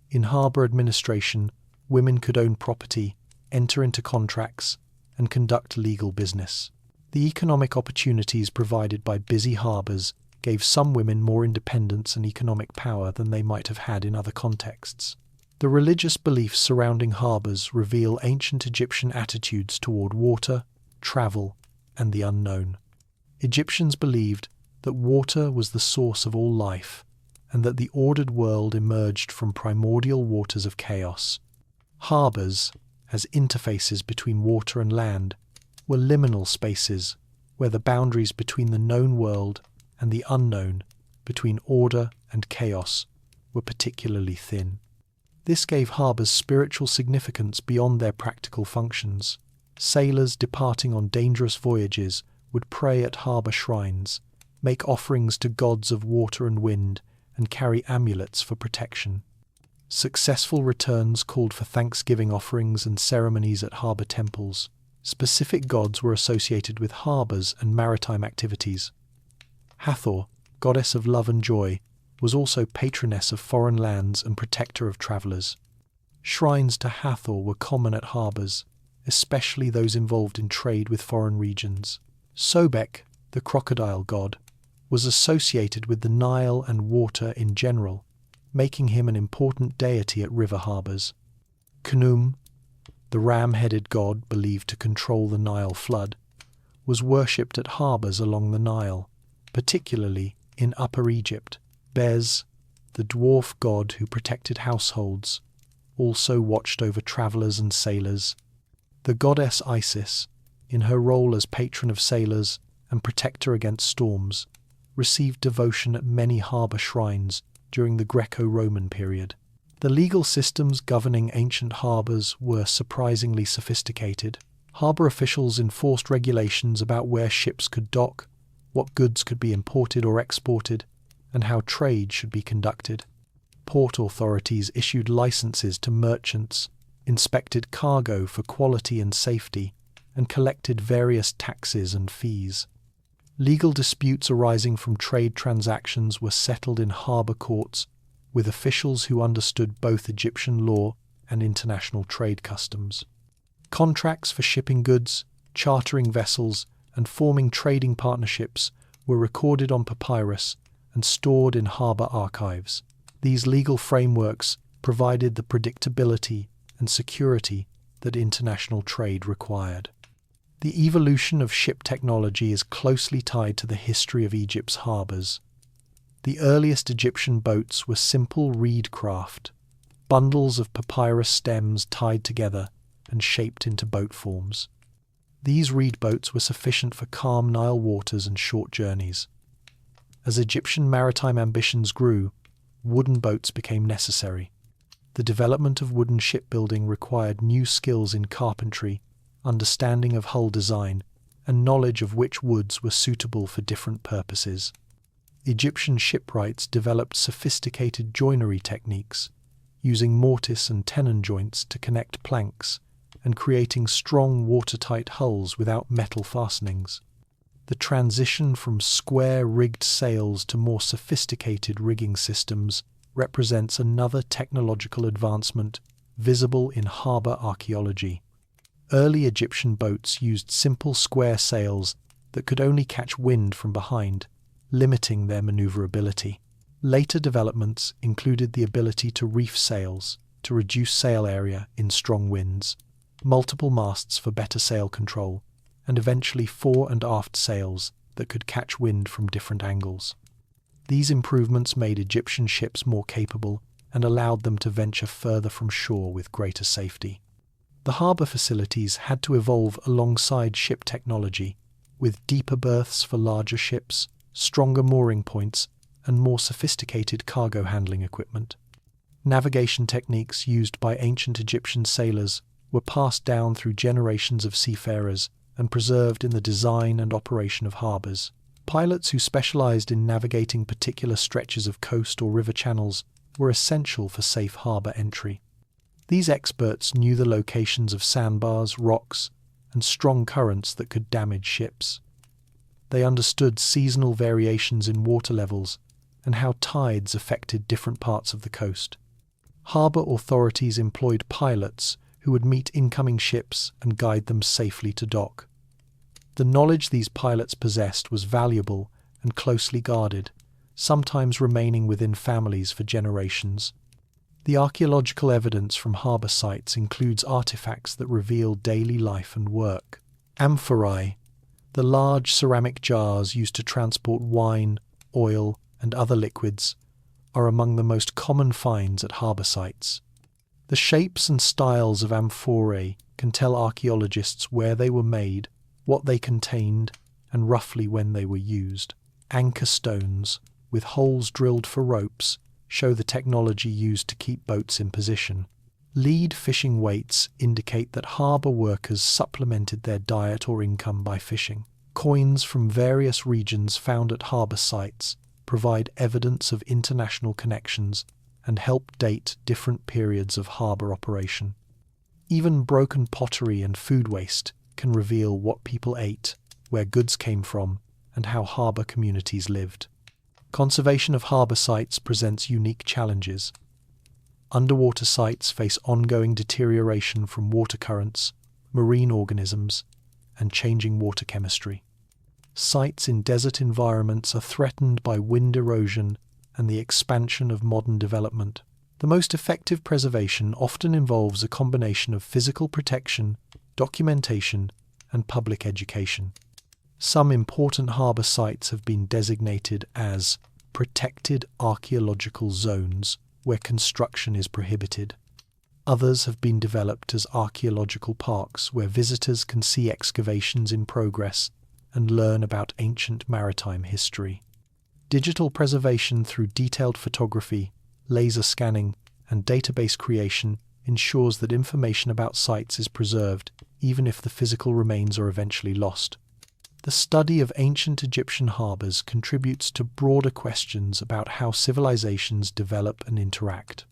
In harbour administration, women could own property, enter into contracts, and conduct legal business. The economic opportunities provided by busy harbours gave some women more independence and economic power than they might have had in other contexts. The religious beliefs surrounding harbours reveal ancient Egyptian attitudes toward water, travel, and the unknown. Egyptians believed that water was the source of all life, and that the ordered world emerged from primordial waters of chaos. Harbours, as interfaces between water and land, were liminal spaces where the boundaries between the known world and the unknown, between order and chaos, were particularly thin. This gave harbours spiritual significance beyond their practical functions. Sailors departing on dangerous voyages would pray at harbour shrines, make offerings to gods of water and wind, and carry amulets for protection. Successful returns called for thanksgiving offerings and ceremonies at harbour temples. Specific gods were associated with harbours and maritime activities. Hathor, goddess of love and joy, was also patroness of foreign lands and protector of travellers. Shrines to Hathor were common at harbours, especially those involved in trade with foreign regions. Sobek, the crocodile god, was associated with the Nile and water in general, making him an important deity at river harbours. Khnum, the ram-headed god believed to control the Nile flood, was worshipped at harbours along the Nile, particularly in Upper Egypt. Bez, the dwarf god who protected households, also watched over travellers and sailors. The goddess Isis, in her role as patron of sailors and protector against storms, received devotion at many harbour shrines during the Greco-Roman period. The legal systems governing ancient harbours were surprisingly sophisticated. Harbour officials enforced regulations about where ships could dock, what goods could be imported or exported, and how trade should be conducted. Port authorities issued licenses to merchants, inspected cargo for quality and safety, and collected various taxes and fees. Legal disputes arising from trade transactions were settled in harbour courts with officials who understood both Egyptian law and international trade customs. Contracts for shipping goods, chartering vessels, and forming trading partnerships were recorded on papyrus and stored in harbour archives. These legal frameworks provided the predictability and security that international trade required. The evolution of ship technology is closely tied to the history of Egypt's harbours. The earliest Egyptian boats were simple reed craft, bundles of papyrus stems tied together and shaped into boat forms. These reed boats were sufficient for calm Nile waters and short journeys. As Egyptian maritime ambitions grew, wooden boats became necessary. The development of wooden shipbuilding required new skills in carpentry, understanding of hull design, and knowledge of which woods were suitable for different purposes. Egyptian shipwrights developed sophisticated joinery techniques, using mortise and tenon joints to connect planks, and creating strong watertight hulls without metal fastenings. The transition from square rigged sails to more sophisticated rigging systems represents another technological advancement visible in harbour archaeology. Early Egyptian boats used simple square sails that could only catch wind from behind, limiting their manoeuvrability. Later developments included the ability to reef sails to reduce sail area in strong winds, multiple masts for better sail control, and eventually fore and aft sails that could catch wind from different angles. These improvements made Egyptian ships more capable and allowed them to venture further from shore with greater safety. The harbour facilities had to evolve alongside ship technology, with deeper berths for larger ships, stronger mooring points, and more sophisticated cargo handling equipment. Navigation techniques used by ancient Egyptian sailors were passed down through generations of seafarers and preserved in the design and operation of harbours. Pilots who specialised in navigating particular stretches of coast or river channels were essential for safe harbour entry. These experts knew the locations of sandbars, rocks, and strong currents that could damage ships. They understood seasonal variations in water levels and how tides affected different parts of the coast. Harbour authorities employed pilots who would meet incoming ships and guide them safely to dock. The knowledge these pilots possessed was valuable and closely guarded, sometimes remaining within families for generations. The archaeological evidence from harbour sites includes artefacts that reveal daily life and work. Amphorae, the large ceramic jars used to transport wine, oil, and other liquids, are among the most common finds at harbour sites. The shapes and styles of amphorae can tell archaeologists where they were made, what they contained, and roughly when they were used. Anchor stones, with holes drilled for ropes, show the technology used to keep boats in position. Lead fishing weights indicate that harbour workers supplemented their diet or income by fishing. Coins from various regions found at harbour sites provide evidence of international connections and help date different periods of harbour operation. Even broken pottery and food waste can reveal what people ate, where goods came from, and how harbour communities lived. Conservation of harbour sites presents unique challenges. Underwater sites face ongoing deterioration from water currents, marine organisms, and changing water chemistry. Sites in desert environments are threatened by wind erosion and the expansion of modern development. The most effective preservation often involves a combination of physical protection, documentation, and public education. Some important harbour sites have been designated as protected archaeological zones, where construction is prohibited. Others have been developed as archaeological parks, where visitors can see excavations in progress and learn about ancient maritime history. Digital preservation through detailed photography, laser scanning, and database creation ensures that information about sites is preserved, even if the physical remains are eventually lost. The study of ancient Egyptian harbours contributes to broader questions about how civilizations develop and interact.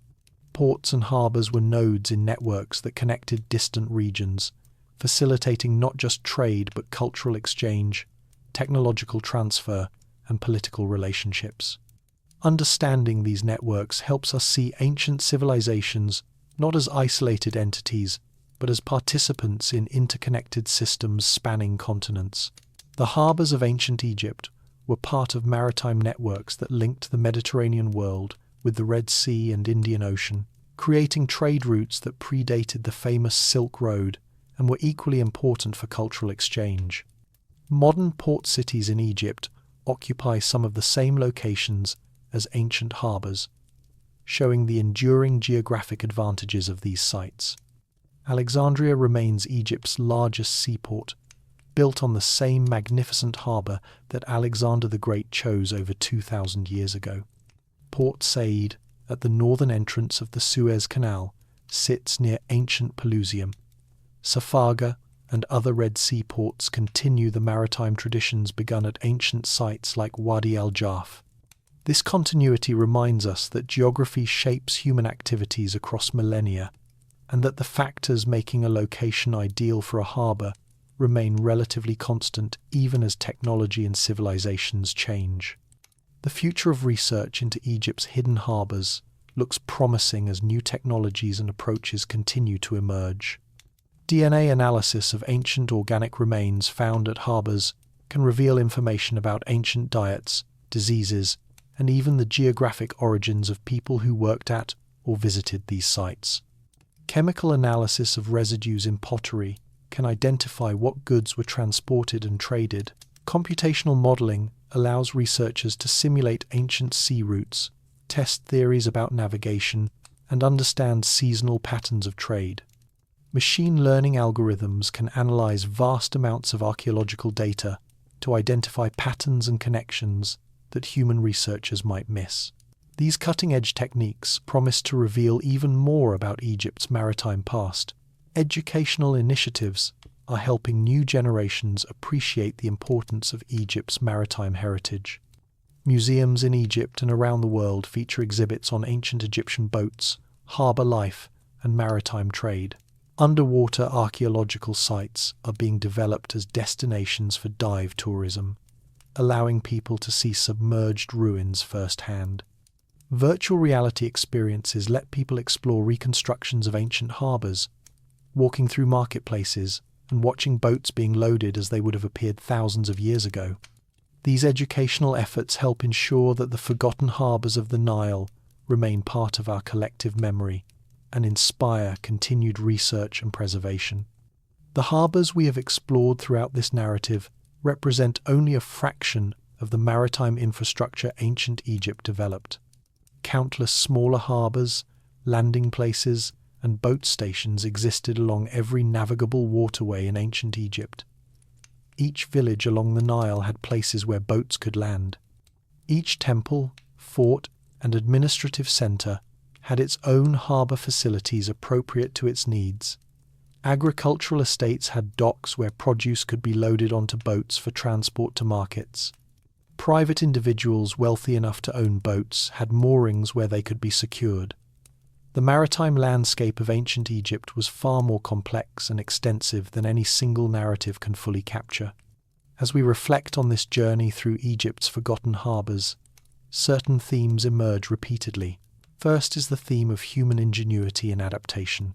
Ports and harbours were nodes in networks that connected distant regions, facilitating not just trade but cultural exchange, technological transfer, and political relationships. Understanding these networks helps us see ancient civilizations not as isolated entities, but as participants in interconnected systems spanning continents. The harbours of ancient Egypt were part of maritime networks that linked the Mediterranean world with the Red Sea and Indian Ocean, creating trade routes that predated the famous Silk Road and were equally important for cultural exchange. Modern port cities in Egypt occupy some of the same locations as ancient harbours, showing the enduring geographic advantages of these sites. Alexandria remains Egypt's largest seaport, built on the same magnificent harbour that Alexander the Great chose over 2,000 years ago. Port Said, at the northern entrance of the Suez Canal, sits near ancient Pelusium. Safaga and other Red Sea ports continue the maritime traditions begun at ancient sites like Wadi al-Jarf. This continuity reminds us that geography shapes human activities across millennia, and that the factors making a location ideal for a harbour remain relatively constant even as technology and civilizations change. The future of research into Egypt's hidden harbours looks promising as new technologies and approaches continue to emerge. DNA analysis of ancient organic remains found at harbours can reveal information about ancient diets, diseases, and even the geographic origins of people who worked at or visited these sites. Chemical analysis of residues in pottery can identify what goods were transported and traded. Computational modelling allows researchers to simulate ancient sea routes, test theories about navigation, and understand seasonal patterns of trade. Machine learning algorithms can analyze vast amounts of archaeological data to identify patterns and connections that human researchers might miss. These cutting-edge techniques promise to reveal even more about Egypt's maritime past. Educational initiatives are helping new generations appreciate the importance of Egypt's maritime heritage. Museums in Egypt and around the world feature exhibits on ancient Egyptian boats, harbour life, and maritime trade. Underwater archaeological sites are being developed as destinations for dive tourism, allowing people to see submerged ruins firsthand. Virtual reality experiences let people explore reconstructions of ancient harbours, walking through marketplaces and watching boats being loaded as they would have appeared thousands of years ago. These educational efforts help ensure that the forgotten harbours of the Nile remain part of our collective memory and inspire continued research and preservation. The harbours we have explored throughout this narrative represent only a fraction of the maritime infrastructure ancient Egypt developed. Countless smaller harbours, landing places, and boat stations existed along every navigable waterway in ancient Egypt. Each village along the Nile had places where boats could land. Each temple, fort, and administrative centre had its own harbour facilities appropriate to its needs. Agricultural estates had docks where produce could be loaded onto boats for transport to markets. Private individuals wealthy enough to own boats had moorings where they could be secured. The maritime landscape of ancient Egypt was far more complex and extensive than any single narrative can fully capture. As we reflect on this journey through Egypt's forgotten harbours, certain themes emerge repeatedly. First is the theme of human ingenuity and adaptation.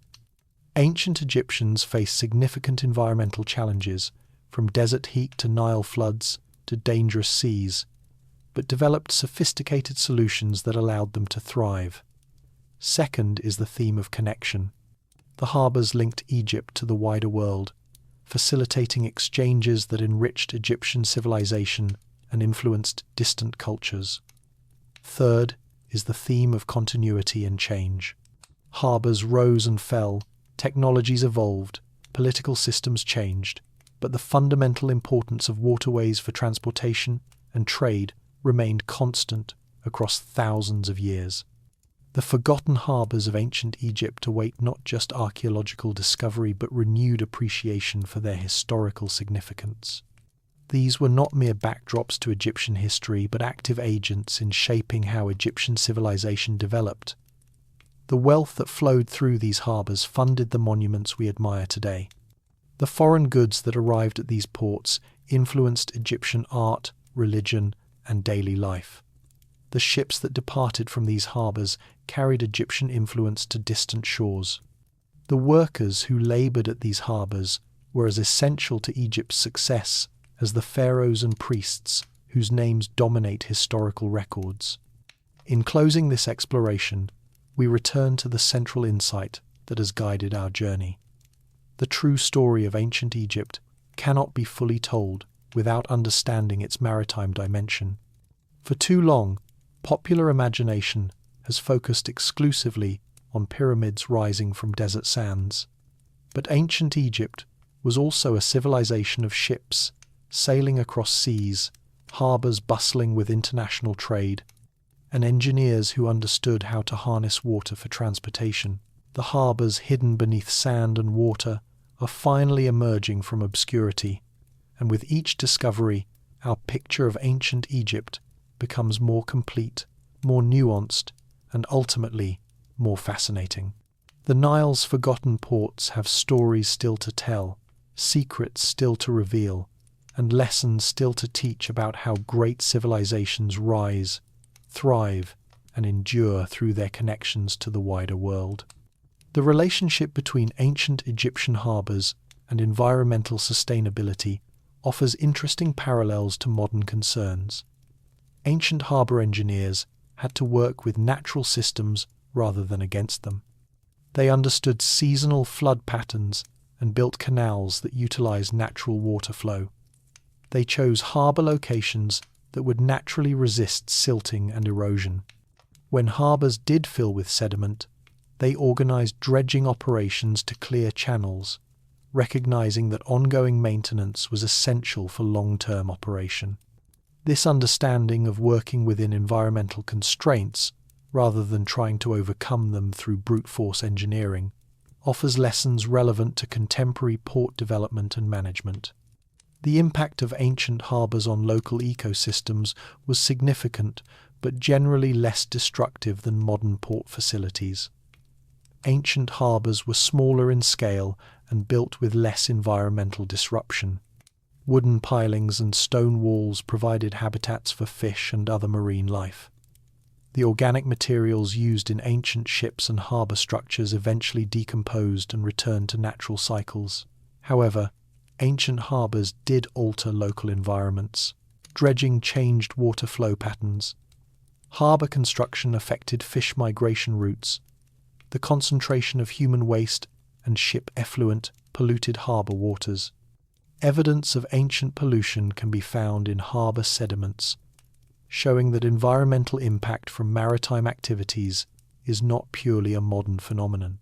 Ancient Egyptians faced significant environmental challenges, from desert heat to Nile floods to dangerous seas, but developed sophisticated solutions that allowed them to thrive. Second is the theme of connection. The harbours linked Egypt to the wider world, facilitating exchanges that enriched Egyptian civilization and influenced distant cultures. Third is the theme of continuity and change. Harbours rose and fell, technologies evolved, political systems changed, but the fundamental importance of waterways for transportation and trade remained constant across thousands of years. The forgotten harbours of ancient Egypt await not just archaeological discovery but renewed appreciation for their historical significance. These were not mere backdrops to Egyptian history but active agents in shaping how Egyptian civilization developed. The wealth that flowed through these harbours funded the monuments we admire today. The foreign goods that arrived at these ports influenced Egyptian art, religion, and daily life. The ships that departed from these harbours carried Egyptian influence to distant shores. The workers who laboured at these harbours were as essential to Egypt's success as the pharaohs and priests whose names dominate historical records. In closing this exploration, we return to the central insight that has guided our journey. The true story of ancient Egypt cannot be fully told without understanding its maritime dimension. For too long, popular imagination has focused exclusively on pyramids rising from desert sands. But ancient Egypt was also a civilization of ships, sailing across seas, harbours bustling with international trade, and engineers who understood how to harness water for transportation. The harbours hidden beneath sand and water are finally emerging from obscurity, and with each discovery, our picture of ancient Egypt becomes more complete, more nuanced, and ultimately more fascinating. The Nile's forgotten ports have stories still to tell, secrets still to reveal, and lessons still to teach about how great civilizations rise, thrive, and endure through their connections to the wider world. The relationship between ancient Egyptian harbours and environmental sustainability offers interesting parallels to modern concerns. Ancient harbour engineers had to work with natural systems rather than against them. They understood seasonal flood patterns and built canals that utilised natural water flow. They chose harbour locations that would naturally resist silting and erosion. When harbours did fill with sediment, they organised dredging operations to clear channels, recognising that ongoing maintenance was essential for long-term operation. This understanding of working within environmental constraints, rather than trying to overcome them through brute force engineering, offers lessons relevant to contemporary port development and management. The impact of ancient harbours on local ecosystems was significant, but generally less destructive than modern port facilities. Ancient harbours were smaller in scale and built with less environmental disruption. Wooden pilings and stone walls provided habitats for fish and other marine life. The organic materials used in ancient ships and harbour structures eventually decomposed and returned to natural cycles. However, ancient harbours did alter local environments. Dredging changed water flow patterns. Harbour construction affected fish migration routes. The concentration of human waste and ship effluent polluted harbour waters. Evidence of ancient pollution can be found in harbour sediments, showing that environmental impact from maritime activities is not purely a modern phenomenon.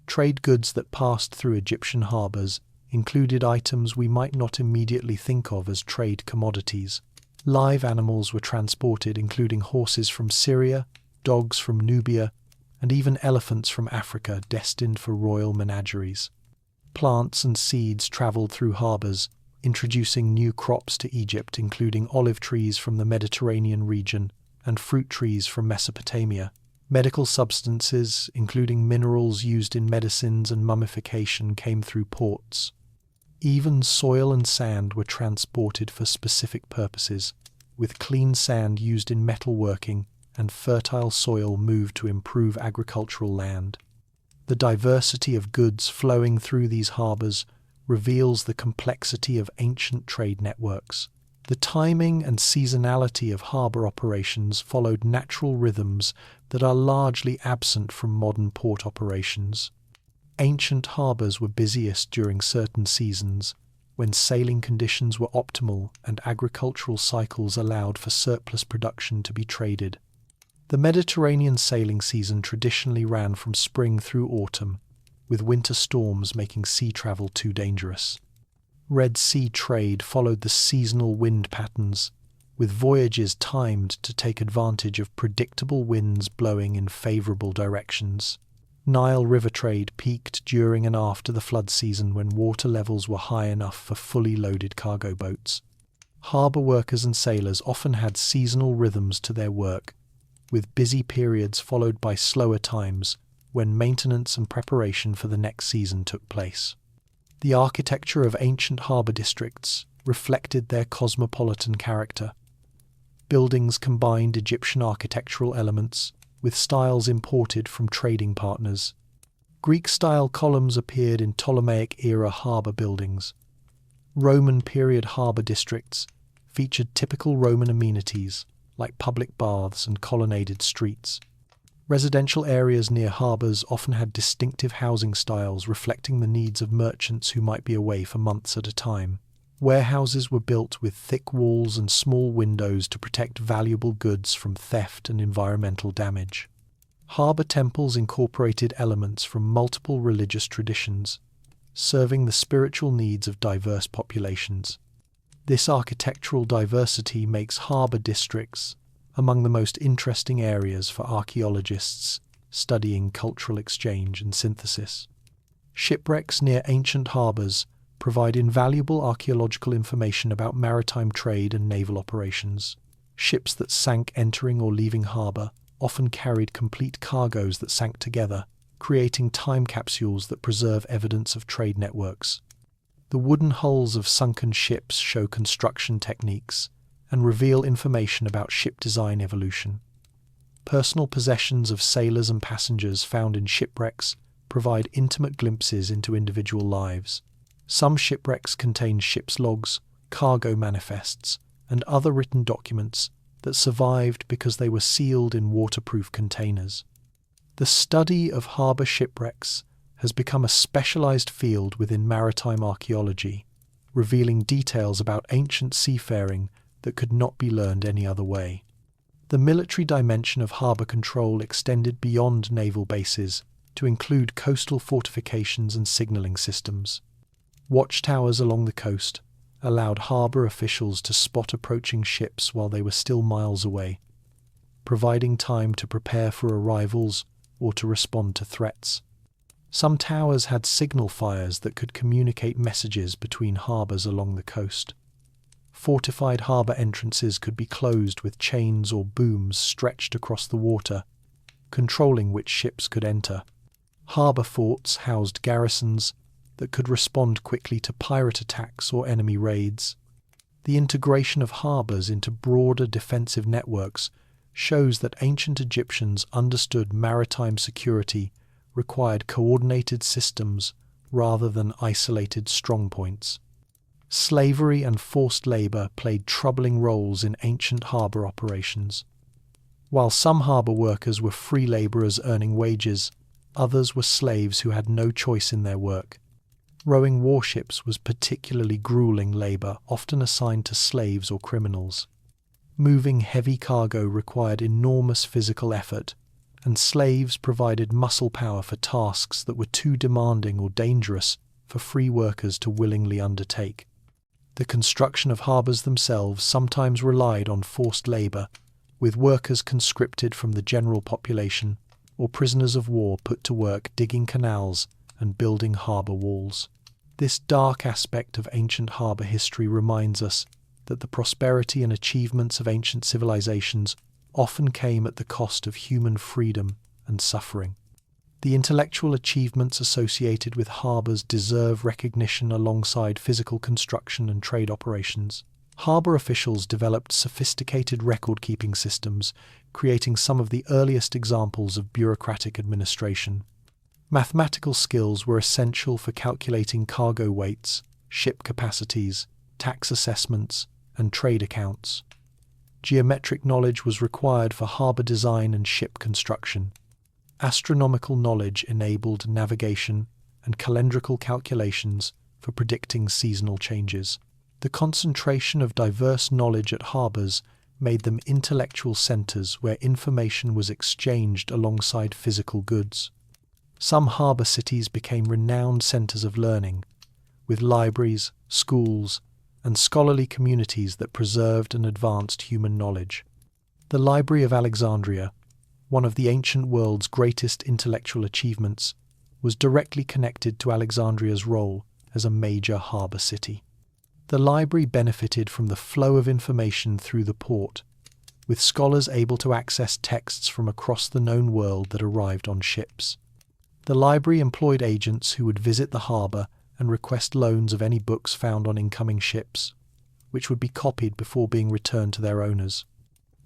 Trade goods that passed through Egyptian harbours included items we might not immediately think of as trade commodities. Live animals were transported, including horses from Syria, dogs from Nubia, and even elephants from Africa destined for royal menageries. Plants and seeds travelled through harbours, introducing new crops to Egypt, including olive trees from the Mediterranean region and fruit trees from Mesopotamia. Medical substances, including minerals used in medicines and mummification, came through ports. Even soil and sand were transported for specific purposes, with clean sand used in metalworking and fertile soil moved to improve agricultural land. The diversity of goods flowing through these harbours reveals the complexity of ancient trade networks. The timing and seasonality of harbour operations followed natural rhythms that are largely absent from modern port operations. Ancient harbours were busiest during certain seasons, when sailing conditions were optimal and agricultural cycles allowed for surplus production to be traded. The Mediterranean sailing season traditionally ran from spring through autumn, with winter storms making sea travel too dangerous. Red Sea trade followed the seasonal wind patterns, with voyages timed to take advantage of predictable winds blowing in favourable directions. Nile River trade peaked during and after the flood season when water levels were high enough for fully loaded cargo boats. Harbour workers and sailors often had seasonal rhythms to their work, with busy periods followed by slower times when maintenance and preparation for the next season took place. The architecture of ancient harbour districts reflected their cosmopolitan character. Buildings combined Egyptian architectural elements with styles imported from trading partners. Greek-style columns appeared in Ptolemaic-era harbour buildings. Roman period harbour districts featured typical Roman amenities like public baths and colonnaded streets. Residential areas near harbours often had distinctive housing styles reflecting the needs of merchants who might be away for months at a time. Warehouses were built with thick walls and small windows to protect valuable goods from theft and environmental damage. Harbour temples incorporated elements from multiple religious traditions, serving the spiritual needs of diverse populations. This architectural diversity makes harbour districts among the most interesting areas for archaeologists studying cultural exchange and synthesis. Shipwrecks near ancient harbours provide invaluable archaeological information about maritime trade and naval operations. Ships that sank entering or leaving harbour often carried complete cargoes that sank together, creating time capsules that preserve evidence of trade networks. The wooden hulls of sunken ships show construction techniques and reveal information about ship design evolution. Personal possessions of sailors and passengers found in shipwrecks provide intimate glimpses into individual lives. Some shipwrecks contain ship's logs, cargo manifests, and other written documents that survived because they were sealed in waterproof containers. The study of harbour shipwrecks has become a specialised field within maritime archaeology, revealing details about ancient seafaring that could not be learned any other way. The military dimension of harbour control extended beyond naval bases to include coastal fortifications and signalling systems. Watchtowers along the coast allowed harbour officials to spot approaching ships while they were still miles away, providing time to prepare for arrivals or to respond to threats. Some towers had signal fires that could communicate messages between harbours along the coast. Fortified harbour entrances could be closed with chains or booms stretched across the water, controlling which ships could enter. Harbour forts housed garrisons that could respond quickly to pirate attacks or enemy raids. The integration of harbours into broader defensive networks shows that ancient Egyptians understood maritime security required coordinated systems rather than isolated strongpoints. Slavery and forced labour played troubling roles in ancient harbour operations. While some harbour workers were free labourers earning wages, others were slaves who had no choice in their work. Rowing warships was particularly grueling labour, often assigned to slaves or criminals. Moving heavy cargo required enormous physical effort, and slaves provided muscle power for tasks that were too demanding or dangerous for free workers to willingly undertake. The construction of harbours themselves sometimes relied on forced labour, with workers conscripted from the general population or prisoners of war put to work digging canals and building harbour walls. This dark aspect of ancient harbour history reminds us that the prosperity and achievements of ancient civilizations often came at the cost of human freedom and suffering. The intellectual achievements associated with harbours deserve recognition alongside physical construction and trade operations. Harbour officials developed sophisticated record-keeping systems, creating some of the earliest examples of bureaucratic administration. Mathematical skills were essential for calculating cargo weights, ship capacities, tax assessments, and trade accounts. Geometric knowledge was required for harbour design and ship construction. Astronomical knowledge enabled navigation and calendrical calculations for predicting seasonal changes. The concentration of diverse knowledge at harbours made them intellectual centres where information was exchanged alongside physical goods. Some harbour cities became renowned centres of learning, with libraries, schools, and scholarly communities that preserved and advanced human knowledge. The Library of Alexandria, one of the ancient world's greatest intellectual achievements, was directly connected to Alexandria's role as a major harbour city. The library benefited from the flow of information through the port, with scholars able to access texts from across the known world that arrived on ships. The library employed agents who would visit the harbour and request loans of any books found on incoming ships, which would be copied before being returned to their owners.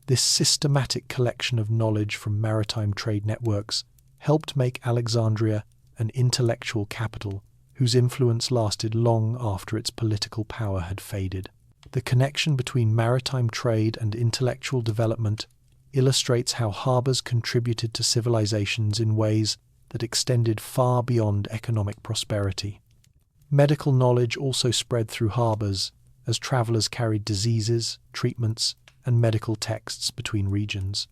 This systematic collection of knowledge from maritime trade networks helped make Alexandria an intellectual capital whose influence lasted long after its political power had faded. The connection between maritime trade and intellectual development illustrates how harbours contributed to civilizations in ways that extended far beyond economic prosperity. Medical knowledge also spread through harbours as travellers carried diseases, treatments, and medical texts between regions.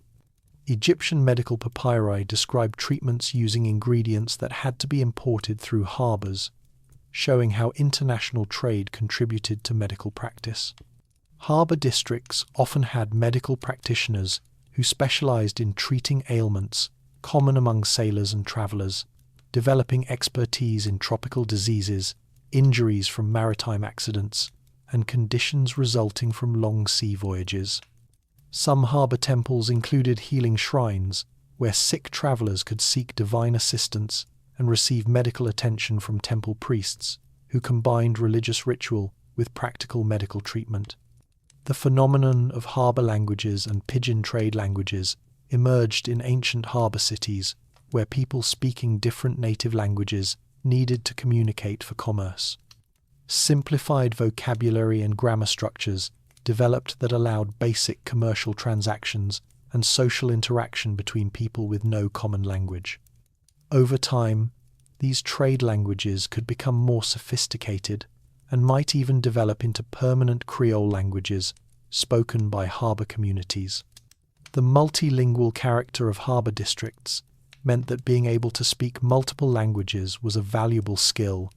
Egyptian medical papyri describe treatments using ingredients that had to be imported through harbours, showing how international trade contributed to medical practice. Harbour districts often had medical practitioners who specialised in treating ailments common among sailors and travellers, developing expertise in tropical diseases, injuries from maritime accidents, and conditions resulting from long sea voyages. Some harbour temples included healing shrines, where sick travellers could seek divine assistance and receive medical attention from temple priests, who combined religious ritual with practical medical treatment. The phenomenon of harbour languages and pidgin trade languages emerged in ancient harbour cities where people speaking different native languages needed to communicate for commerce. Simplified vocabulary and grammar structures developed that allowed basic commercial transactions and social interaction between people with no common language. Over time, these trade languages could become more sophisticated and might even develop into permanent Creole languages spoken by harbour communities. The multilingual character of harbour districts meant that being able to speak multiple languages was a valuable skill,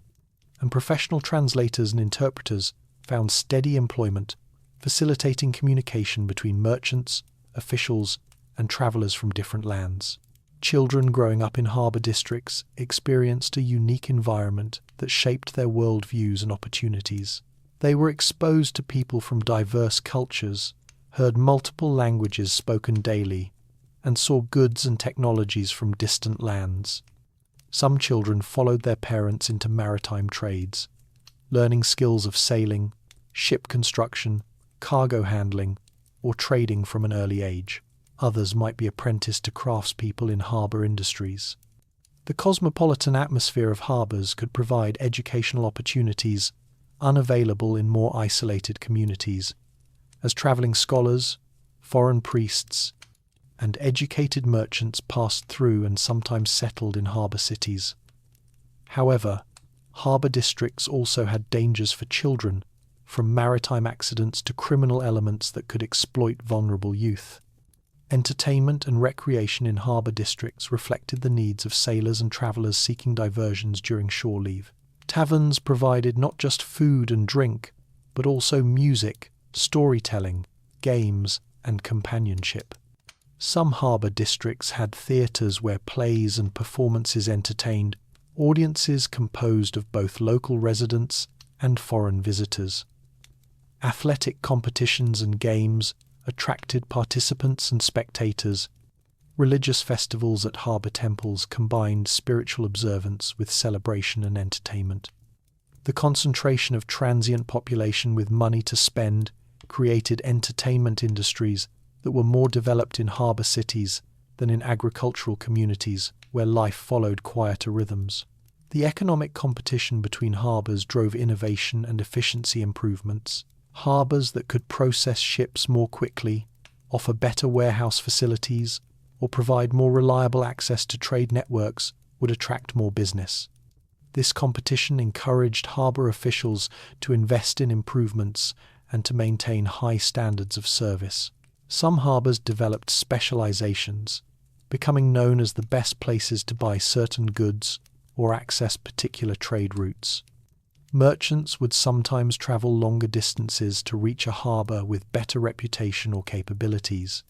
and professional translators and interpreters found steady employment, facilitating communication between merchants, officials, and travellers from different lands. Children growing up in harbour districts experienced a unique environment that shaped their worldviews and opportunities. They were exposed to people from diverse cultures, heard multiple languages spoken daily, and saw goods and technologies from distant lands. Some children followed their parents into maritime trades, learning skills of sailing, ship construction, cargo handling, or trading from an early age. Others might be apprenticed to craftspeople in harbour industries. The cosmopolitan atmosphere of harbours could provide educational opportunities unavailable in more isolated communities, as travelling scholars, foreign priests, and educated merchants passed through and sometimes settled in harbour cities. However, harbour districts also had dangers for children, from maritime accidents to criminal elements that could exploit vulnerable youth. Entertainment and recreation in harbour districts reflected the needs of sailors and travellers seeking diversions during shore leave. Taverns provided not just food and drink, but also music, storytelling, games, and companionship. Some harbour districts had theatres where plays and performances entertained audiences composed of both local residents and foreign visitors. Athletic competitions and games attracted participants and spectators. Religious festivals at harbour temples combined spiritual observance with celebration and entertainment. The concentration of transient population with money to spend created entertainment industries that were more developed in harbour cities than in agricultural communities where life followed quieter rhythms. The economic competition between harbours drove innovation and efficiency improvements. Harbours that could process ships more quickly, offer better warehouse facilities, or provide more reliable access to trade networks would attract more business. This competition encouraged harbour officials to invest in improvements and to maintain high standards of service. Some harbours developed specializations, becoming known as the best places to buy certain goods or access particular trade routes. Merchants would sometimes travel longer distances to reach a harbour with better reputation or capabilities.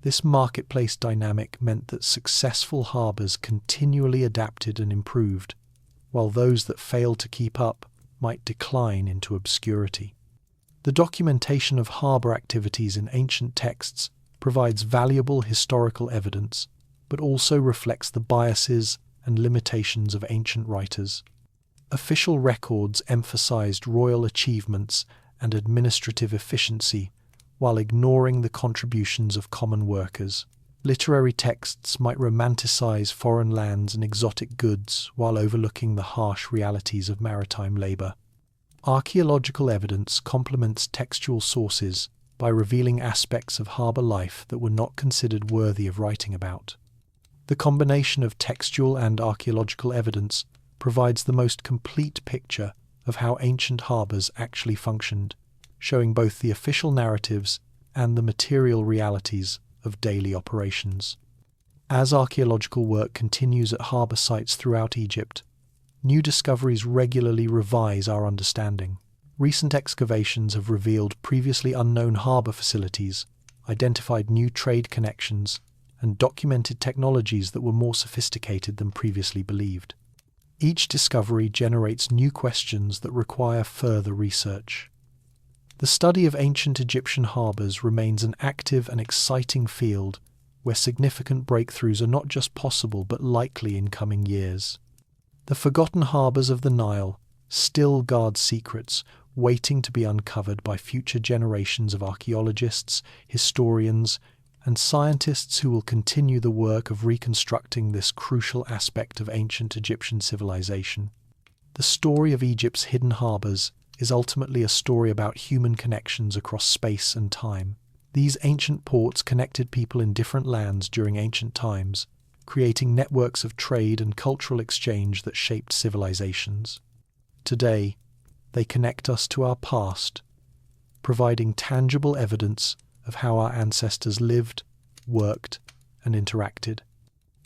This marketplace dynamic meant that successful harbours continually adapted and improved, while those that failed to keep up might decline into obscurity. The documentation of harbour activities in ancient texts provides valuable historical evidence, but also reflects the biases and limitations of ancient writers. Official records emphasized royal achievements and administrative efficiency, while ignoring the contributions of common workers. Literary texts might romanticize foreign lands and exotic goods while overlooking the harsh realities of maritime labor. Archaeological evidence complements textual sources by revealing aspects of harbor life that were not considered worthy of writing about. The combination of textual and archaeological evidence provides the most complete picture of how ancient harbours actually functioned, showing both the official narratives and the material realities of daily operations. As archaeological work continues at harbour sites throughout Egypt, new discoveries regularly revise our understanding. Recent excavations have revealed previously unknown harbour facilities, identified new trade connections, and documented technologies that were more sophisticated than previously believed. Each discovery generates new questions that require further research. The study of ancient Egyptian harbours remains an active and exciting field where significant breakthroughs are not just possible but likely in coming years. The forgotten harbours of the Nile still guard secrets waiting to be uncovered by future generations of archaeologists, historians, and scientists who will continue the work of reconstructing this crucial aspect of ancient Egyptian civilization. The story of Egypt's hidden harbours is ultimately a story about human connections across space and time. These ancient ports connected people in different lands during ancient times, creating networks of trade and cultural exchange that shaped civilizations. Today, they connect us to our past, providing tangible evidence of how our ancestors lived, worked, and interacted.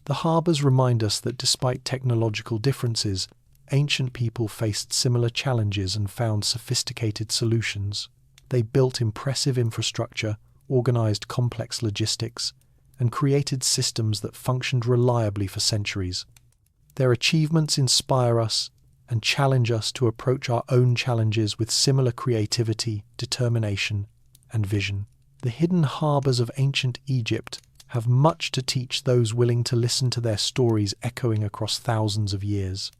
The harbours remind us that despite technological differences, ancient people faced similar challenges and found sophisticated solutions. They built impressive infrastructure, organised complex logistics, and created systems that functioned reliably for centuries. Their achievements inspire us and challenge us to approach our own challenges with similar creativity, determination, and vision. The hidden harbours of ancient Egypt have much to teach those willing to listen to their stories echoing across thousands of years.